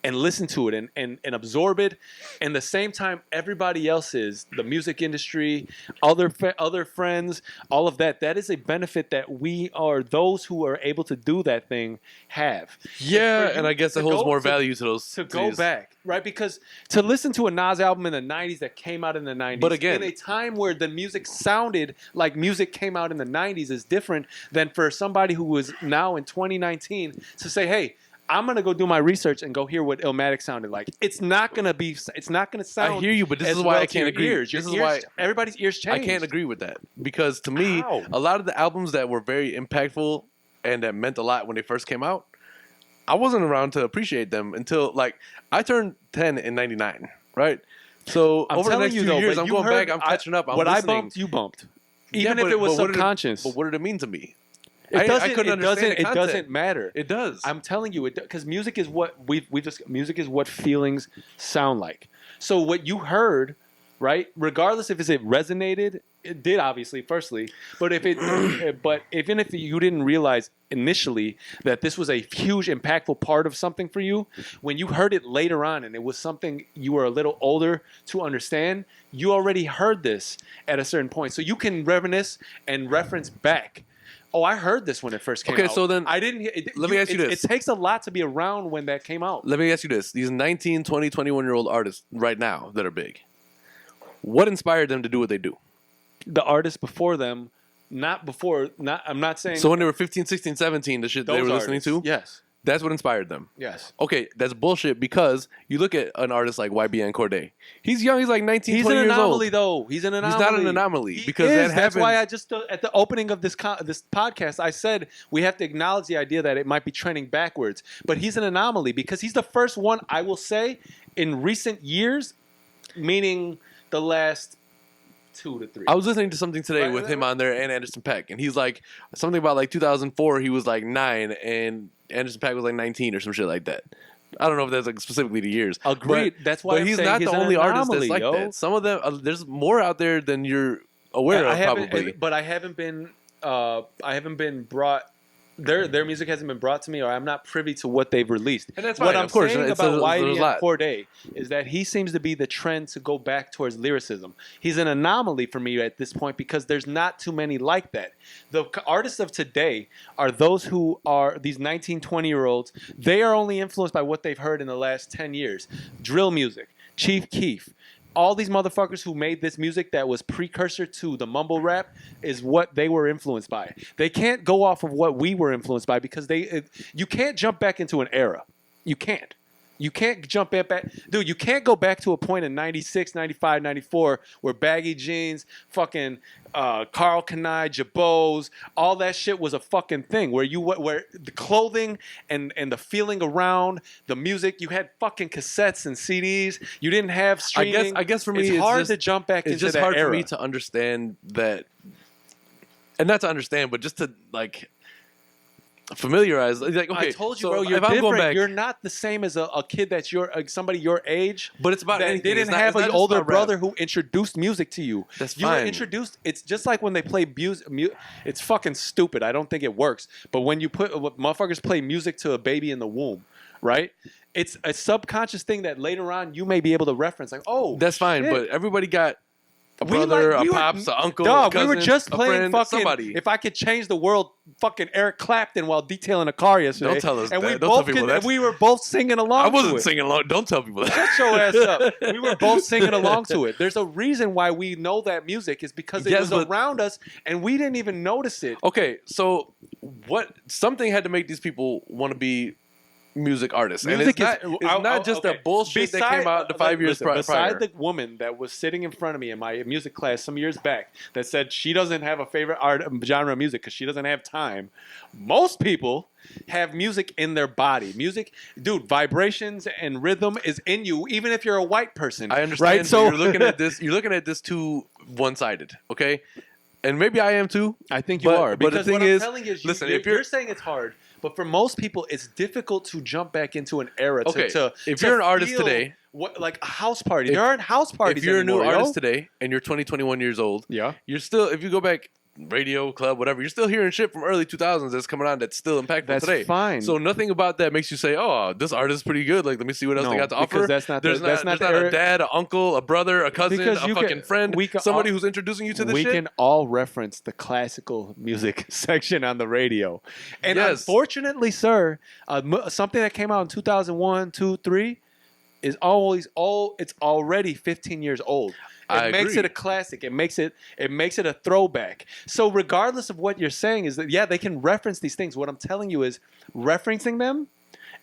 and listen to it and absorb it, and the same time everybody else is the music industry, other friends, all of that. That is a benefit that we are those who are able to do that thing have. Yeah, and I guess it holds more value to those. To go back, right? Because to listen to a Nas album in the 90s that came out in the 90s, but again, in a time where the music sounded like music came out in the 90s is different than for somebody who was now in 2019 to say, hey, I'm gonna go do my research and go hear what Illmatic sounded like. It's not gonna sound. I hear you, but this is why I can't agree. This is why everybody's ears change. I can't agree with that because to me, a lot of the albums that were very impactful and that meant a lot when they first came out, I wasn't around to appreciate them until like I turned 10 in '99, right? So over the next 2 years, I'm going back. I'm catching up. I'm what listening. I bumped, you bumped, even if it was subconscious. But what did it mean to me? I couldn't understand the content. It doesn't matter. It does. I'm telling you, because music is what music is what feelings sound like. So what you heard, right? Regardless if it resonated, it did obviously. Firstly, but even if you didn't realize initially that this was a huge, impactful part of something for you, when you heard it later on and it was something you were a little older to understand, you already heard this at a certain point, so you can reminisce and reference back. Oh, I heard this when it first came out. Okay, so then I didn't. Let me ask you this. It takes a lot to be around when that came out. Let me ask you this. These 19, 20, 21-year-old artists right now that are big, what inspired them to do what they do? The artists before them, I'm not saying. So when they were 15, 16, 17, the shit they were listening to? Yes. That's what inspired them. Yes. Okay, that's bullshit because you look at an artist like YBN Cordae. He's young. He's like 19, 20 years old. He's an anomaly, though. He's an anomaly. He's not an anomaly because that happens. That's why I just at the opening of this podcast, I said we have to acknowledge the idea that it might be trending backwards. But he's an anomaly because he's the first one, I will say, in recent years, meaning the last 2 to 3. I was listening to something today with him on there and Anderson .Paak, and he's like something about like 2004. He was like 9, and Anderson .Paak was like 19 or some shit like that. I don't know if that's like specifically the years. Agreed. That's why. But he's not the only artist that's like that. Some of them, there's more out there than you're aware of, probably. But I haven't been brought. Their music hasn't been brought to me, or I'm not privy to what they've released. And that's fine. What I'm of course, saying about YBN Cordae is that he seems to be the trend to go back towards lyricism. He's an anomaly for me at this point because there's not too many like that. The artists of today are those who are these 19, 20-year-olds. They are only influenced by what they've heard in the last 10 years. Drill music, Chief Keef. All these motherfuckers who made this music that was precursor to the mumble rap is what they were influenced by. They can't go off of what we were influenced by because you can't jump back into an era. You can't. You can't jump back. Dude, you can't go back to a point in 96, 95, 94 where baggy jeans, fucking Carl Kanai, Jabos, all that shit was a fucking thing. Where the clothing and the feeling around, the music, you had fucking cassettes and CDs. You didn't have streaming. I guess for me, it's hard to jump back into that era. It's just hard for me to understand that. And not to understand, but just to, like, familiarize. Like, okay, I told you, so bro, you're if I'm going different. back, You're not the same as a kid that's somebody your age. but it's about that anything. didn't It's not- have it's not an just older about rap. brother who introduced music to you. That's you were fine. introduced. It's just like when they play music. It's fucking stupid. I don't think it works. But when you motherfuckers play music to a baby in the womb, right? It's a subconscious thing that later on you may be able to reference. Like, oh, That's fine, shit. but everybody got a We brother, like- we a were- pops, an uncle, Dog, a cousin, we were just a playing friend, fucking somebody. If I Could Change the World, fucking Eric Clapton while detailing a car yesterday. Don't tell us and that. We Don't both tell people that. we were both singing along. I wasn't to it. singing along. Don't tell people that. Shut your ass up. We were both singing along to it. There's a reason why we know that music is because it Yes, was but- around us and we didn't even notice it. Okay, so something had to make these people want to be music artists. Music and it's not just okay. the bullshit that came out the 5 years prior. Beside the woman that was sitting in front of me in my music class some years back that said she doesn't have a favorite genre of music because she doesn't have time, most people have music in their body. Music, dude, vibrations and rhythm is in you, even if you're a white person. I understand. Right? But So you're looking at this too one-sided, okay? And maybe I am too. I think you But- are. but the Because thing what I'm is, telling you is listen, you're, if you're- you're saying it's hard, but for most people, it's difficult to jump back into an era. Okay, if to you're an artist feel today, like a house party, there aren't house parties. if you're a new anymore, yo. artist today and you're 20, 21 years old, Yeah. you're still, if you go back, radio, club, whatever, you're still hearing shit from early 2000s that's coming on that's still impactful That's today. fine. So nothing about that makes you say, oh, this artist is pretty good. Like, let me see what else No, they got to because offer. that's not there's the- not, that's not there's the not era- a dad, an uncle, a brother, a cousin, Because a you fucking can- friend, we can somebody all- who's introducing you to this We shit. can all reference the classical music section on the radio. And Yes. unfortunately, sir, something that came out in 2001, 2, 3 is it's already 15 years old. I It makes agree. it a classic. It makes it a throwback. So regardless of what you're saying is that, yeah, they can reference these things. What I'm telling you is referencing them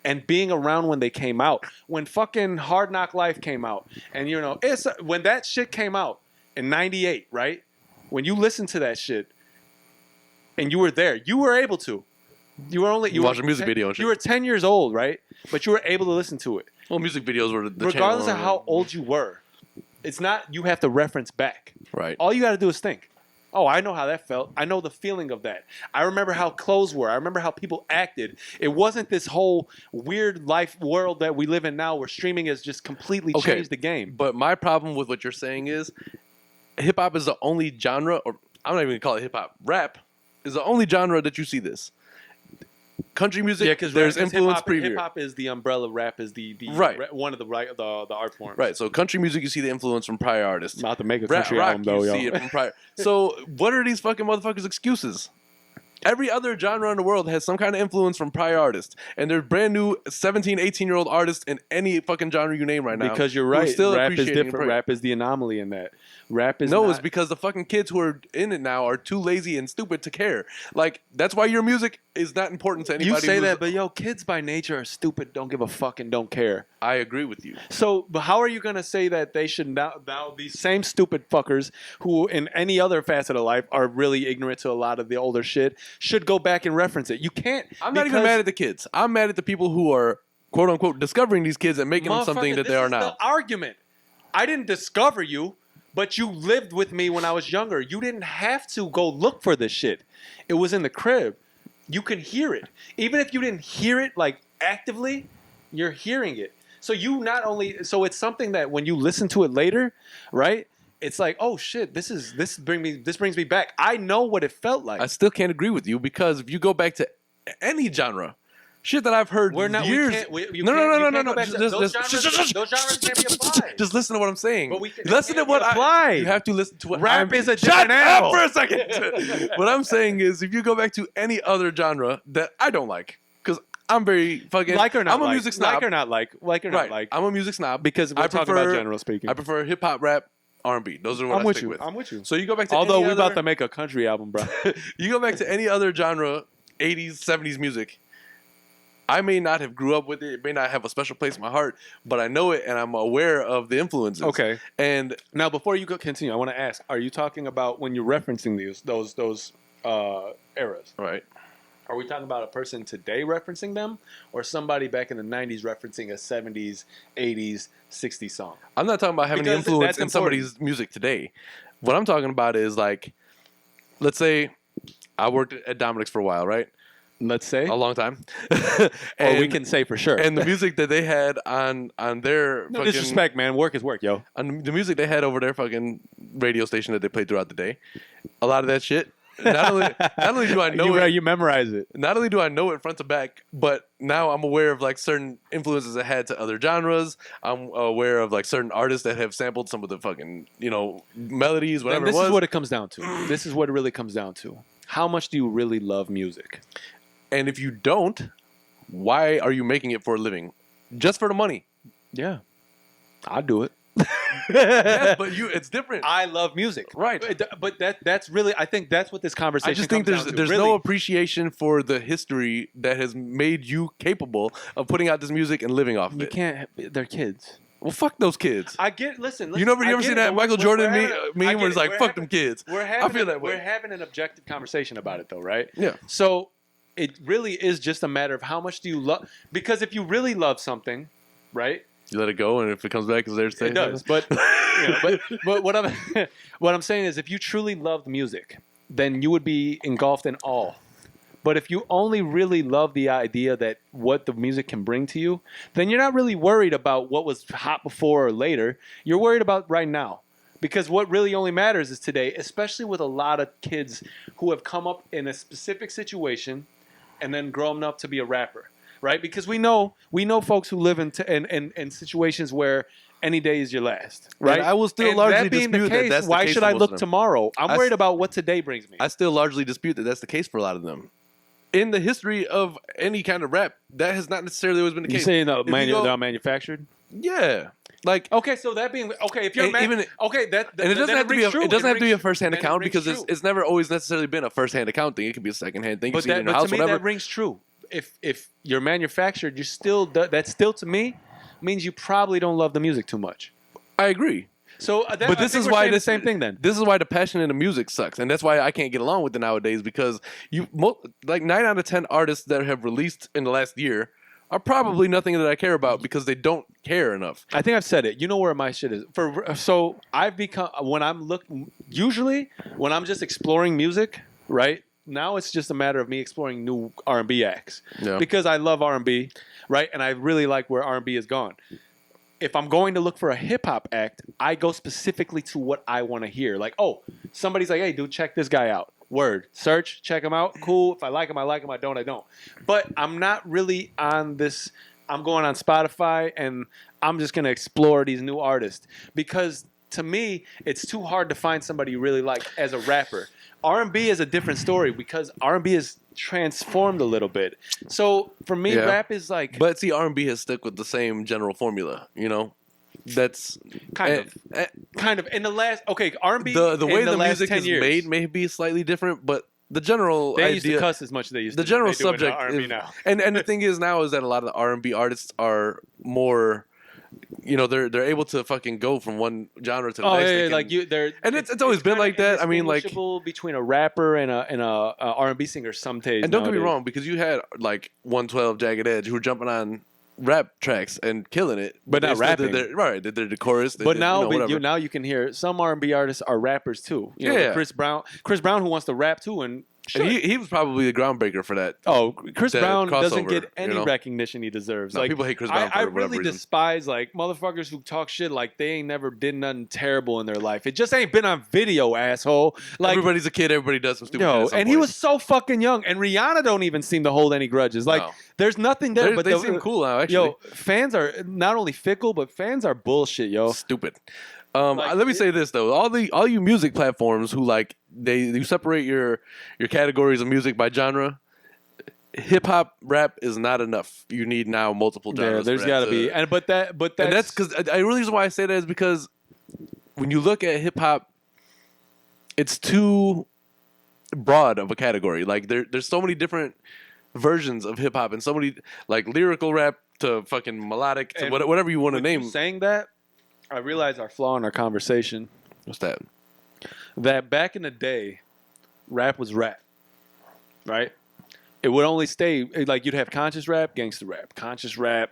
and being around when they came out. When fucking Hard Knock Life came out, and when that shit came out in 98, right? When you listen to that shit and you were there, you were able to. You watched a music video and shit. You were 10 years old, right? But you were able to listen to it. Well, music videos were the Regardless channel of how old you were. It's not you have to reference back. Right. All you got to do is think. Oh, I know how that felt. I know the feeling of that. I remember how clothes were. I remember how people acted. It wasn't this whole weird life world that we live in now where streaming has just completely changed the game. But my problem with what you're saying is hip hop is the only genre, or I'm not even gonna call it hip hop. Rap is the only genre that you see this. Country music, Yeah, because there's influence preview. Hip hop is the umbrella. Rap is the Right. one of the art forms. Right, so country music, you see the influence from prior artists. Not to make a Rap, country rock, album though, you yo. see it from prior. So what are these fucking motherfuckers' excuses? Every other genre in the world has some kind of influence from prior artists. And there's brand new 17, 18-year-old artists in any fucking genre you name right now. Because you're who are right. still Rap is appreciating different. praise. Rap is the anomaly in that. Rap is No, not, it's because the fucking kids who are in it now are too lazy and stupid to care. Like, that's why your music is not important to anybody. you say who's- that, but yo, kids by nature are stupid. Don't give a fuck and don't care. I agree with you. So, but how are you gonna say that they should now these same stupid fuckers who in any other facet of life are really ignorant to a lot of the older shit should go back and reference it? You can't. I'm not even mad at the kids. I'm mad at the people who are, quote unquote, discovering these kids and making them something that they are now. The argument. I didn't discover you, but you lived with me when I was younger. You didn't have to go look for this shit. It was in the crib. You can hear it. Even if you didn't hear it like actively, you're hearing it. So it's something that when you listen to it later, right? It's like, oh shit, this brings me back. I know what it felt like. I still can't agree with you because if you go back to any genre, shit that I've heard We're not. years. No. Those Just genres can't be applied. Just listen to what I'm saying. But we can- Listen to can't what be applied. You have to listen to what Rap is a Shut different animal. up for a second. What I'm saying is, if you go back to any other genre that I don't like, because I'm very fucking Like or not I'm a like. music snob. Like or not like. Like or Right. not like. I'm a music snob Because we're talking about general speaking. I prefer hip hop, rap, R&B. Those are what I'm I with stick you. with. I'm with you. So you go back to Although any we're about other- to make a country album, bro. you go back to any other genre, 80s, 70s music. I may not have grew up with it. It may not have a special place in my heart, but I know it and I'm aware of the influences. Okay. And Now, before you continue, I want to ask: are you talking about when you're referencing those eras? right. Are we talking about a person today referencing them, or somebody back in the '90s referencing a '70s, '80s, '60s song? I'm not talking about having Because the influence that's in somebody's music today. What I'm talking about is like, let's say I worked at Dominic's for a while, right? Let's say, A long time. or we can say for sure. And the music that they had on their no fucking disrespect, man. Work is work, yo. on the music they had over their fucking radio station that they played throughout the day. A lot of that shit. Not only do I know it, You memorize it. not only do I know it front to back, but now I'm aware of like certain influences it had to other genres. I'm aware of like certain artists that have sampled some of the fucking melodies, whatever And this it was. is what it comes down to. This is what it really comes down to. How much do you really love music? And if you don't, why are you making it for a living? Just for the money. Yeah, I'll do it. Yes, but it's different. I love music, Right. But that's really, I think that's what this conversation. I just think comes down to. there's Really, no appreciation for the history that has made you capable of putting out this music and living off of you it. can't. They're kids. Well, fuck those kids. I get. Listen. You ever I seen get that it, Michael but Jordan we're meme having I where it's get like, it. fuck them kids? We're having I feel that way. We're having an objective conversation about it, though, right? Yeah. So it really is just a matter of how much do you love. Because if you really love something, right? You let it go, and if it comes back, it's there to stay. It does, but but what I'm what I'm saying is, if you truly loved music, then you would be engulfed in awe. But if you only really love the idea that what the music can bring to you, then you're not really worried about what was hot before or later. You're worried about right now. Because what really only matters is today, especially with a lot of kids who have come up in a specific situation and then grown up to be a rapper, right? Because we know folks who live in situations where any day is your last, right? And I will still And largely that being the dispute that case, that's the why case should for I most look of them. tomorrow? I'm I worried s- about what today brings me. I still largely dispute that that's the case for a lot of them. In the history of any kind of rap, that has not necessarily always been the You case. saying If you go- they're manufactured? Yeah, like Okay, so that being okay, if you're And even- okay, that and it doesn't then have to be rings true. it doesn't have to be a rings- first-hand then it account rings because true. it's never always necessarily been a first-hand account thing. It could be a second-hand thing. You But see it in that, your but house, to me whatever. that rings true. If you're manufactured, you're still that still to me means you probably don't love the music too much. I agree. So, But I this think is we're why saying the same thing then. This is why the passion in the music sucks, and that's why I can't get along with it nowadays. Because like 9 out of 10 artists that have released in the last year are probably nothing that I care about because they don't care enough. I think I've said it. You know where my shit is. So I've become usually when I'm just exploring music, right? Now it's just a matter of me exploring new R&B acts Yeah. because I love R&B, right? And I really like where R&B has gone. If I'm going to look for a hip hop act, I go specifically to what I want to hear. Like, oh, somebody's like, hey, dude, check this guy out. Word. Search, check him out. Cool. If I like him, I like him. I don't, I don't. But I'm not really on this. I'm going on Spotify and I'm just going to explore these new artists because to me, it's too hard to find somebody you really like as a rapper. R&B is a different story because R&B is transformed a little bit. So for me, Yeah. rap is like But see, R&B has stuck with the same general formula. That's kind of in the last R&B. the way in the last music 10 is years, made may be slightly different, but the general they used idea, to cuss as much as they used the to. general They do in subject R&B is, now. and the thing is now is that a lot of the R&B artists are more, they're able to fucking go from one genre to the Oh next. yeah, They yeah, can- like you. They're and it's always been kinda like that. I mean, like, indistinguishable between a rapper and a R&B singer some days. and don't get me nowadays. wrong, because you had like 112 Jagged Edge who were jumping on rap tracks and killing it, But not they still rapping. did right, they did the chorus. They But did, now, whatever. now you can hear some R&B artists are rappers too. You know, Yeah. Chris Brown who wants to rap too, and and he was probably the groundbreaker for that. oh, Chris that Brown doesn't crossover, get any you know? recognition he deserves. No, Like people hate Chris Brown for I whatever really reason. despise like motherfuckers who talk shit like they ain't never did nothing terrible in their life. It just ain't been on video, asshole. Like Everybody's a kid. Everybody does some stupid shit. no, at some and he point. was so fucking young. And Rihanna don't even seem to hold any grudges. Like No. there's nothing there. They But seem cool now. Actually, Yo, fans are not only fickle, but fans are bullshit, yo. stupid. Like, Let me say this though: all you music platforms who like you separate your categories of music by genre. Hip hop, rap is not enough. You need now multiple Yeah, genres. there's got to be, and that's because I really reason why I say that is because when you look at hip hop, it's too broad of a category. Like there's so many different versions of hip hop and so many like lyrical rap to fucking melodic to And whatever you want to name. Saying that, I realized our flaw in our conversation. What's that? That back in the day, rap was rap, right? It would only stay like you'd have conscious rap, gangster rap, conscious rap,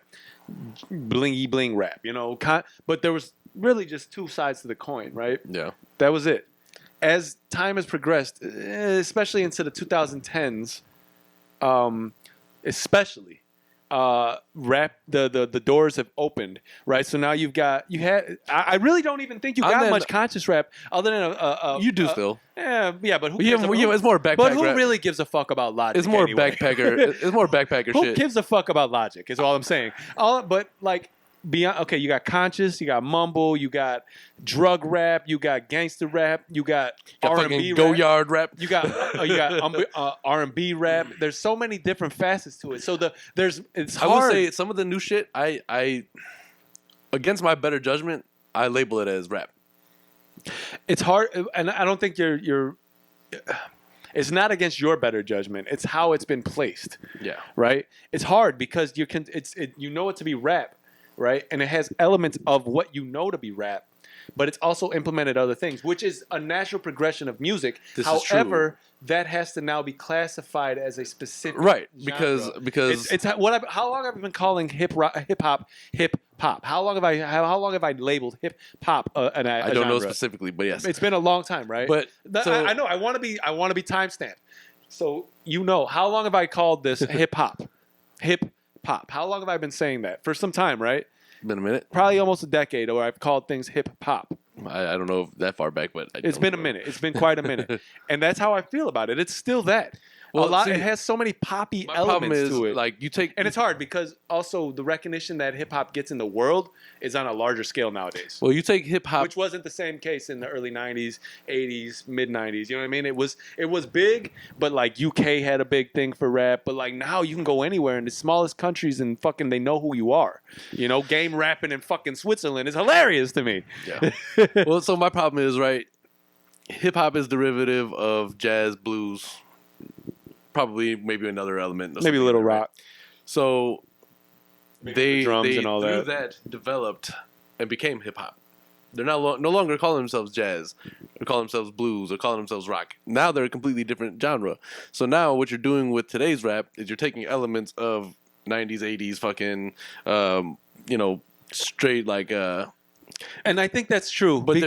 blingy bling rap, you know. But there was really just two sides to the coin, right? Yeah. That was it. As time has progressed, especially into the 2010s, especially, rap the doors have opened, right? So now I really don't even think you got much conscious rap other than you do still. Yeah, but who Yeah, cares? it's more backpack But who rap. really gives a fuck about Logic? It's more anyway? backpacker. It's more backpacker Who shit. gives a fuck about Logic? Is all I'm saying. But like beyond, okay, you got conscious, you got mumble, you got drug rap, you got gangster rap, you got R&B rap, go yard rap. you got R&B rap. There's so many different facets to it. So it's hard. I will say some of the new shit. I against my better judgment, I label it as rap. It's hard, and I don't think you're. It's not against your better judgment. It's how it's been placed. Yeah. Right. It's hard because you know it to be rap, right, and it has elements of what you know to be rap, but it's also implemented other things, which is a natural progression of music. This is However, true. that has to now be classified as a specific Right, genre. because it's how long have I been calling hip hop hip hop? How long have I labeled hip hop I don't know genre? specifically, but yes, It's been a long time, right? But I know I want to be time stamped. So how long have I called this hip hop? Hip hop. How long have I been saying that? For some time, right? been a minute. Probably almost a decade, or I've called things hip hop. I don't know if that far back, but It's been a minute. It's been quite a minute, and that's how I feel about it. It's still that. Well, see, it has so many poppy My problem elements is to it. like you take And it's hard because also the recognition that hip hop gets in the world is on a larger scale nowadays. well, you take hip hop. Which wasn't the same case in the early 90s, 80s, mid 90s. You know what I mean? It was big, but like UK had a big thing for rap. But like now you can go anywhere in the smallest countries and fucking they know who you are. You know, game rapping in fucking Switzerland is hilarious to me. Yeah. Well, so my problem is right. Hip hop is derivative of jazz, blues, probably maybe another element. Maybe a little rock. So the drums and all through that. developed and became hip hop. They're no longer calling themselves jazz, or calling themselves blues, or calling themselves rock. Now they're a completely different genre. So now what you're doing with today's rap is you're taking elements of 90s, 80s, fucking, straight like. And I think that's true. But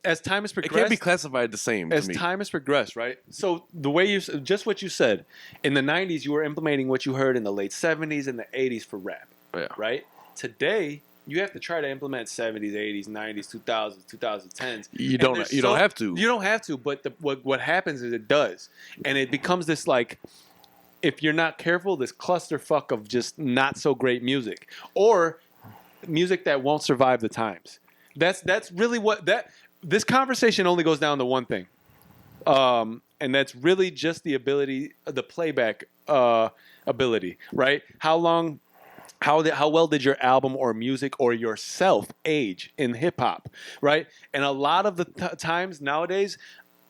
as time has It progressed, can't be classified the same. as to me. time has progressed, right? So the way just what you said, in the 90s, you were implementing what you heard in the late 70s and the 80s for rap, Yeah. right? Today, you have to try to implement 70s, 80s, 90s, 2000s, 2010s. You don't have to. You don't have to, but what happens is it does. And it becomes this like, if you're not careful, this clusterfuck of just not so great music. Or music that won't survive the times. That's really what this conversation only goes down to one thing, and that's really just the ability, the playback ability, right? How well did your album or music or yourself age in hip hop, right? And a lot of the times nowadays,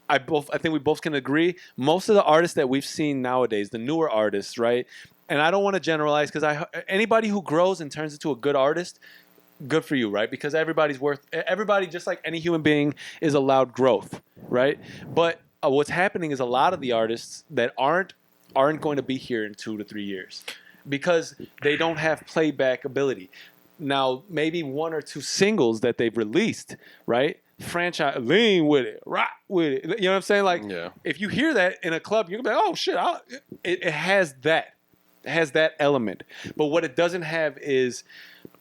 I think we both can agree, most of the artists that we've seen nowadays, the newer artists, right? And I don't want to generalize because anybody who grows and turns into a good artist, good for you, right? Because everybody, just like any human being, is allowed growth, right? But what's happening is a lot of the artists that aren't going to be here in 2 to 3 years because they don't have playback ability. Now, maybe 1 or 2 singles that they've released, right? Franchise, lean with it, rock with it. You know what I'm saying? Like, Yeah. if you hear that in a club, you're gonna be like, oh shit, it has that. It has that element. But what it doesn't have is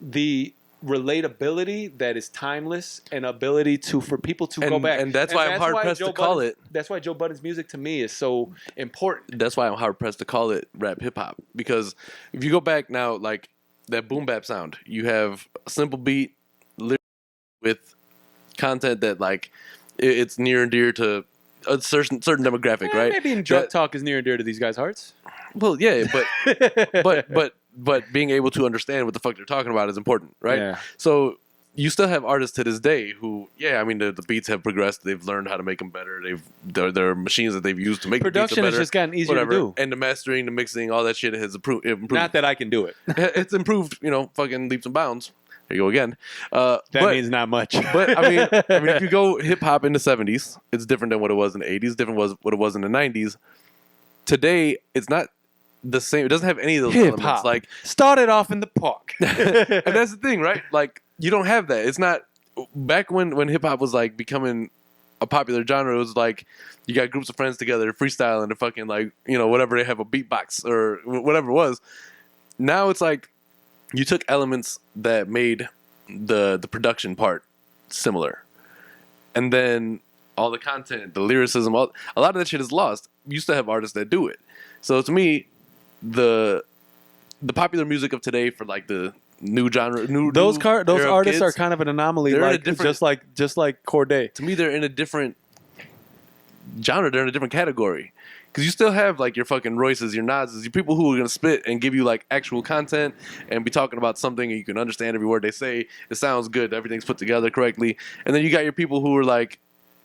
the relatability that is timeless and ability for people to go back. And that's why I'm hard pressed to call it. That's why Joe Budden's music to me is so important. That's why I'm hard pressed to call it rap hip hop. Because if you go back now, like that boom bap sound, you have a simple beat with content that like it's near and dear to a certain demographic, right? Maybe drug talk is near and dear to these guys' hearts. Well, yeah, but being able to understand what the fuck they're talking about is important, right? Yeah. So you still have artists to this day who, I mean, the beats have progressed. They've learned how to make them better. There are machines that they've used to make production the beats has just gotten easier to do. And the mastering, the mixing, all that shit has improved. Not that I can do it. It's improved, fucking leaps and bounds. There you go again. That means not much. But I mean, if you go hip hop in the 70s, it's different than what it was in the 80s. Different was what it was in the 90s. Today, it's not the same. It doesn't have any of those Hip-hop. elements. Like, started off in the park. and that's the thing, right? Like, you don't have that. It's not back when hip hop was like becoming a popular genre. It was like you got groups of friends together freestyling and fucking like whatever, they have a beatbox or whatever it was. Now it's like you took elements that made the production part similar, and then all the content, the lyricism, a lot of that shit is lost. You used to have artists that do it. So to me, the popular music of today for like the new genre, those artists kids, are kind of an anomaly, like just like Corday. To me, they're in a different genre. They're in a different category. Because you still have like your fucking Royces, your Nas's, your people who are gonna spit and give you like actual content and be talking about something and you can understand every word they say. It sounds good. Everything's put together correctly. And then you got your people who are like,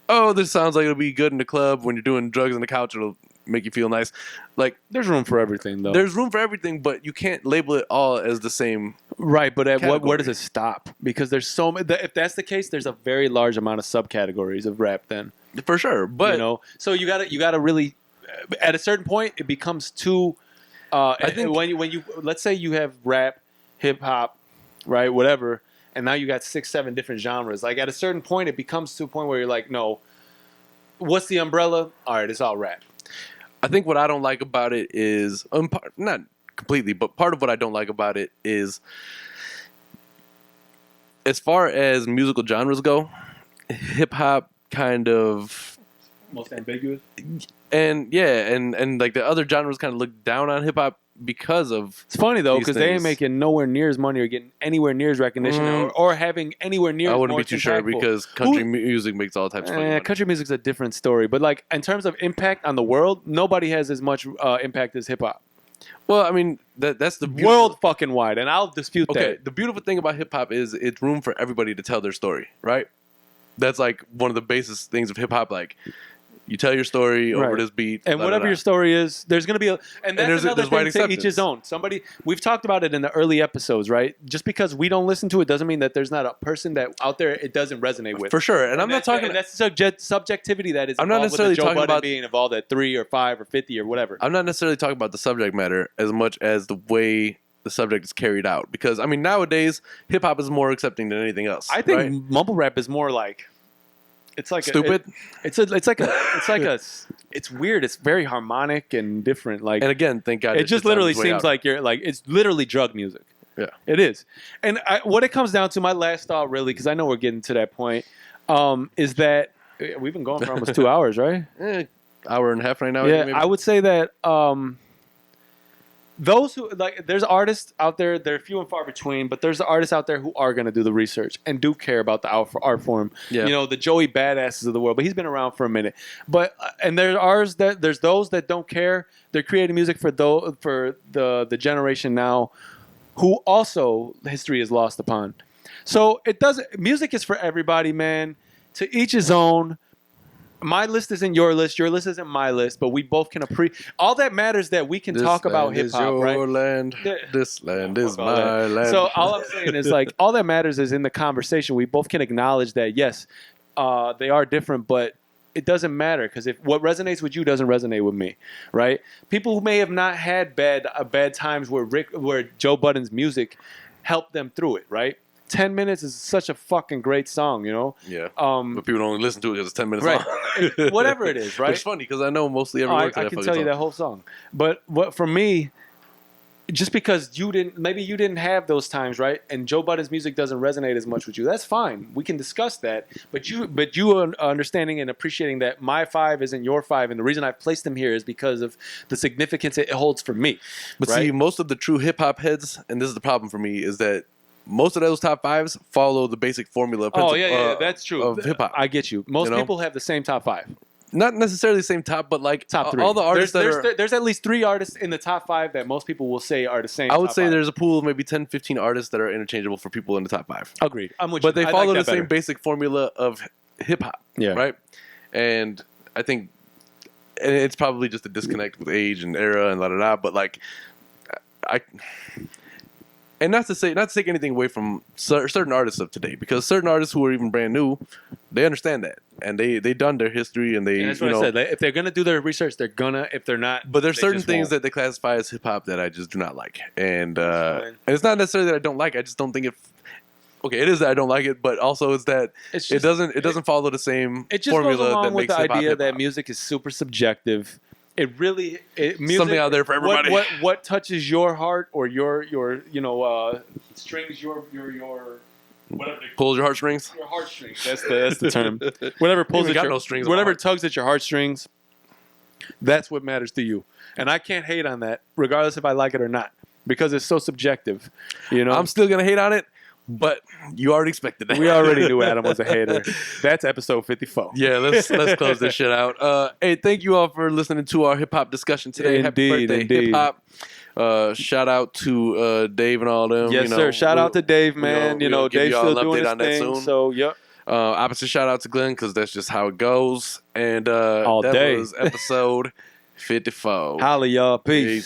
oh, this sounds like it'll be good in the club. When you're doing drugs on the couch, it'll make you feel nice. Like, there's room for everything, though. There's room for everything, but you can't label it all as the same. Right, but at where does it stop? Because there's so many. If that's the case, there's a very large amount of subcategories of rap. Then for sure, but so you gotta really. At a certain point, it becomes too. I think when you let's say you have rap, hip hop, right, whatever, and now you got 6-7 different genres. Like at a certain point, it becomes to a point where you're like, no, what's the umbrella? All right, it's all rap. I think what I don't like about it is not completely, but part of what I don't like about it is, as far as musical genres go, hip hop kind of most ambiguous. And and like the other genres kind of look down on hip hop because of. It's funny though because they ain't making nowhere near as money or getting anywhere near as recognition or having anywhere near. I as wouldn't more be too sure because country music makes all types of money. Country music's a different story, but like in terms of impact on the world, nobody has as much impact as hip hop. Well, I mean that's the world fucking wide, and I'll dispute that. The beautiful thing about hip hop is it's room for everybody to tell their story, right? That's like one of the basis things of hip hop, like. You tell your story over this beat. And whatever your story is, there's going to be and that's another thing to each his own. We've talked about it in the early episodes, right? Just because we don't listen to it doesn't mean that there's not a person that out there it doesn't resonate with. For sure. And I'm not talking about... That's subjectivity that is I'm not necessarily with Joe talking Budden about being involved at 3 or 5 or 50 or whatever. I'm not necessarily talking about the subject matter as much as the way the subject is carried out. Because, I mean, nowadays, hip-hop is more accepting than anything else. I think mumble rap is more like... It's like stupid. It's weird. It's very harmonic and different. Like, and again, thank God. It just literally seems like you're like it's literally drug music. Yeah, it is. And what it comes down to, my last thought, really, because I know we're getting to that point, is that we've been going for almost 2 hours, right? Hour and a half right now. Yeah, maybe? I would say that those who there's artists out there, they're few and far between, but there's artists out there who are going to do the research and do care about the art form. Yeah. The Joey Badasses of the world, but he's been around for a minute. But and there's those that don't care. They're creating music for the generation now, who also history is lost upon. So music is for everybody, man. To each his own. My list isn't your list isn't my list, but we both can appreciate. All that matters is that we can talk about hip hop, right? Your land. This land is my land. So all I'm saying is all that matters is in the conversation we both can acknowledge that yes, they are different, but it doesn't matter because if what resonates with you doesn't resonate with me, right? People who may have not had bad times where Joe Budden's music helped them through it, right? 10 minutes is such a fucking great song, Yeah. But people don't only listen to it because it's 10 minutes long. Whatever it is, right? It's funny because I know mostly every word to that I can tell you that whole song. But for me, just because you didn't have those times, right? And Joe Budden's music doesn't resonate as much with you. That's fine. We can discuss that. But you are understanding and appreciating that my 5 isn't your 5, and the reason I've placed him here is because of the significance it holds for me. But see, most of the true hip hop heads, and this is the problem for me, is that most of those top 5s follow the basic formula. That's true. Of hip hop. I get you. Most people have the same top 5. not necessarily the same top, but like top 3. all the artists There's at least 3 artists in the top 5 that most people will say are the same. I would top say 5. there's a pool of maybe 10, 15 artists that are interchangeable for people in the top 5. Agreed. I'm with But you. they I follow like the that same better. basic formula of hip hop. Yeah. Right. And I think, and it's probably just a disconnect with age and era and but like, and not to take anything away from certain artists of today, because certain artists who are even brand new, they understand that, and they done their history, and they, And that's what I said. Like, if they're gonna do their research, they're gonna. If they're not, but there's they certain just things won't. that they classify as hip hop that I just do not like, and fine. it's not necessarily that I don't like. I just don't think it. Okay, it is that I don't like it, but also it's that It's it just- doesn't follow the same It just formula goes along that with makes the hip-hop idea that hip-hop. music is super subjective. It really music, Something out there for everybody. What touches your heart or your strings your whatever they Pulls your heartstrings. your heartstrings. That's the term. Whatever pulls Even at got your no strings on whatever my heart. tugs at your heartstrings. That's what matters to you, and I can't hate on that, regardless if I like it or not, because it's so subjective. You know, I'm still gonna hate on it, but you already expected that. we already knew Adam was a hater. That's episode 54. Yeah, let's close this shit out. Hey, thank you all for listening to our hip hop discussion today. Happy Indeed, birthday, indeed. hip hop. Shout out to Dave and all them. Yes, you know, sir. Shout out to Dave, man. we'll give Dave's y'all still an doing update his on that thing. soon. So, yep. Opposite shout out to Glenn, because that's just how it goes. And All that day. was episode 54. Holla, y'all. Peace. Peace.